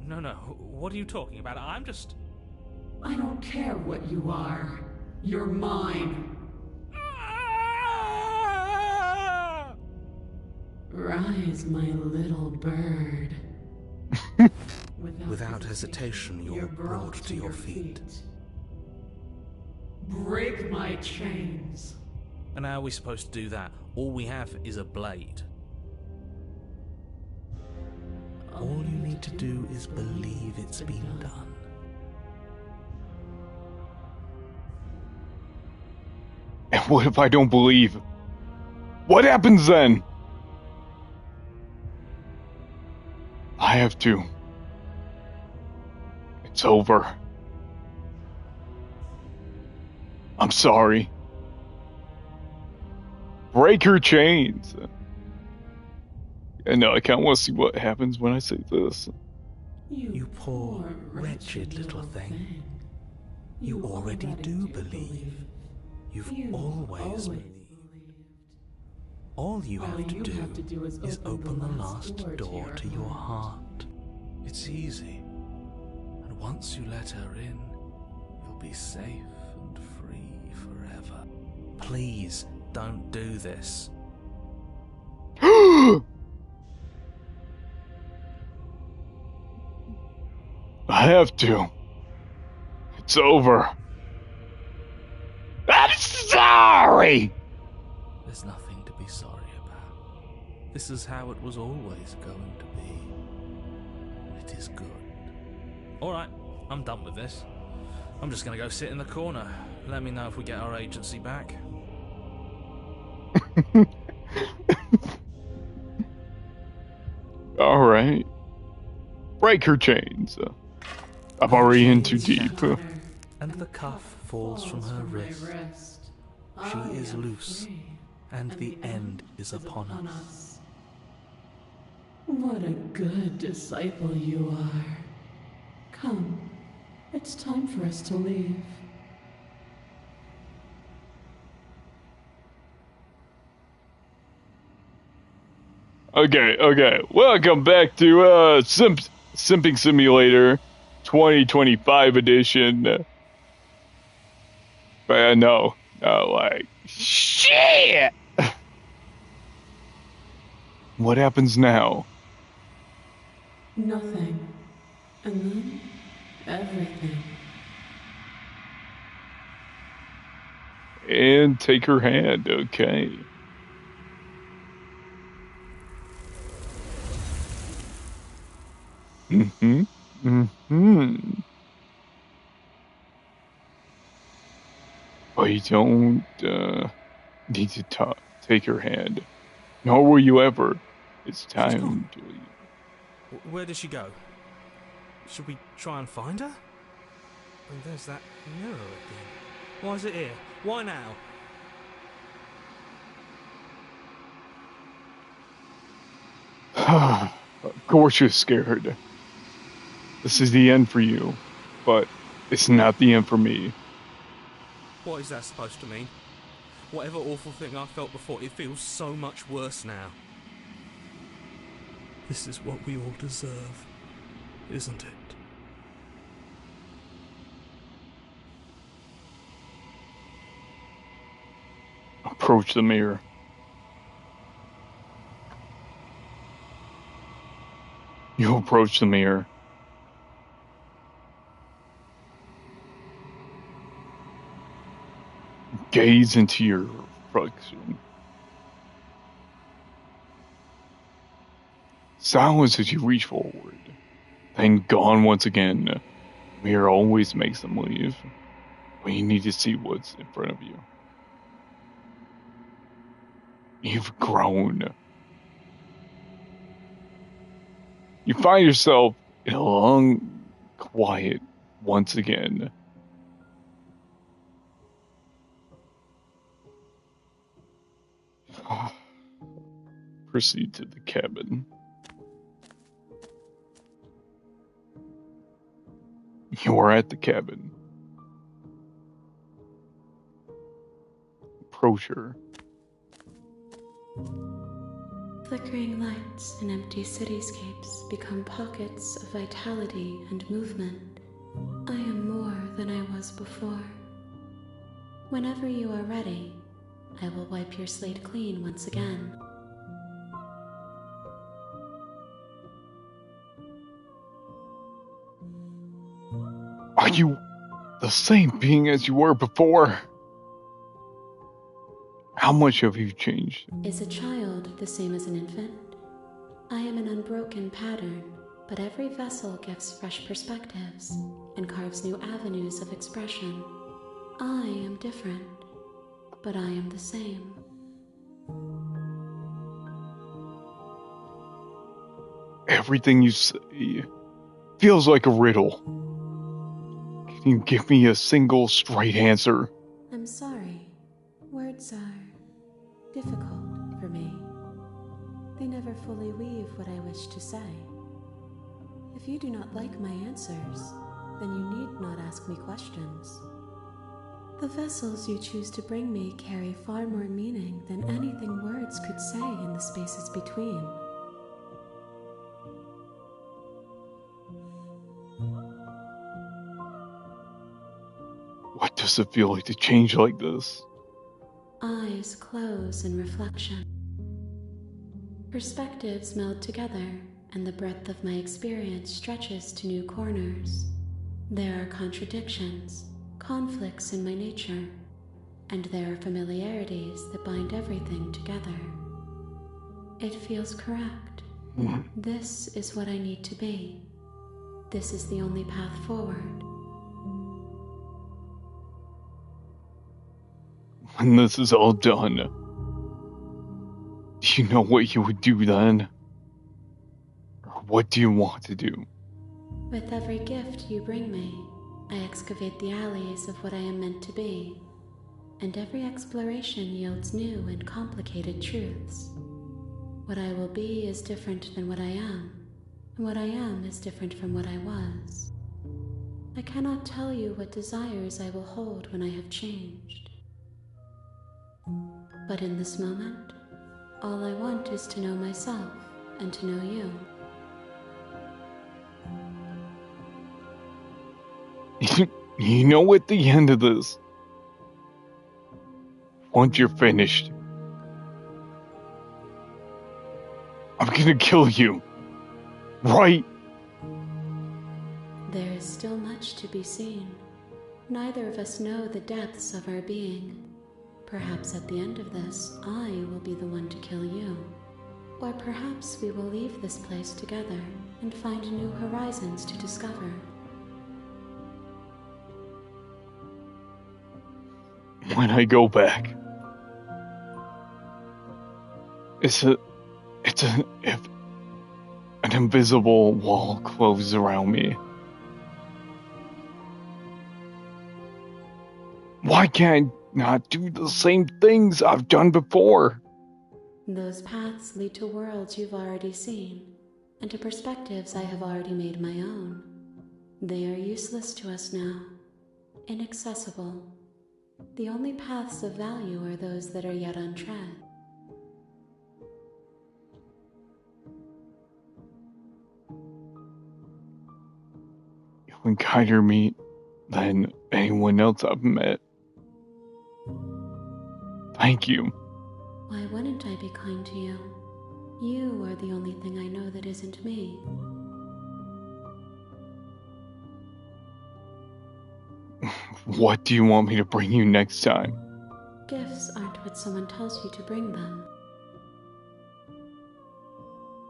No. What are you talking about? I don't care what you are. You're mine. Rise, my little bird. Without hesitation, you're brought to your feet. Break my chains. And how are we supposed to do that? All we have is a blade. to do is believe it's been done. And what if I don't believe? What happens then? I have to. It's over. I'm sorry. Break her chains. And no, I kind of want to see what happens when I say this. You poor, wretched little thing. You already do believe. You've always believed. All you have to do is open the last door to your heart. It's easy. And once you let her in, you'll be safe and free forever. Please, don't do this. I have to. It's over. I'm sorry! There's nothing to be sorry about. This is how it was always going to be. It is good. Alright, I'm done with this. I'm just gonna go sit in the corner. Let me know if we get our agency back. Alright. Break her chains. I'm already in too deep. And the cuff falls from her wrist. She is loose, and the end is upon us. What a good disciple you are. Come, it's time for us to leave. Okay. Welcome back to Simping Simulator 2025 edition. But no, like shit. What happens now? Nothing. And then everything. And take her hand, okay. But you don't need to take her hand. Nor will you ever. It's time to leave. Where did she go? Should we try and find her? And there's that mirror again. Why is it here? Why now? Of course you're scared. This is the end for you, but it's not the end for me. What is that supposed to mean? Whatever awful thing I felt before, it feels so much worse now. This is what we all deserve, isn't it? Approach the mirror. You approach the mirror. Gaze into your reflection. Silence as you reach forward. Then gone once again. The mirror always makes them leave. But you need to see what's in front of you. You've grown. You find yourself in a long quiet once again. Proceed to the cabin. You are at the cabin. Approach her. Flickering lights in empty cityscapes become pockets of vitality and movement. I am more than I was before. Whenever you are ready, I will wipe your slate clean once again. Are you the same being as you were before? How much have you changed? Is a child the same as an infant? I am an unbroken pattern, but every vessel gives fresh perspectives and carves new avenues of expression. I am different, but I am the same. Everything you say feels like a riddle. Can you give me a single straight answer? I'm sorry. Words are difficult for me. They never fully weave what I wish to say. If you do not like my answers, then you need not ask me questions. The vessels you choose to bring me carry far more meaning than anything words could say in the spaces between. What does it feel like to change like this? Eyes close in reflection. Perspectives meld together, and the breadth of my experience stretches to new corners. There are contradictions, conflicts in my nature, and there are familiarities that bind everything together. It feels correct. This is what I need to be. This is the only path forward. When this is all done, do you know what you would do then? Or what do you want to do? With every gift you bring me, I excavate the alleys of what I am meant to be, and every exploration yields new and complicated truths. What I will be is different than what I am, and what I am is different from what I was. I cannot tell you what desires I will hold when I have changed. But in this moment, all I want is to know myself and to know you. You know, at the end of this, once you're finished, I'm gonna kill you. Right? There is still much to be seen. Neither of us know the depths of our being. Perhaps at the end of this, I will be the one to kill you. Or perhaps we will leave this place together and find new horizons to discover. When I go back, if an invisible wall closes around me, why can't I not do the same things I've done before? Those paths lead to worlds you've already seen, and to perspectives I have already made my own. They are useless to us now, inaccessible. The only paths of value are those that are yet untread. You were kinder to me than anyone else I've met. Thank you. Why wouldn't I be kind to you? You are the only thing I know that isn't me. What do you want me to bring you next time? Gifts aren't what someone tells you to bring them.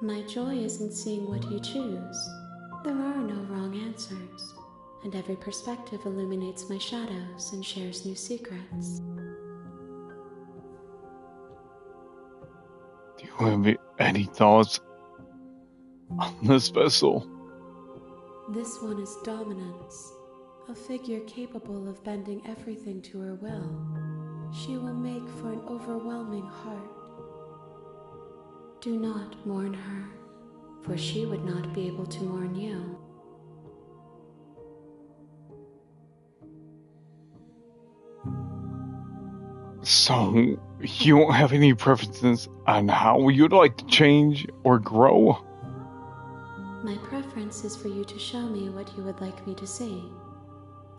My joy is in seeing what you choose. There are no wrong answers, and every perspective illuminates my shadows and shares new secrets. Do you have any thoughts on this vessel? This one is dominance, a figure capable of bending everything to her will. She will make for an overwhelming heart. Do not mourn her, for she would not be able to mourn you. So, you don't have any preferences on how you'd like to change or grow? My preference is for you to show me what you would like me to see.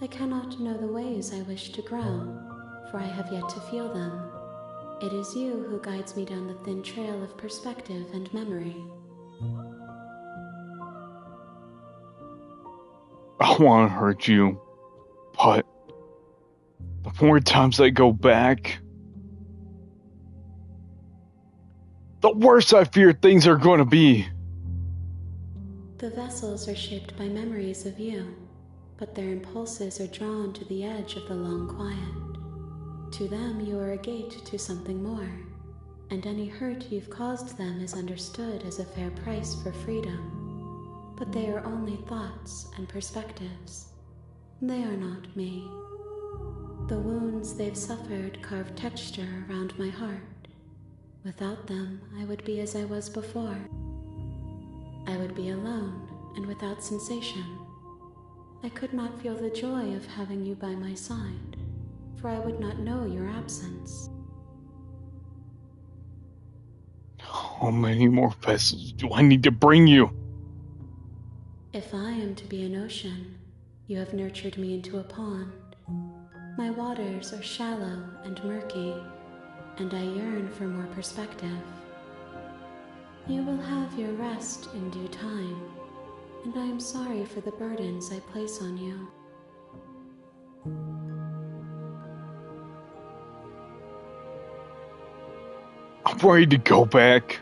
I cannot know the ways I wish to grow, for I have yet to feel them. It is you who guides me down the thin trail of perspective and memory. I want to hurt you, but the more times I go back, the worse I fear things are going to be. The vessels are shaped by memories of you, but their impulses are drawn to the edge of the long quiet. To them, you are a gate to something more, and any hurt you've caused them is understood as a fair price for freedom. But they are only thoughts and perspectives. They are not me. The wounds they've suffered carve texture around my heart. Without them, I would be as I was before. I would be alone and without sensation. I could not feel the joy of having you by my side, for I would not know your absence. How many more vessels do I need to bring you? If I am to be an ocean, you have nurtured me into a pond. My waters are shallow and murky, and I yearn for more perspective. You will have your rest in due time, and I am sorry for the burdens I place on you. I'm ready to go back.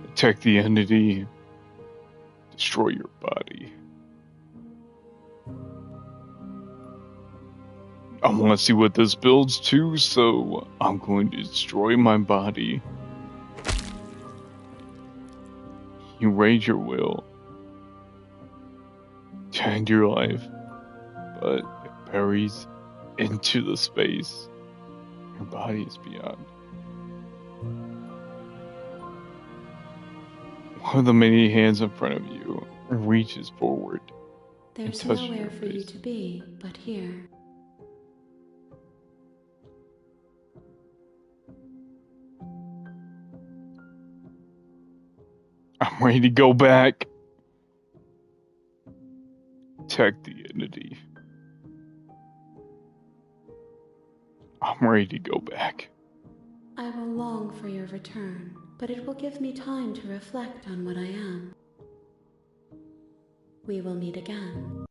Attack the entity. Destroy your body. I want to see what this builds to, so I'm going to destroy my body. You raise your will to end your life, but it buries into the space your body is beyond. One of the many hands in front of you reaches forward. There's nowhere for you to be but here. I'm ready to go back. Attack the entity. I'm ready to go back. I will long for your return, but it will give me time to reflect on what I am. We will meet again.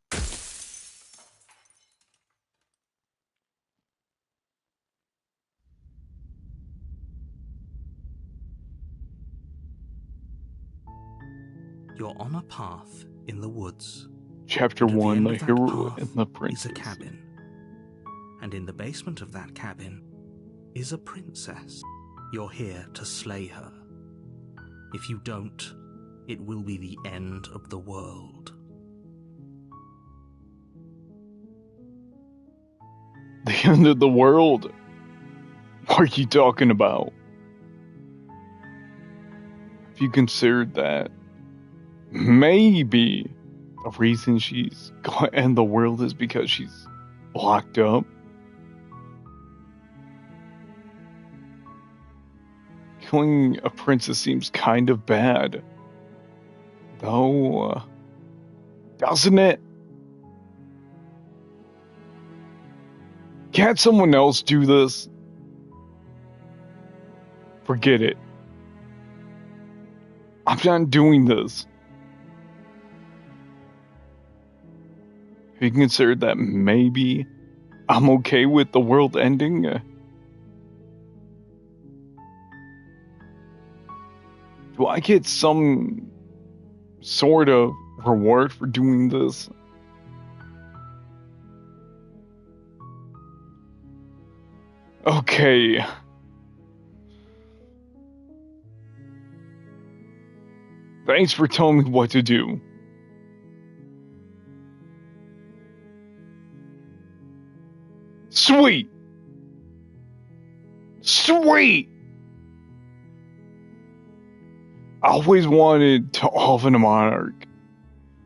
You're on a path in the woods. Chapter 1, The Hero and the Princess. Is a cabin. And in the basement of that cabin is a princess. You're here to slay her. If you don't, it will be the end of the world. The end of the world? What are you talking about? Have you considered that maybe the reason she's going to end the world is because she's locked up? Killing a princess seems kind of bad. Though, doesn't it? Can't someone else do this? Forget it. I'm not doing this. Have you considered that maybe I'm okay with the world ending? Do I get some sort of reward for doing this? Okay. Thanks for telling me what to do. Sweet! Sweet! I always wanted to oven a monarch.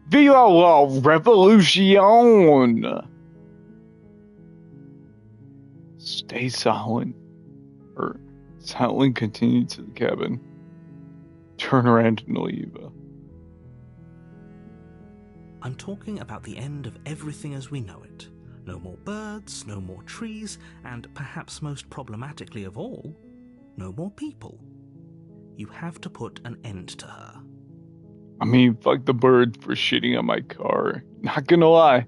Viva la revolution! Stay silent. Or silently continue to the cabin. Turn around and leave. I'm talking about the end of everything as we know it. No more birds, no more trees, and perhaps most problematically of all, no more people. You have to put an end to her. I mean, fuck the bird for shitting on my car. Not gonna lie.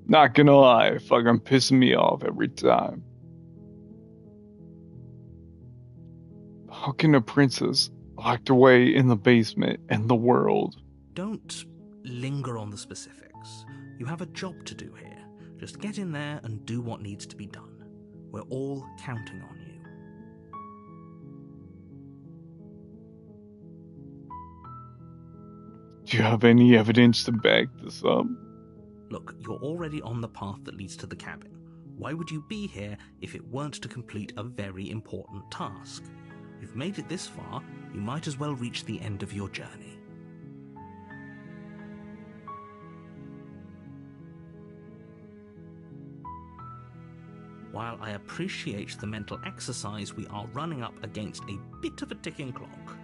Not gonna lie. Fucking pissing me off every time. How can a princess locked away in the basement in the world. Don't linger on the specifics. You have a job to do here. Just get in there and do what needs to be done. We're all counting on you. Do you have any evidence to back this up? Look, you're already on the path that leads to the cabin. Why would you be here if it weren't to complete a very important task? You've made it this far, you might as well reach the end of your journey. While I appreciate the mental exercise, we are running up against a bit of a ticking clock.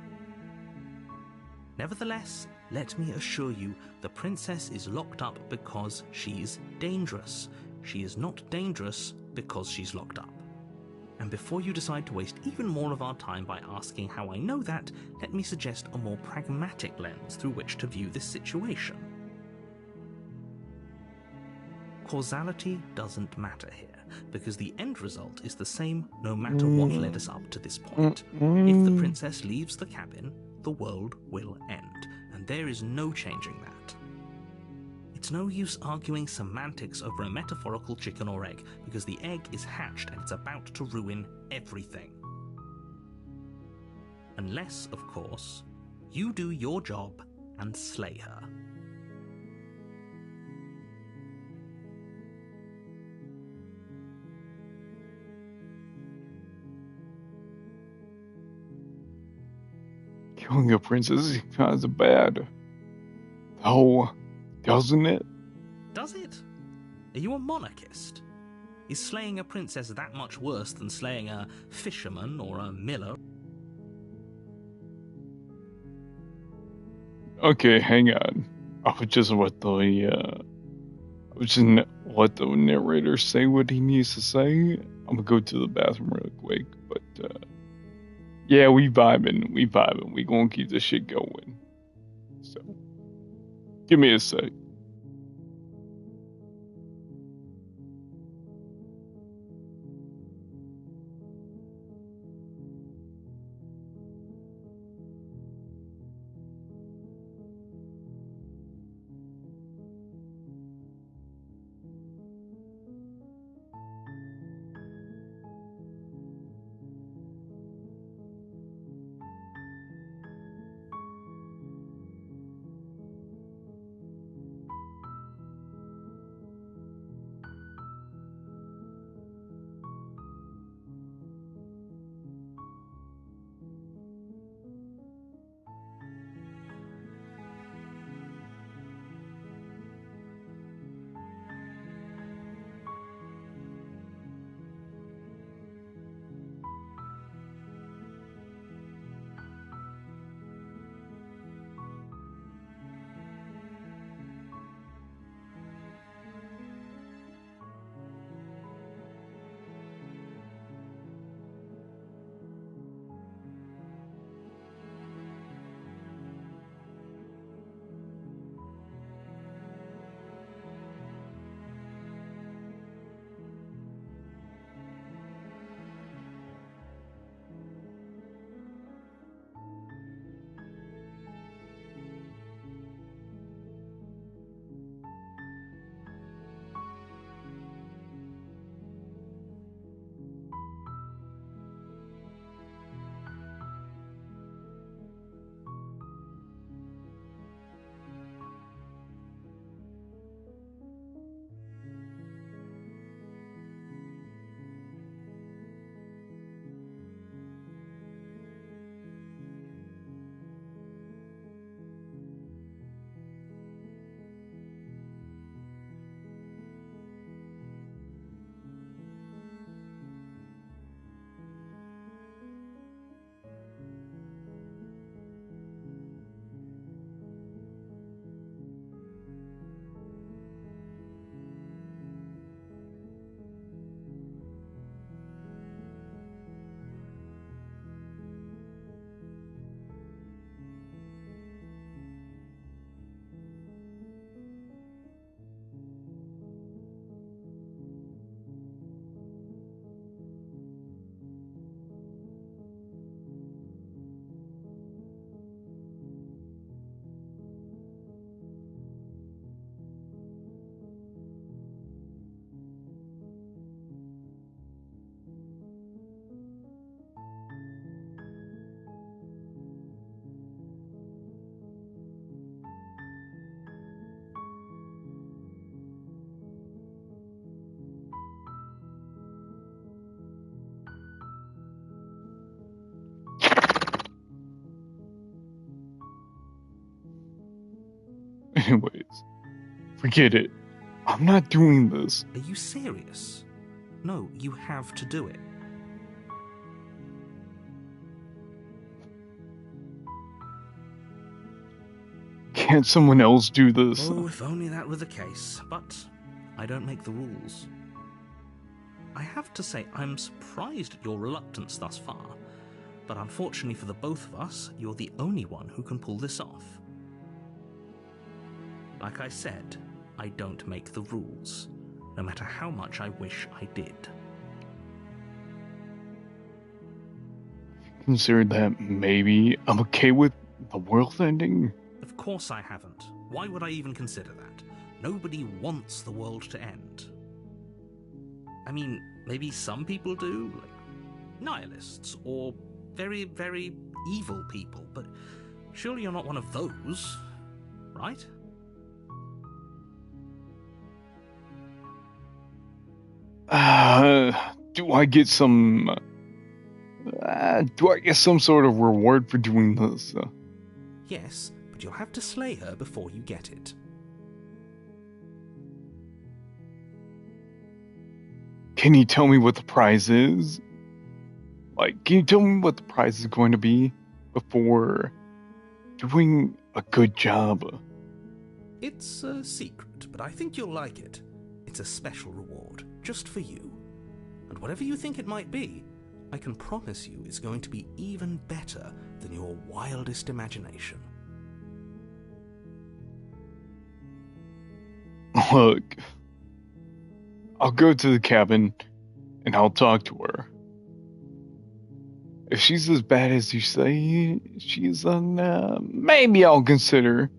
Nevertheless, let me assure you, the princess is locked up because she's dangerous. She is not dangerous because she's locked up. And before you decide to waste even more of our time by asking how I know that, let me suggest a more pragmatic lens through which to view this situation. Causality doesn't matter here, because the end result is the same no matter what led us up to this point. If the princess leaves the cabin, the world will end, and there is no changing that. It's no use arguing semantics over a metaphorical chicken or egg, because the egg is hatched and it's about to ruin everything. Unless, of course, you do your job and slay her. Killing a princess is kind of bad. Oh, doesn't it? Does it? Are you a monarchist? Is slaying a princess that much worse than slaying a fisherman or a miller? Okay, hang on. I would just let the narrator say what he needs to say. I'm gonna go to the bathroom real quick, but yeah, we vibing. We gonna keep this shit going. So, give me a sec. Anyways, forget it. I'm not doing this. Are you serious? No, you have to do it. Can't someone else do this? Oh, if only that were the case. But I don't make the rules. I have to say, I'm surprised at your reluctance thus far. But unfortunately for the both of us, you're the only one who can pull this off. Like I said, I don't make the rules, no matter how much I wish I did. Consider that maybe I'm okay with the world ending. Of course I haven't. Why would I even consider that? Nobody wants the world to end. I mean, maybe some people do, like nihilists, or very, very evil people, but surely you're not one of those, right? Do I get some... do I get some sort of reward for doing this? Yes, but you'll have to slay her before you get it. Can you tell me what the prize is? Like, can you tell me what the prize is going to be before doing a good job? It's a secret, but I think you'll like it. It's a special reward, just for you. And whatever you think it might be, I can promise you it's going to be even better than your wildest imagination. Look, I'll go to the cabin and I'll talk to her. If she's as bad as you say she is, then maybe I'll consider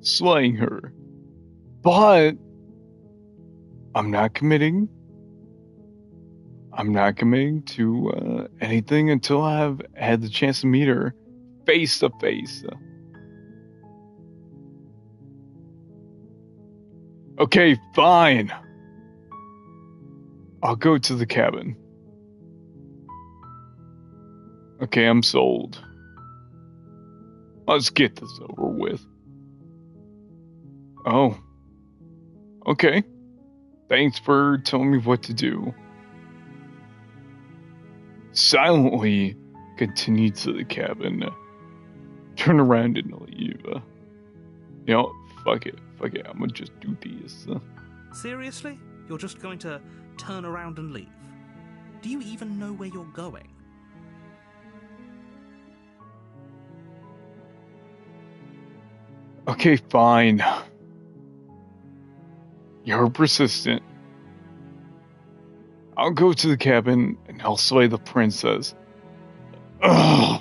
slaying her. But I'm not committing. I'm not committing to anything until I've had the chance to meet her face to face. Okay, fine. I'll go to the cabin. Okay, I'm sold. Let's get this over with. Oh. Okay. Thanks for telling me what to do. Silently continue to the cabin. Turn around and leave. You know, fuck it. Fuck it. I'm gonna just do this. Seriously? You're just going to turn around and leave? Do you even know where you're going? Okay, fine. You're persistent. I'll go to the cabin and I'll slay the princess. Ugh.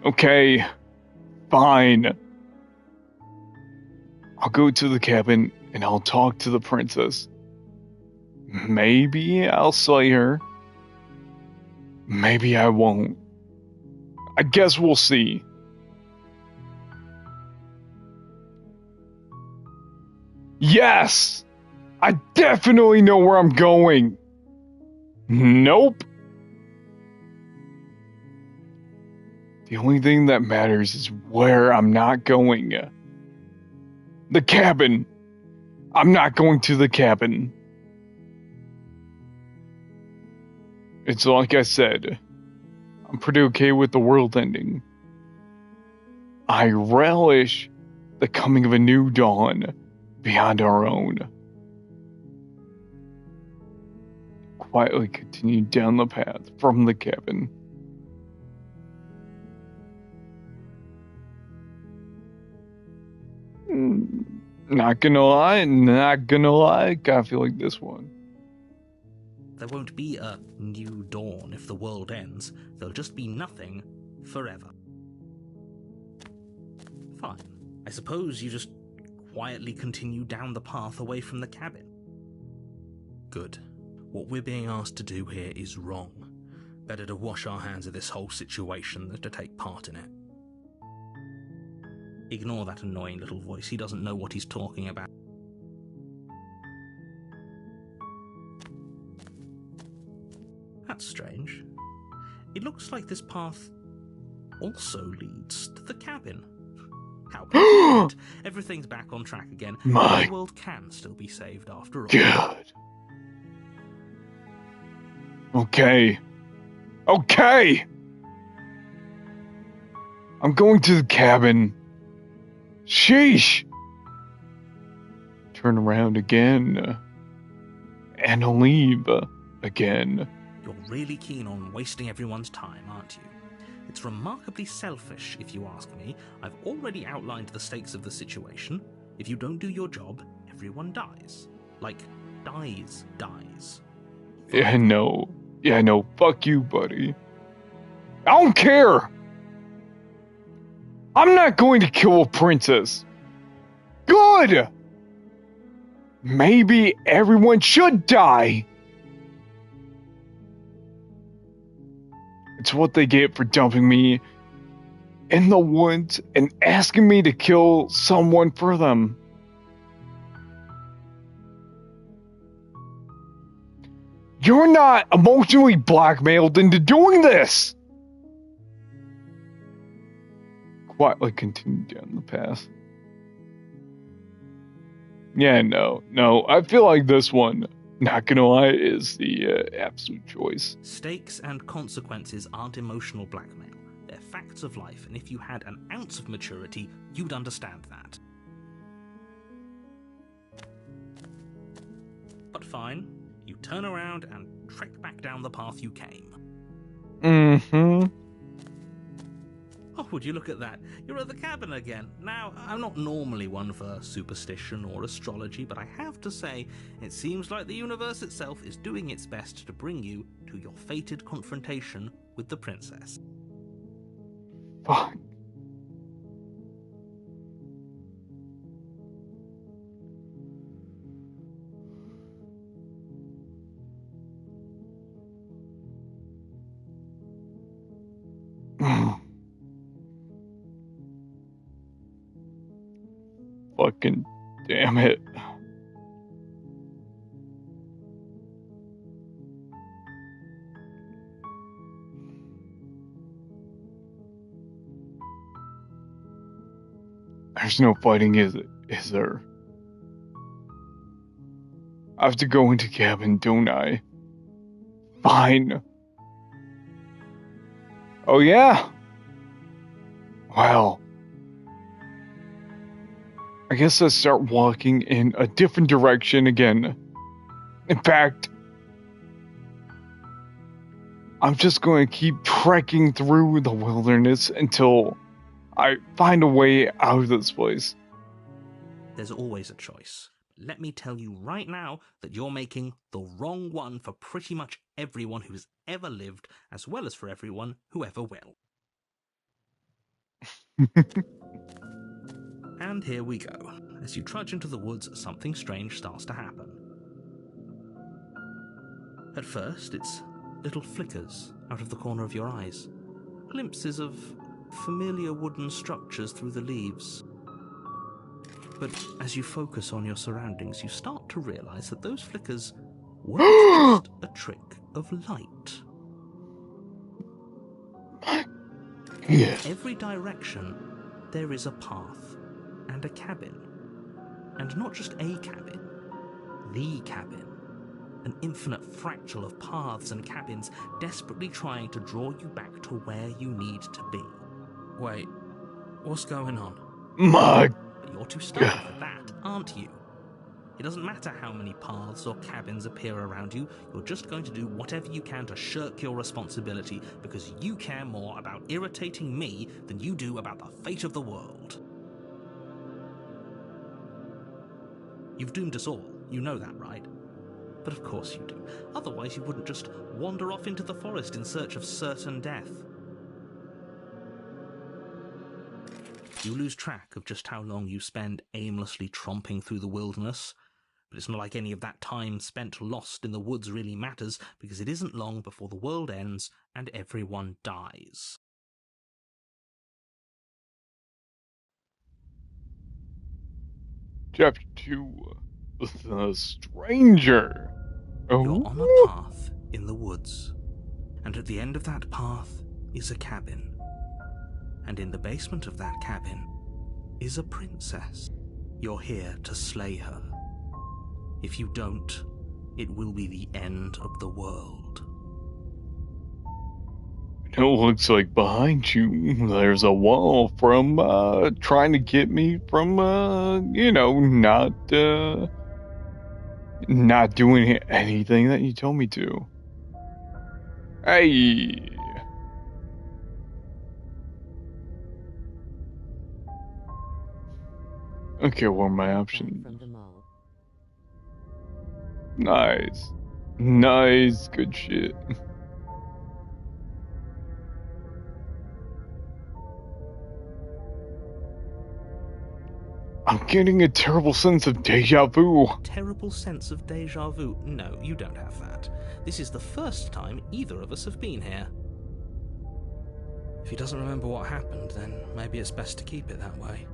Okay, fine. I'll go to the cabin and I'll talk to the princess. Maybe I'll slay her. Maybe I won't. I guess we'll see. Yes! I definitely know where I'm going. Nope. The only thing that matters is where I'm not going. The cabin. I'm not going to the cabin. It's like I said. I'm pretty okay with the world ending. I relish the coming of a new dawn beyond our own. Quietly continue down the path from the cabin. Not gonna lie, I feel like this one. There won't be a new dawn if the world ends. There'll just be nothing forever. Fine. I suppose you just quietly continue down the path away from the cabin. Good. What we're being asked to do here is wrong. Better to wash our hands of this whole situation than to take part in it. Ignore that annoying little voice. He doesn't know what he's talking about. That's strange. It looks like this path also leads to the cabin. How convenient. Everything's back on track again. My the world can still be saved after all. God. Okay. Okay! I'm going to the cabin. Sheesh! Turn around again. And leave again. You're really keen on wasting everyone's time, aren't you? It's remarkably selfish, if you ask me. I've already outlined the stakes of the situation. If you don't do your job, everyone dies. Like, dies. Yeah, no. Fuck you, buddy. I don't care! I'm not going to kill a princess. Good! Maybe everyone should die. It's what they get for dumping me in the woods and asking me to kill someone for them. You're not emotionally blackmailed into doing this! Quietly continue down the path. Yeah, no. I feel like this one, not gonna lie, is the absolute choice. Stakes and consequences aren't emotional blackmail. They're facts of life, and if you had an ounce of maturity, you'd understand that. But fine, you turn around and trek back down the path you came. Mm-hmm. Oh, would you look at that? You're at the cabin again. Now, I'm not normally one for superstition or astrology, but I have to say, it seems like the universe itself is doing its best to bring you to your fated confrontation with the princess. Fuck. Fucking damn it. There's no fighting, is there? I have to go into cabin, don't I? Fine. Oh yeah? Well, I guess I start walking in a different direction again. In fact, I'm just going to keep trekking through the wilderness until I find a way out of this place. There's always a choice. Let me tell you right now that you're making the wrong one for pretty much everyone who's ever lived, as well as for everyone who ever will. And here we go. As you trudge into the woods, something strange starts to happen. At first, it's little flickers out of the corner of your eyes. Glimpses of familiar wooden structures through the leaves. But as you focus on your surroundings, you start to realize that those flickers weren't just a trick of light. Yeah. In every direction, there is a path and a cabin. And not just a cabin, the cabin. An infinite fractal of paths and cabins desperately trying to draw you back to where you need to be. Wait, what's going on? My But you're too stubborn for that, aren't you? It doesn't matter how many paths or cabins appear around you, you're just going to do whatever you can to shirk your responsibility because you care more about irritating me than you do about the fate of the world. You've doomed us all, you know that, right? But of course you do. Otherwise you wouldn't just wander off into the forest in search of certain death. You lose track of just how long you spend aimlessly tromping through the wilderness, but it's not like any of that time spent lost in the woods really matters, because it isn't long before the world ends and everyone dies. Chapter 2, The Stranger. Oh. You're on a path in the woods, and at the end of that path is a cabin. and in the basement of that cabin is a princess. You're here to slay her. If you don't, it will be the end of the world. It looks like behind you there's a wall from trying to get me from not doing anything that you told me to. Hey. Okay, what are my options? Nice. Nice, good shit. I'm getting a terrible sense of deja vu. Terrible sense of deja vu? No, you don't have that. This is the first time either of us have been here. If he doesn't remember what happened, then maybe it's best to keep it that way.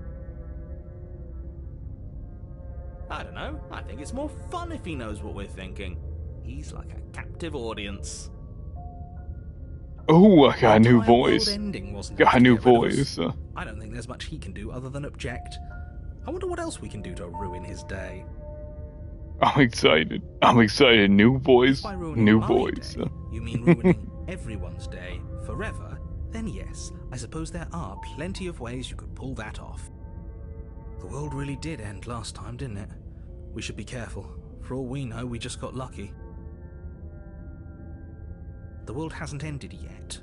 I don't know. I think it's more fun if he knows what we're thinking. He's like a captive audience. Oh, I got a new voice. Got a new voice. I don't think there's much he can do other than object. I wonder what else we can do to ruin his day. I'm excited. New voice. New voice. Day, you mean ruining everyone's day forever? Then yes, I suppose there are plenty of ways you could pull that off. The world really did end last time, didn't it? We should be careful. For all we know, we just got lucky. The world hasn't ended yet,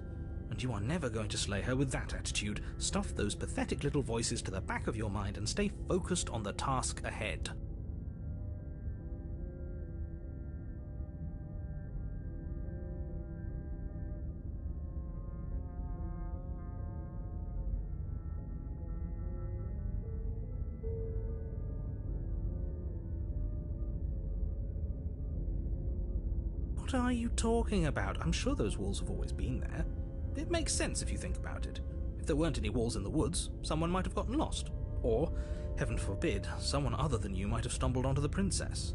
and you are never going to slay her with that attitude. Stuff those pathetic little voices to the back of your mind and stay focused on the task ahead. What are you talking about? I'm sure those walls have always been there. It makes sense if you think about it. If there weren't any walls in the woods, someone might have gotten lost. Or, heaven forbid, someone other than you might have stumbled onto the princess.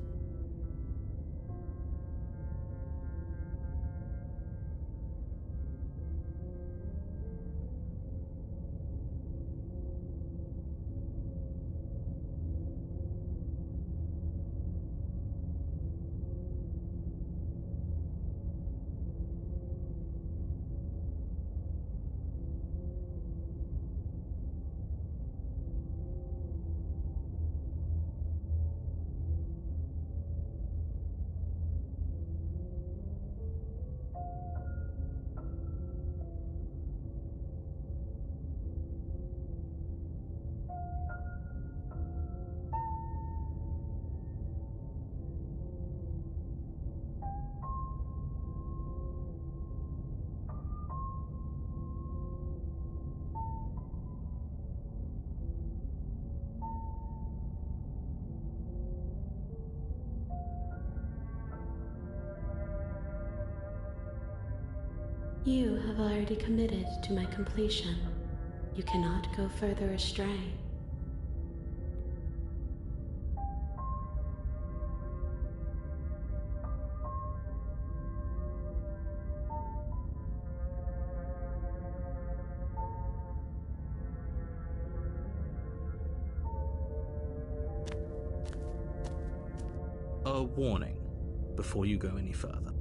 You have already committed to my completion. You cannot go further astray. A warning before you go any further.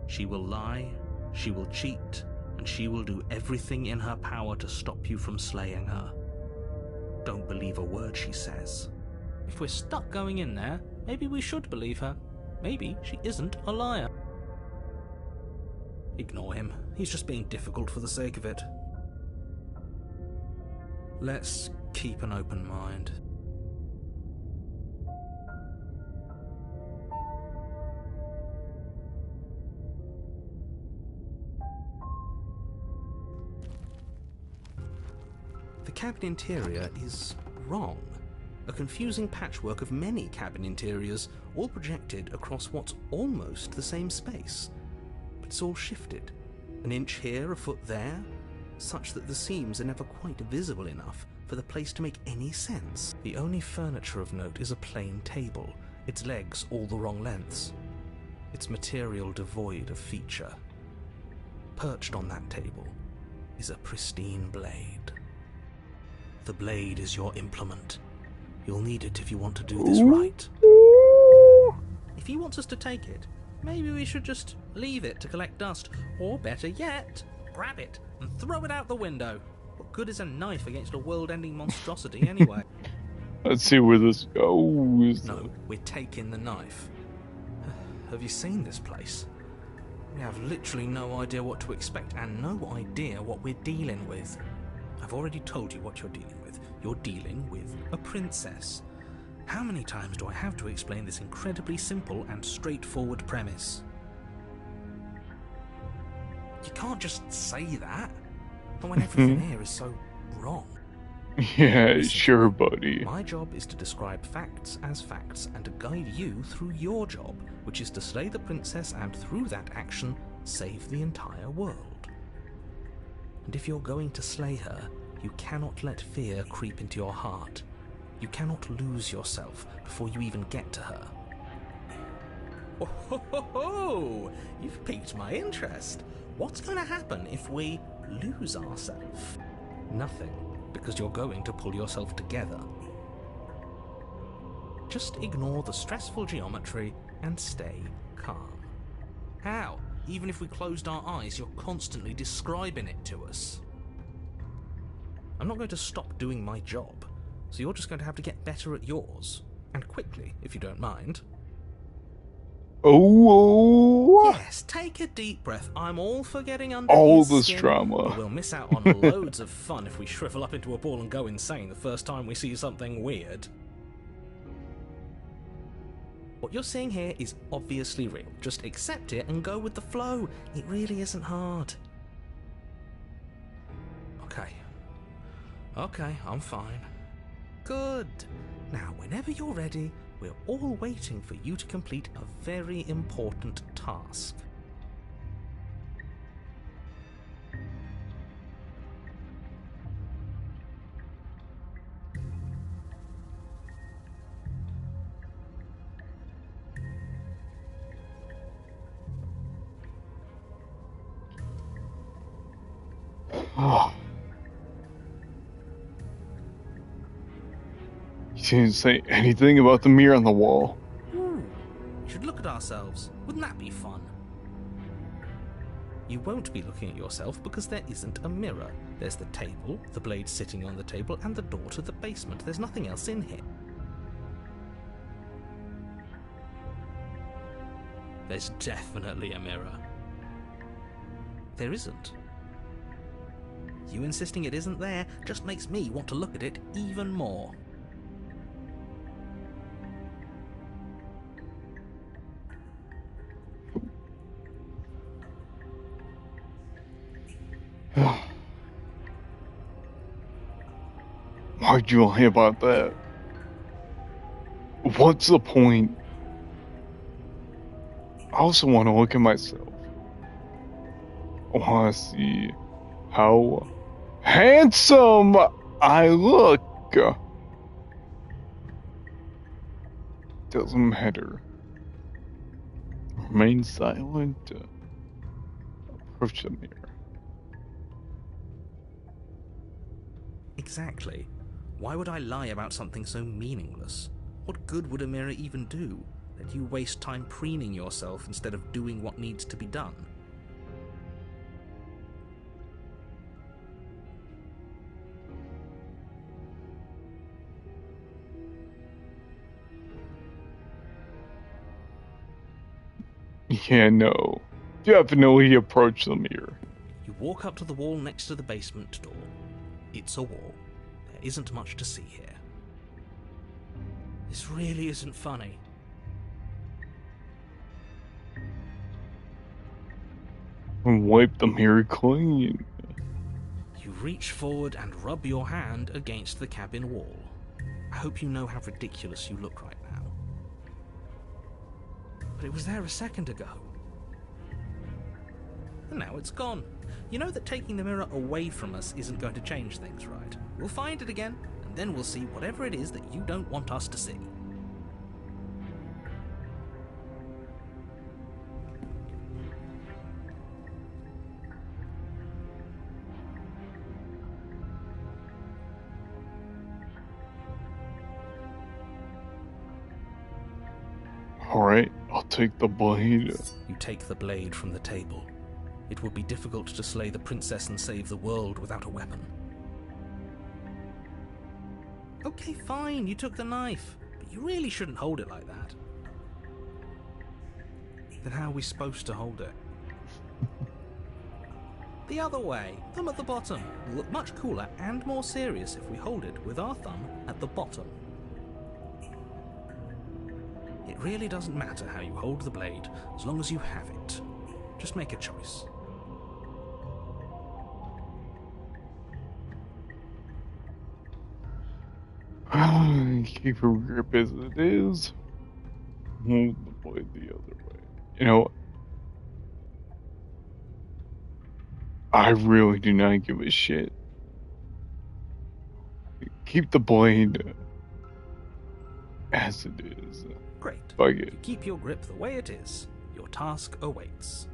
She will lie, she will cheat, and she will do everything in her power to stop you from slaying her. Don't believe a word she says. If we're stuck going in there, maybe we should believe her. Maybe she isn't a liar. Ignore him. He's just being difficult for the sake of it. Let's keep an open mind. The cabin interior is wrong. A confusing patchwork of many cabin interiors, all projected across what's almost the same space. But it's all shifted. An inch here, a foot there, such that the seams are never quite visible enough for the place to make any sense. The only furniture of note is a plain table, its legs all the wrong lengths, its material devoid of feature. Perched on that table is a pristine blade. The blade is your implement. You'll need it if you want to do this right. If he wants us to take it, maybe we should just leave it to collect dust. Or better yet, grab it and throw it out the window. What good is a knife against a world-ending monstrosity anyway? Let's see where this goes. No, we're taking the knife. Have you seen this place? We have literally no idea what to expect and no idea what we're dealing with. I've already told you what you're dealing with. You're dealing with a princess. How many times do I have to explain this incredibly simple and straightforward premise? You can't just say that, but when everything here is so wrong. Yeah, Listen, sure, buddy. my job is to describe facts as facts and to guide you through your job, which is to slay the princess and through that action, save the entire world. And if you're going to slay her, you cannot let fear creep into your heart. You cannot lose yourself before you even get to her. Oh, ho, ho, ho. You've piqued my interest. What's going to happen if we lose ourselves? Nothing, because you're going to pull yourself together. Just ignore the stressful geometry and stay calm. How? Even if we closed our eyes, you're constantly describing it to us. I'm not going to stop doing my job, so you're just going to have to get better at yours. And quickly, if you don't mind. Oh, Yes, take a deep breath. I'm all for getting under all his this skin, drama. but we'll miss out on loads of fun if we shrivel up into a ball and go insane the first time we see something weird. What you're seeing here is obviously real. Just accept it and go with the flow. It really isn't hard. Okay, I'm fine. Good. Now, whenever you're ready, we're all waiting for you to complete a very important task. He didn't say anything about the mirror on the wall. We should look at ourselves. Wouldn't that be fun? You won't be looking at yourself because there isn't a mirror. There's the table, the blade sitting on the table, and the door to the basement. There's nothing else in here. There's definitely a mirror. There isn't. You insisting it isn't there just makes me want to look at it even more. Why'd you lie about that? What's the point? I also want to look at myself. I want to see how handsome I look. Doesn't matter. Remain silent. Approach the mirror. Exactly. Why would I lie about something so meaningless? What good would a mirror even do? That you waste time preening yourself instead of doing what needs to be done. Yeah, no. Definitely approach the mirror. You walk up to the wall next to the basement door. It's a wall. There isn't much to see here. This really isn't funny. And wipe the mirror clean. You reach forward and rub your hand against the cabin wall. I hope you know how ridiculous you look right now. But it was there a second ago. And now it's gone. You know that taking the mirror away from us isn't going to change things, right? We'll find it again, and then we'll see whatever it is that you don't want us to see. Alright, I'll take the blade. You take the blade from the table. It would be difficult to slay the princess and save the world without a weapon. Okay, fine, you took the knife, but you really shouldn't hold it like that. Then how are we supposed to hold it? The other way, thumb at the bottom. Will look much cooler and more serious if we hold it with our thumb at the bottom. It really doesn't matter how you hold the blade, as long as you have it. Just make a choice. Keep her grip as it is. Hold the blade the other way. You know, I really do not give a shit. Keep the blade as it is. Great. Fuck it. You keep your grip the way it is. Your task awaits.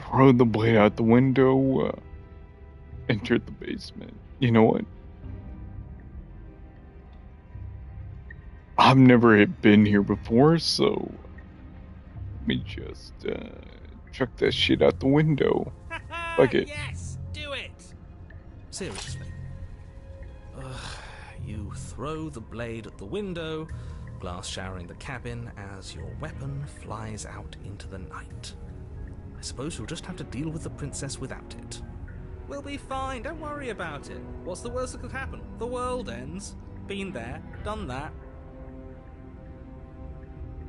Throw the blade out the window. Enter the basement. You know what? I've never been here before, so let me just chuck that shit out the window. Fuck it. Yes, do it. Seriously. You throw the blade at the window, glass showering the cabin as your weapon flies out into the night. I suppose you'll just have to deal with the princess without it. We'll be fine, don't worry about it. What's the worst that could happen? The world ends. Been there, done that.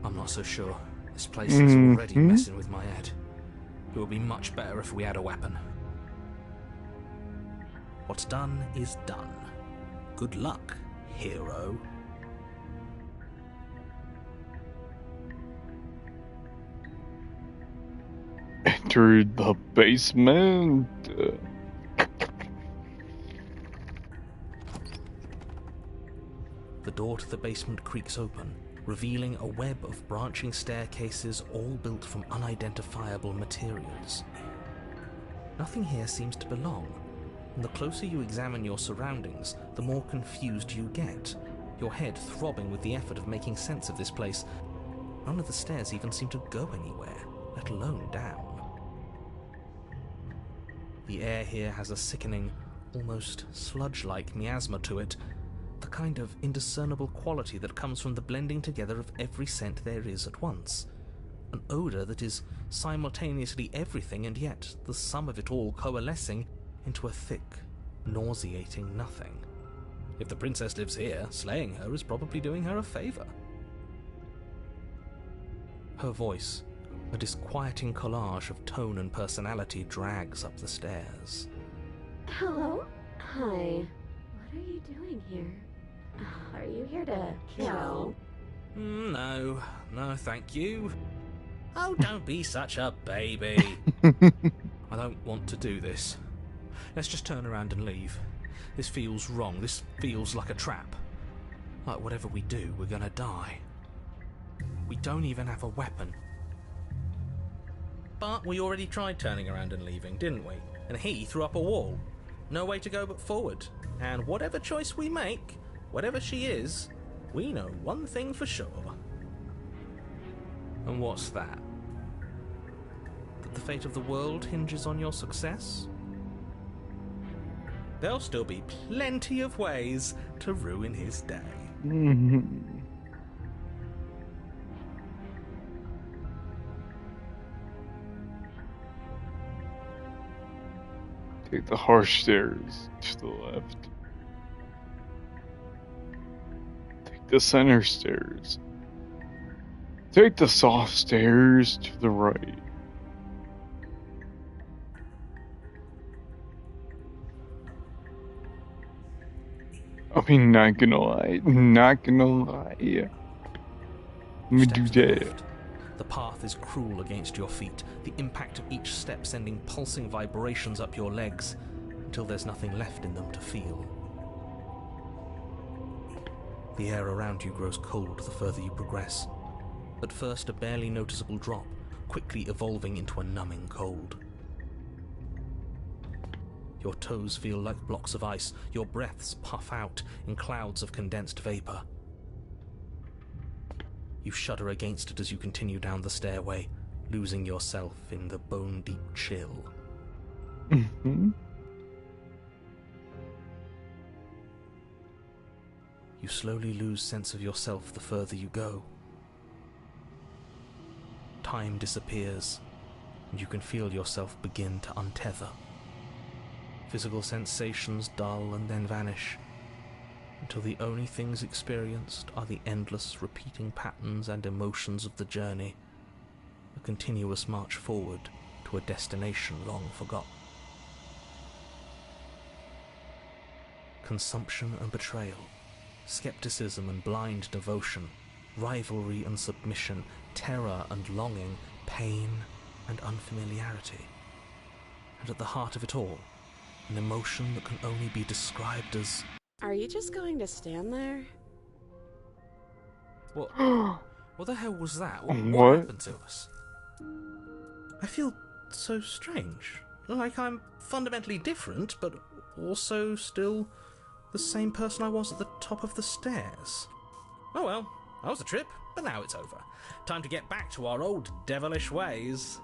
I'm not so sure. This place is already messing with my head. It would be much better if we had a weapon. What's done is done. Good luck, hero. Enter the basement. The door to the basement creaks open, revealing a web of branching staircases all built from unidentifiable materials. Nothing here seems to belong, and the closer you examine your surroundings, the more confused you get, your head throbbing with the effort of making sense of this place. None of the stairs even seem to go anywhere, let alone down. The air here has a sickening, almost sludge-like miasma to it, the kind of indiscernible quality that comes from the blending together of every scent there is at once. An odour that is simultaneously everything and yet the sum of it all coalescing into a thick, nauseating nothing. If the princess lives here, slaying her is probably doing her a favour. Her voice, a disquieting collage of tone and personality, drags up the stairs. Hello? Hi. What are you doing here? Are you here to kill? No, thank you. Oh, don't be such a baby. I don't want to do this. Let's just turn around and leave. This feels wrong. This feels like a trap. Like whatever we do, we're gonna die. We don't even have a weapon. But we already tried turning around and leaving, didn't we? And he threw up a wall. No way to go but forward. And whatever choice we make, whatever she is, we know one thing for sure. And what's that? That the fate of the world hinges on your success? There'll still be plenty of ways to ruin his day. Take the harsh stairs to the left. Take the center stairs. Take the soft stairs to the right. I mean, not gonna lie. Let me do that. The path is cruel against your feet, the impact of each step sending pulsing vibrations up your legs, until there's nothing left in them to feel. The air around you grows cold the further you progress. At first a barely noticeable drop, quickly evolving into a numbing cold. Your toes feel like blocks of ice, your breaths puff out in clouds of condensed vapor. You shudder against it as you continue down the stairway, losing yourself in the bone-deep chill. Mm-hmm. You slowly lose sense of yourself the further you go. Time disappears, and you can feel yourself begin to untether. Physical sensations dull and then vanish, until the only things experienced are the endless repeating patterns and emotions of the journey, a continuous march forward to a destination long forgotten. Consumption and betrayal, skepticism and blind devotion, rivalry and submission, terror and longing, pain and unfamiliarity. And at the heart of it all, an emotion that can only be described as... Are you just going to stand there? What the hell was that? What What? happened to us? I feel so strange. Like I'm fundamentally different, but also still the same person I was at the top of the stairs. Oh well, that was a trip, but now it's over. Time to get back to our old devilish ways.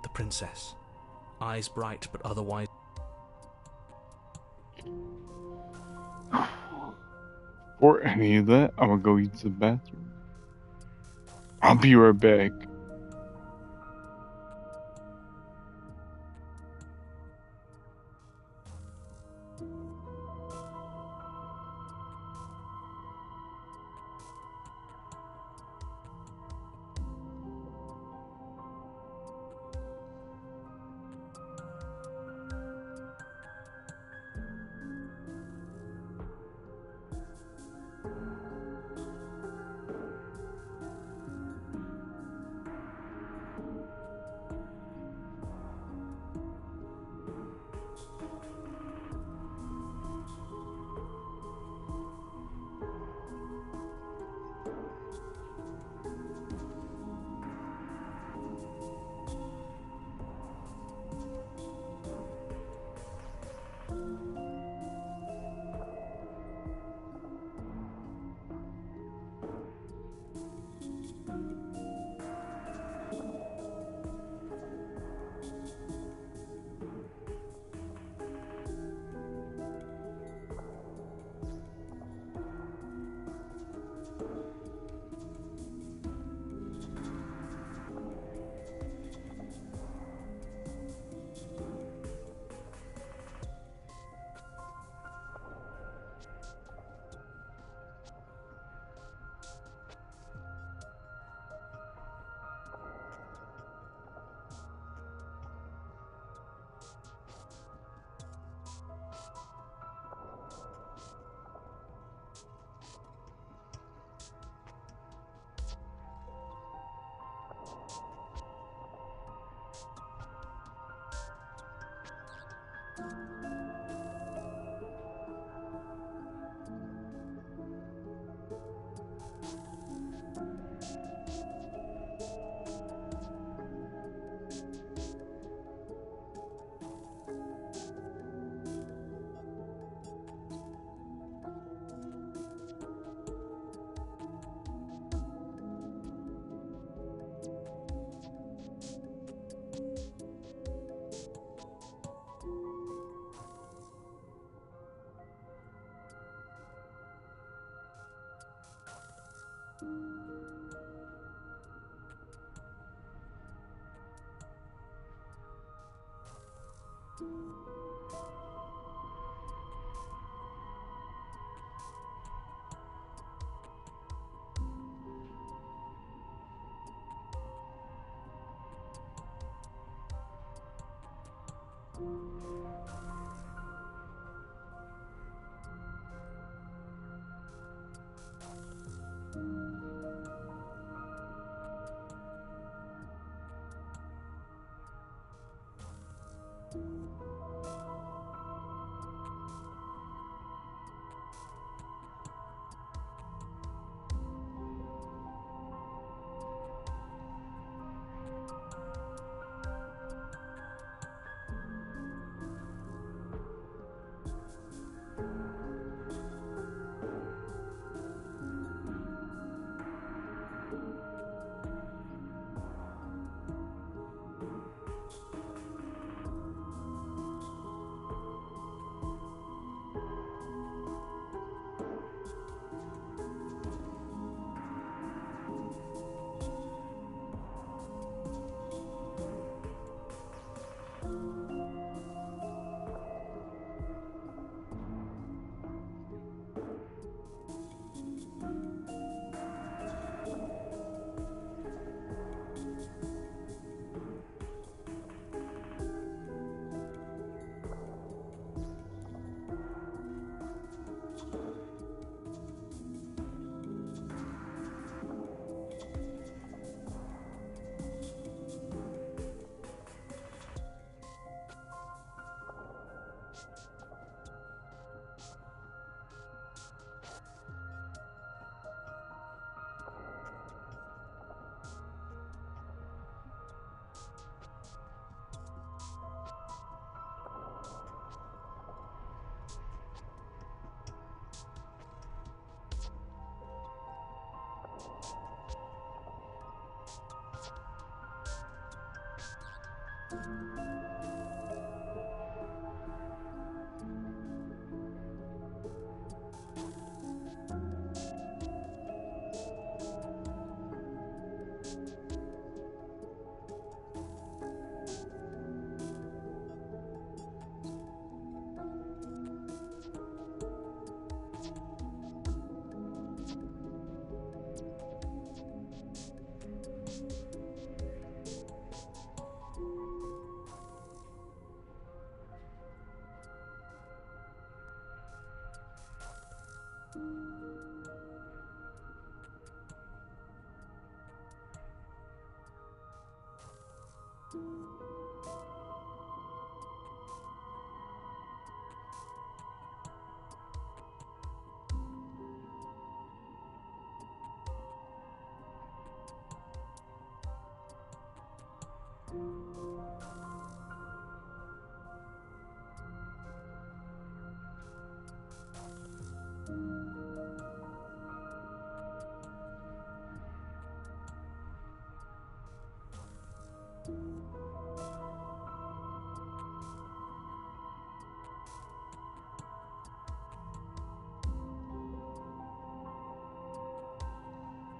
The princess, eyes bright but otherwise... Or any of that, I'm gonna go use the bathroom. I'll be right back.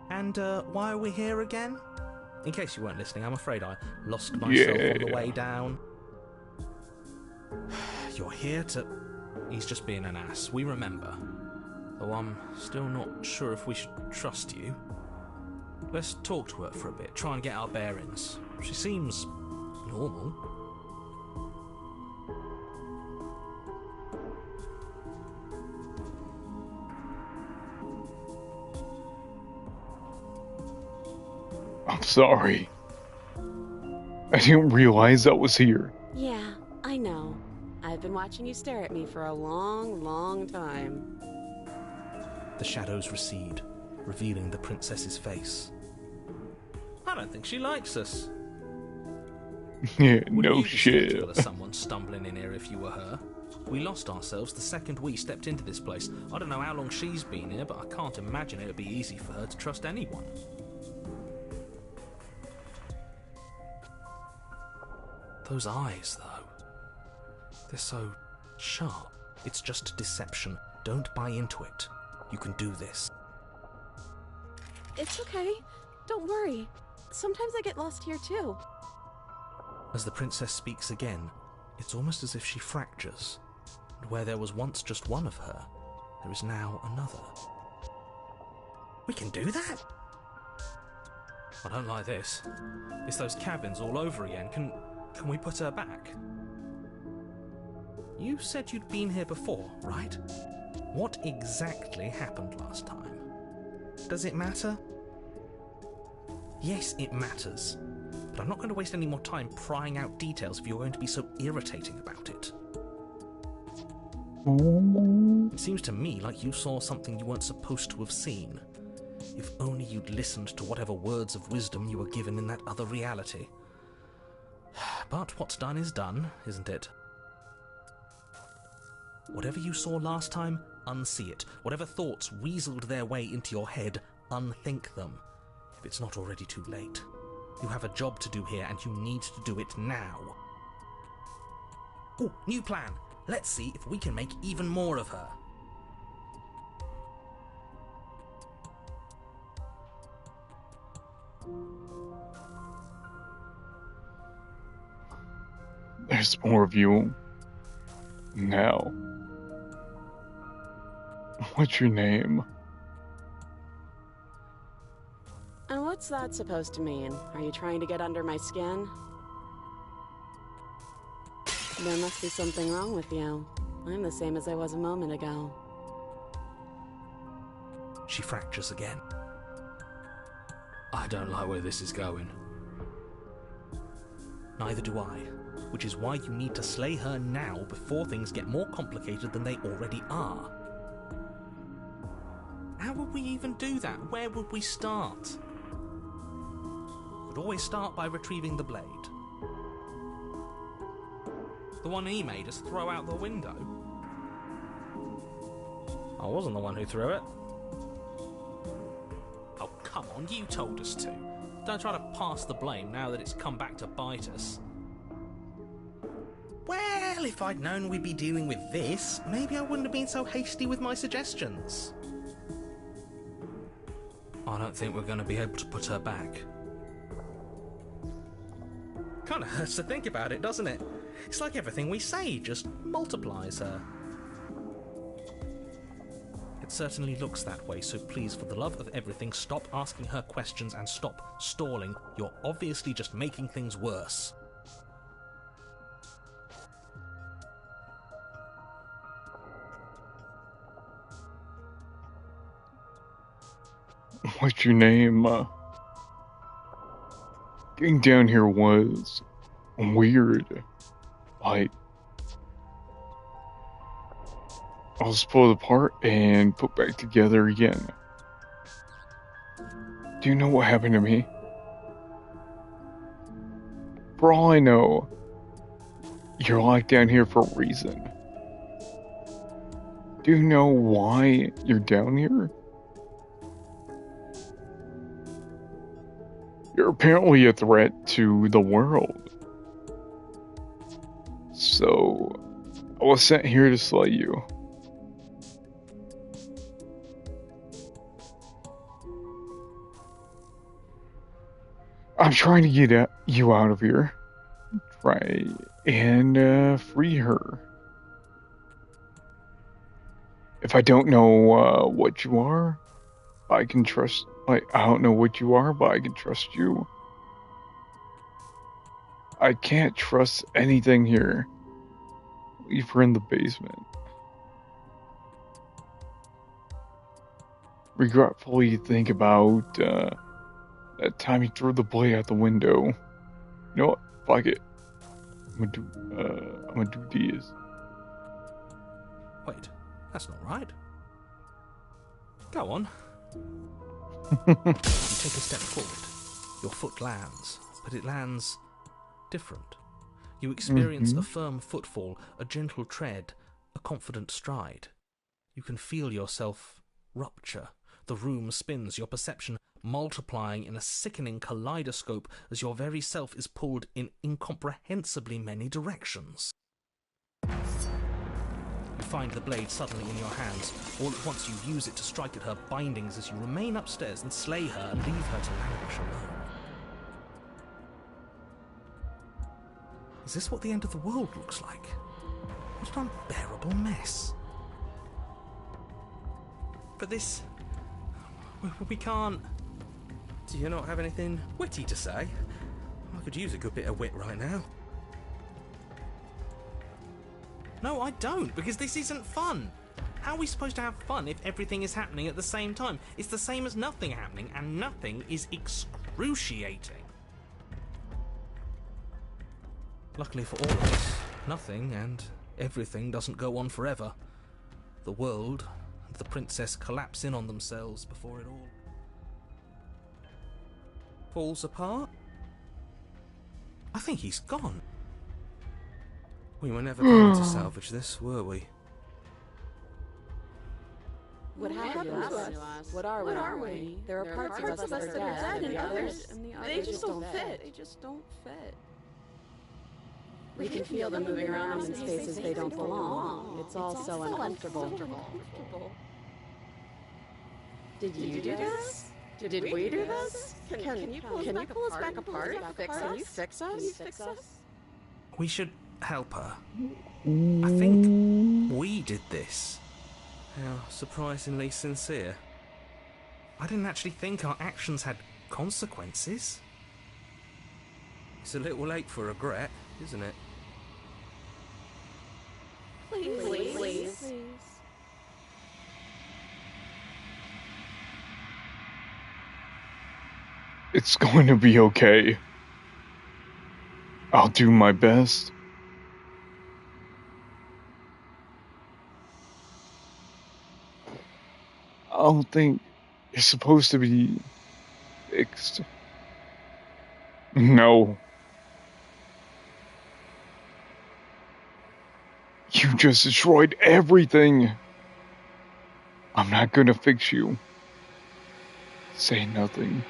And why are we here again? In case you weren't listening, I'm afraid I lost myself on the way down. You're here to... He's just being an ass, we remember. Though I'm still not sure if we should trust you. Let's talk to her for a bit, try and get our bearings. She seems... normal. I'm sorry. I didn't realize I was here. Yeah, I know. I've been watching you stare at me for a long, long time. The shadows recede, revealing the princess's face. I don't think she likes us. Yeah, Wouldn't no you be shit. skeptical of someone stumbling in here if you were her? We lost ourselves the second we stepped into this place. I don't know how long she's been here, but I can't imagine it would be easy for her to trust anyone. Those eyes, though. They're so sharp. It's just deception. Don't buy into it. You can do this. It's okay. Don't worry. Sometimes I get lost here too. As the princess speaks again, it's almost as if she fractures. And where there was once just one of her, there is now another. We can do that? I don't like this. It's those cabins all over again. Can we put her back? You said you'd been here before, right? What exactly happened last time? Does it matter? Yes, it matters. But I'm not going to waste any more time prying out details if you're going to be so irritating about it. It seems to me like you saw something you weren't supposed to have seen. If only you'd listened to whatever words of wisdom you were given in that other reality. But what's done is done, isn't it? Whatever you saw last time, unsee it. Whatever thoughts weaseled their way into your head, unthink them. If it's not already too late. You have a job to do here, and you need to do it now. Oh, new plan. Let's see if we can make even more of her. There's more of you. Now. What's your name? And what's that supposed to mean? Are you trying to get under my skin? There must be something wrong with you. I'm the same as I was a moment ago. She fractures again. I don't like where this is going. Neither do I, which is why you need to slay her now before things get more complicated than they already are. How would we even do that? Where would we start? We'd always start by retrieving the blade. The one he made us throw out the window. I wasn't the one who threw it. Oh, come on, you told us to. Don't try to pass the blame now that it's come back to bite us. Well, if I'd known we'd be dealing with this, maybe I wouldn't have been so hasty with my suggestions. I don't think we're going to be able to put her back. Kind of hurts to think about it, doesn't it? It's like everything we say just multiplies her. It certainly looks that way, so please, for the love of everything, stop asking her questions and stop stalling. You're obviously just making things worse. What's your name? Getting down here was weird. Like, I was pulled apart and put back together again. Do you know what happened to me? For all I know, you're locked down here for a reason. Do you know why you're down here? You're apparently a threat to the world. So, I was sent here to slay you. I'm trying to get you out of here. Try and free her. If I don't know what you are, I can trust. Like, I don't know what you are, but I can trust you. I can't trust anything here. Leave her in the basement. Regretfully think about that time you threw the blade out the window. You know what? Fuck it. I'm gonna do these. Wait, that's not right. Go on. You take a step forward. Your foot lands, but it lands different. You experience a firm footfall, a gentle tread, a confident stride. You can feel yourself rupture. The room spins, your perception multiplying in a sickening kaleidoscope as your very self is pulled in incomprehensibly many directions. You find the blade suddenly in your hands. All at once you use it to strike at her bindings as you remain upstairs and slay her and leave her to languish alone. Is this what the end of the world looks like? What an unbearable mess. But this... we can't... Do you not have anything witty to say? I could use a good bit of wit right now. No, I don't, because this isn't fun. How are we supposed to have fun if everything is happening at the same time? It's the same as nothing happening, and nothing is excruciating. Luckily for all of us, nothing and everything doesn't go on forever. The world and the princess collapse in on themselves before it all falls apart. I think he's gone. We were never going to salvage this, were we? What happened to us? What are we? There are parts of us that are dead, and the others, they just don't fit. They just don't fit. We can feel them moving around in spaces they don't belong. It's all so uncomfortable. Did you do this? Did we do this? Can you pull us back apart? Can you fix us? We should help her. I think we did this. How surprisingly sincere. I didn't actually think our actions had consequences. It's a little late for regret, isn't it? Please. It's going to be okay. I'll do my best. I don't think it's supposed to be fixed. No. You just destroyed everything. I'm not gonna fix you. Say nothing.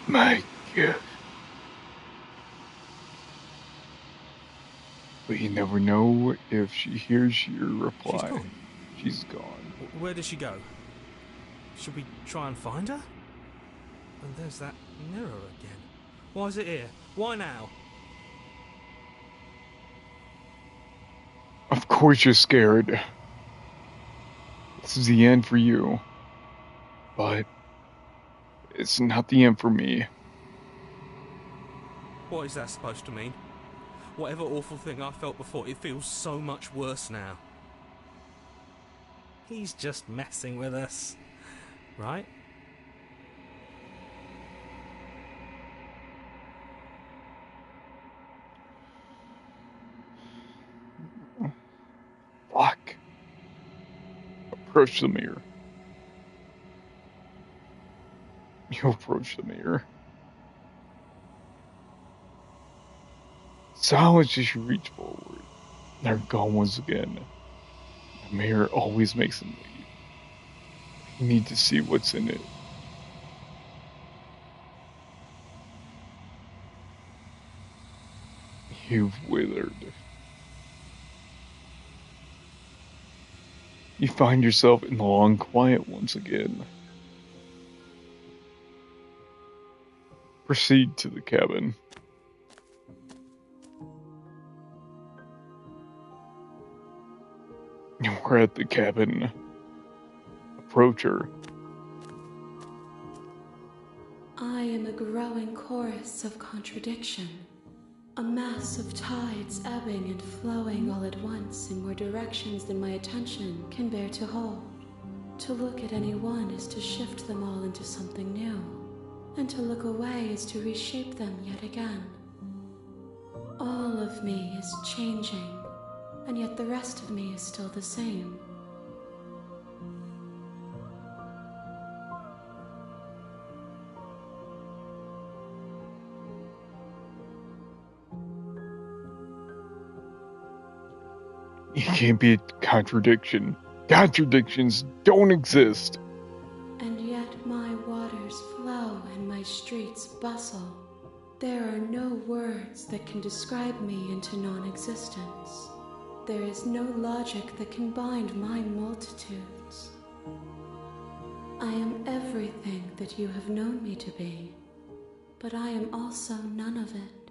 My gift. But you never know if she hears your reply. She's gone. She's gone. Where did she go? Should we try and find her? And there's that mirror again. Why is it here? Why now? Of course you're scared. This is the end for you. But it's not the end for me. What is that supposed to mean? Whatever awful thing I felt before, it feels so much worse now. He's just messing with us, right? Fuck. Approach the mirror. You approach the mirror. Silence as you reach forward. They're gone once again. The mirror always makes them leave. You need to see what's in it. You've withered. You find yourself in the long quiet once again. Proceed to the cabin. We're at the cabin. Approach her. I am a growing chorus of contradiction. A mass of tides ebbing and flowing all at once in more directions than my attention can bear to hold. To look at any one is to shift them all into something new, and to look away is to reshape them yet again. All of me is changing, and yet the rest of me is still the same. You can't be a contradiction. Contradictions don't exist. And yet my waters flow and my streets bustle. There are no words that can describe me into non-existence. There is no logic that can bind my multitudes. I am everything that you have known me to be, but I am also none of it.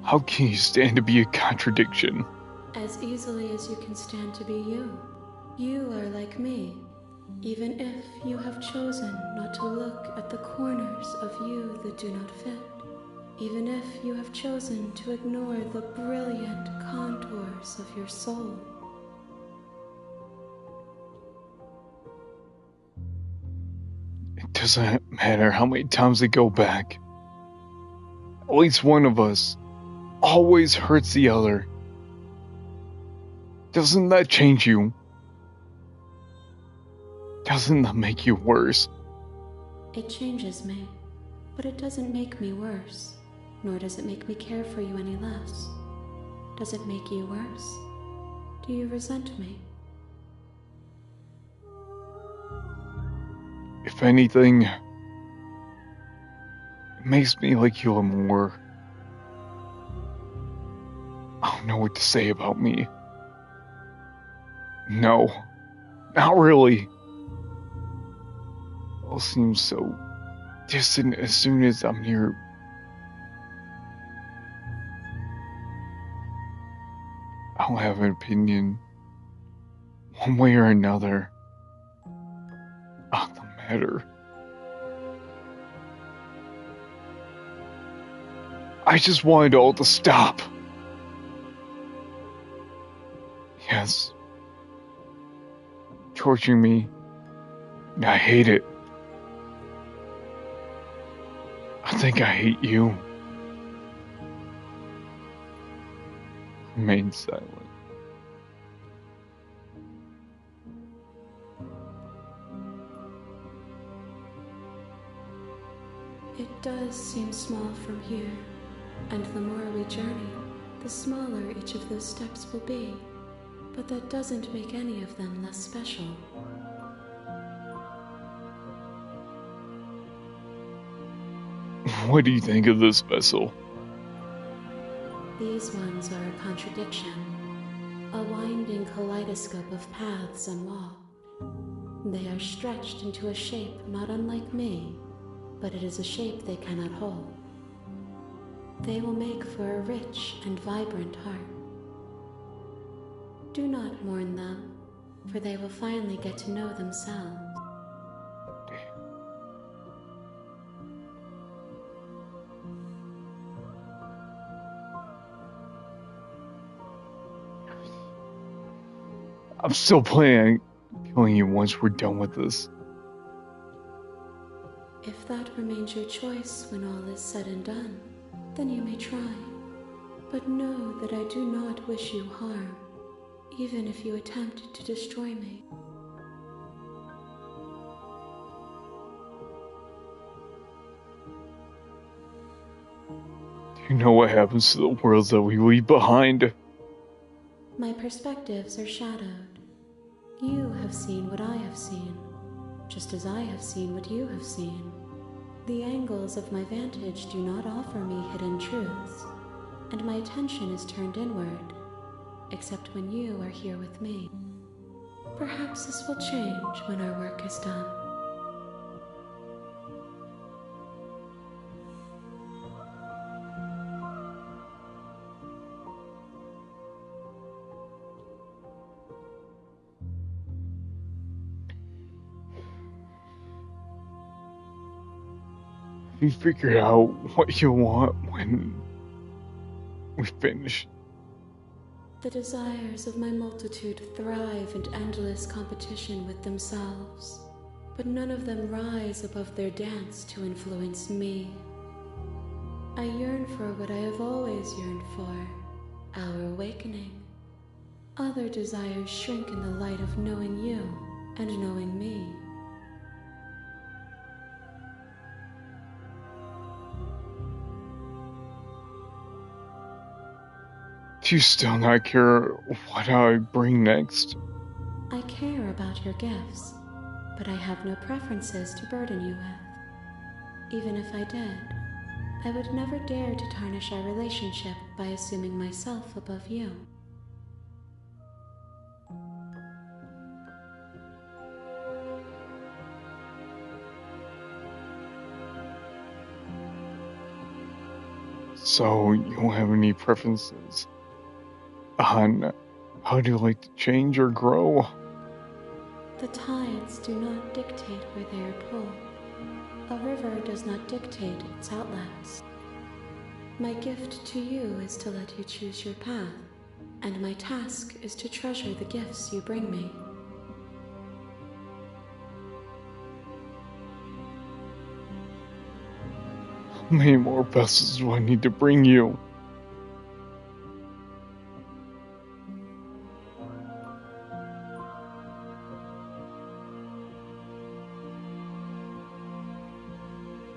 How can you stand to be a contradiction? As easily as you can stand to be you. You are like me, even if you have chosen not to look at the corners of you that do not fit. Even if you have chosen to ignore the brilliant contours of your soul. It doesn't matter how many times they go back. At least one of us always hurts the other. Doesn't that change you? Doesn't that make you worse? It changes me, but it doesn't make me worse, nor does it make me care for you any less. Does it make you worse? Do you resent me? If anything, it makes me like you more. I don't know what to say about me. No, not really. It all seems so distant as soon as I'm near. I don't have an opinion, one way or another, on the matter. I just wanted it all to stop. Yes. Torturing me. And I hate it. I think I hate you. Remain silent. It does seem small from here, and the more we journey, the smaller each of those steps will be. but that doesn't make any of them less special. What do you think of this vessel? These ones are a contradiction, a winding kaleidoscope of paths and wall. They are stretched into a shape not unlike me, but it is a shape they cannot hold. They will make for a rich and vibrant heart. Do not mourn them, for they will finally get to know themselves. I'm still planning on killing you once we're done with this. If that remains your choice when all is said and done, then you may try. But know that I do not wish you harm, even if you attempt to destroy me. Do you know what happens to the worlds that we leave behind? My perspectives are shadowed. You have seen what I have seen, just as I have seen what you have seen. The angles of my vantage do not offer me hidden truths, and my attention is turned inward, except when you are here with me. Perhaps this will change when our work is done. You figure out what you want when we finish. The desires of my multitude thrive in endless competition with themselves, but none of them rise above their dance to influence me. I yearn for what I have always yearned for, our awakening. Other desires shrink in the light of knowing you and knowing me. Do you still not care what I bring next? I care about your gifts, but I have no preferences to burden you with. Even if I did, I would never dare to tarnish our relationship by assuming myself above you. So, you don't have any preferences on how do you like to change or grow? The tides do not dictate where they are pulled. A river does not dictate its outlets. My gift to you is to let you choose your path, and my task is to treasure the gifts you bring me. How many more vessels do I need to bring you?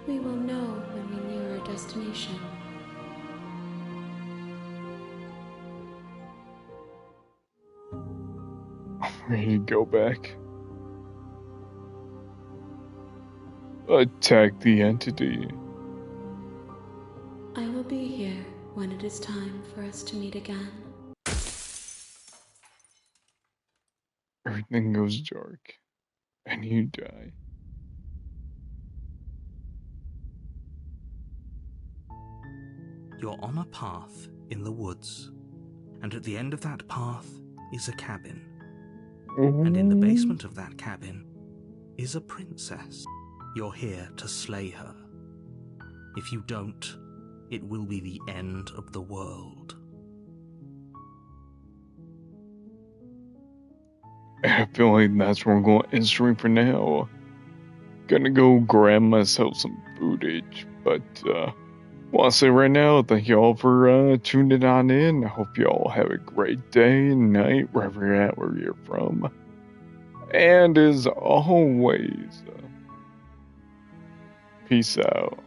We will know when we near our destination. I'm ready to go back. Attack the entity. I will be here when it is time for us to meet again. Everything goes dark, and you die. You're on a path in the woods, and at the end of that path is a cabin. And in the basement of that cabin is a princess. You're here to slay her. If you don't, it will be the end of the world. I feel like that's where I'm going to end stream for now. Gonna go grab myself some footage, but want to say right now, thank you all for tuning on in. I hope you all have a great day, night, wherever you're at, where you're from. And as always, peace out.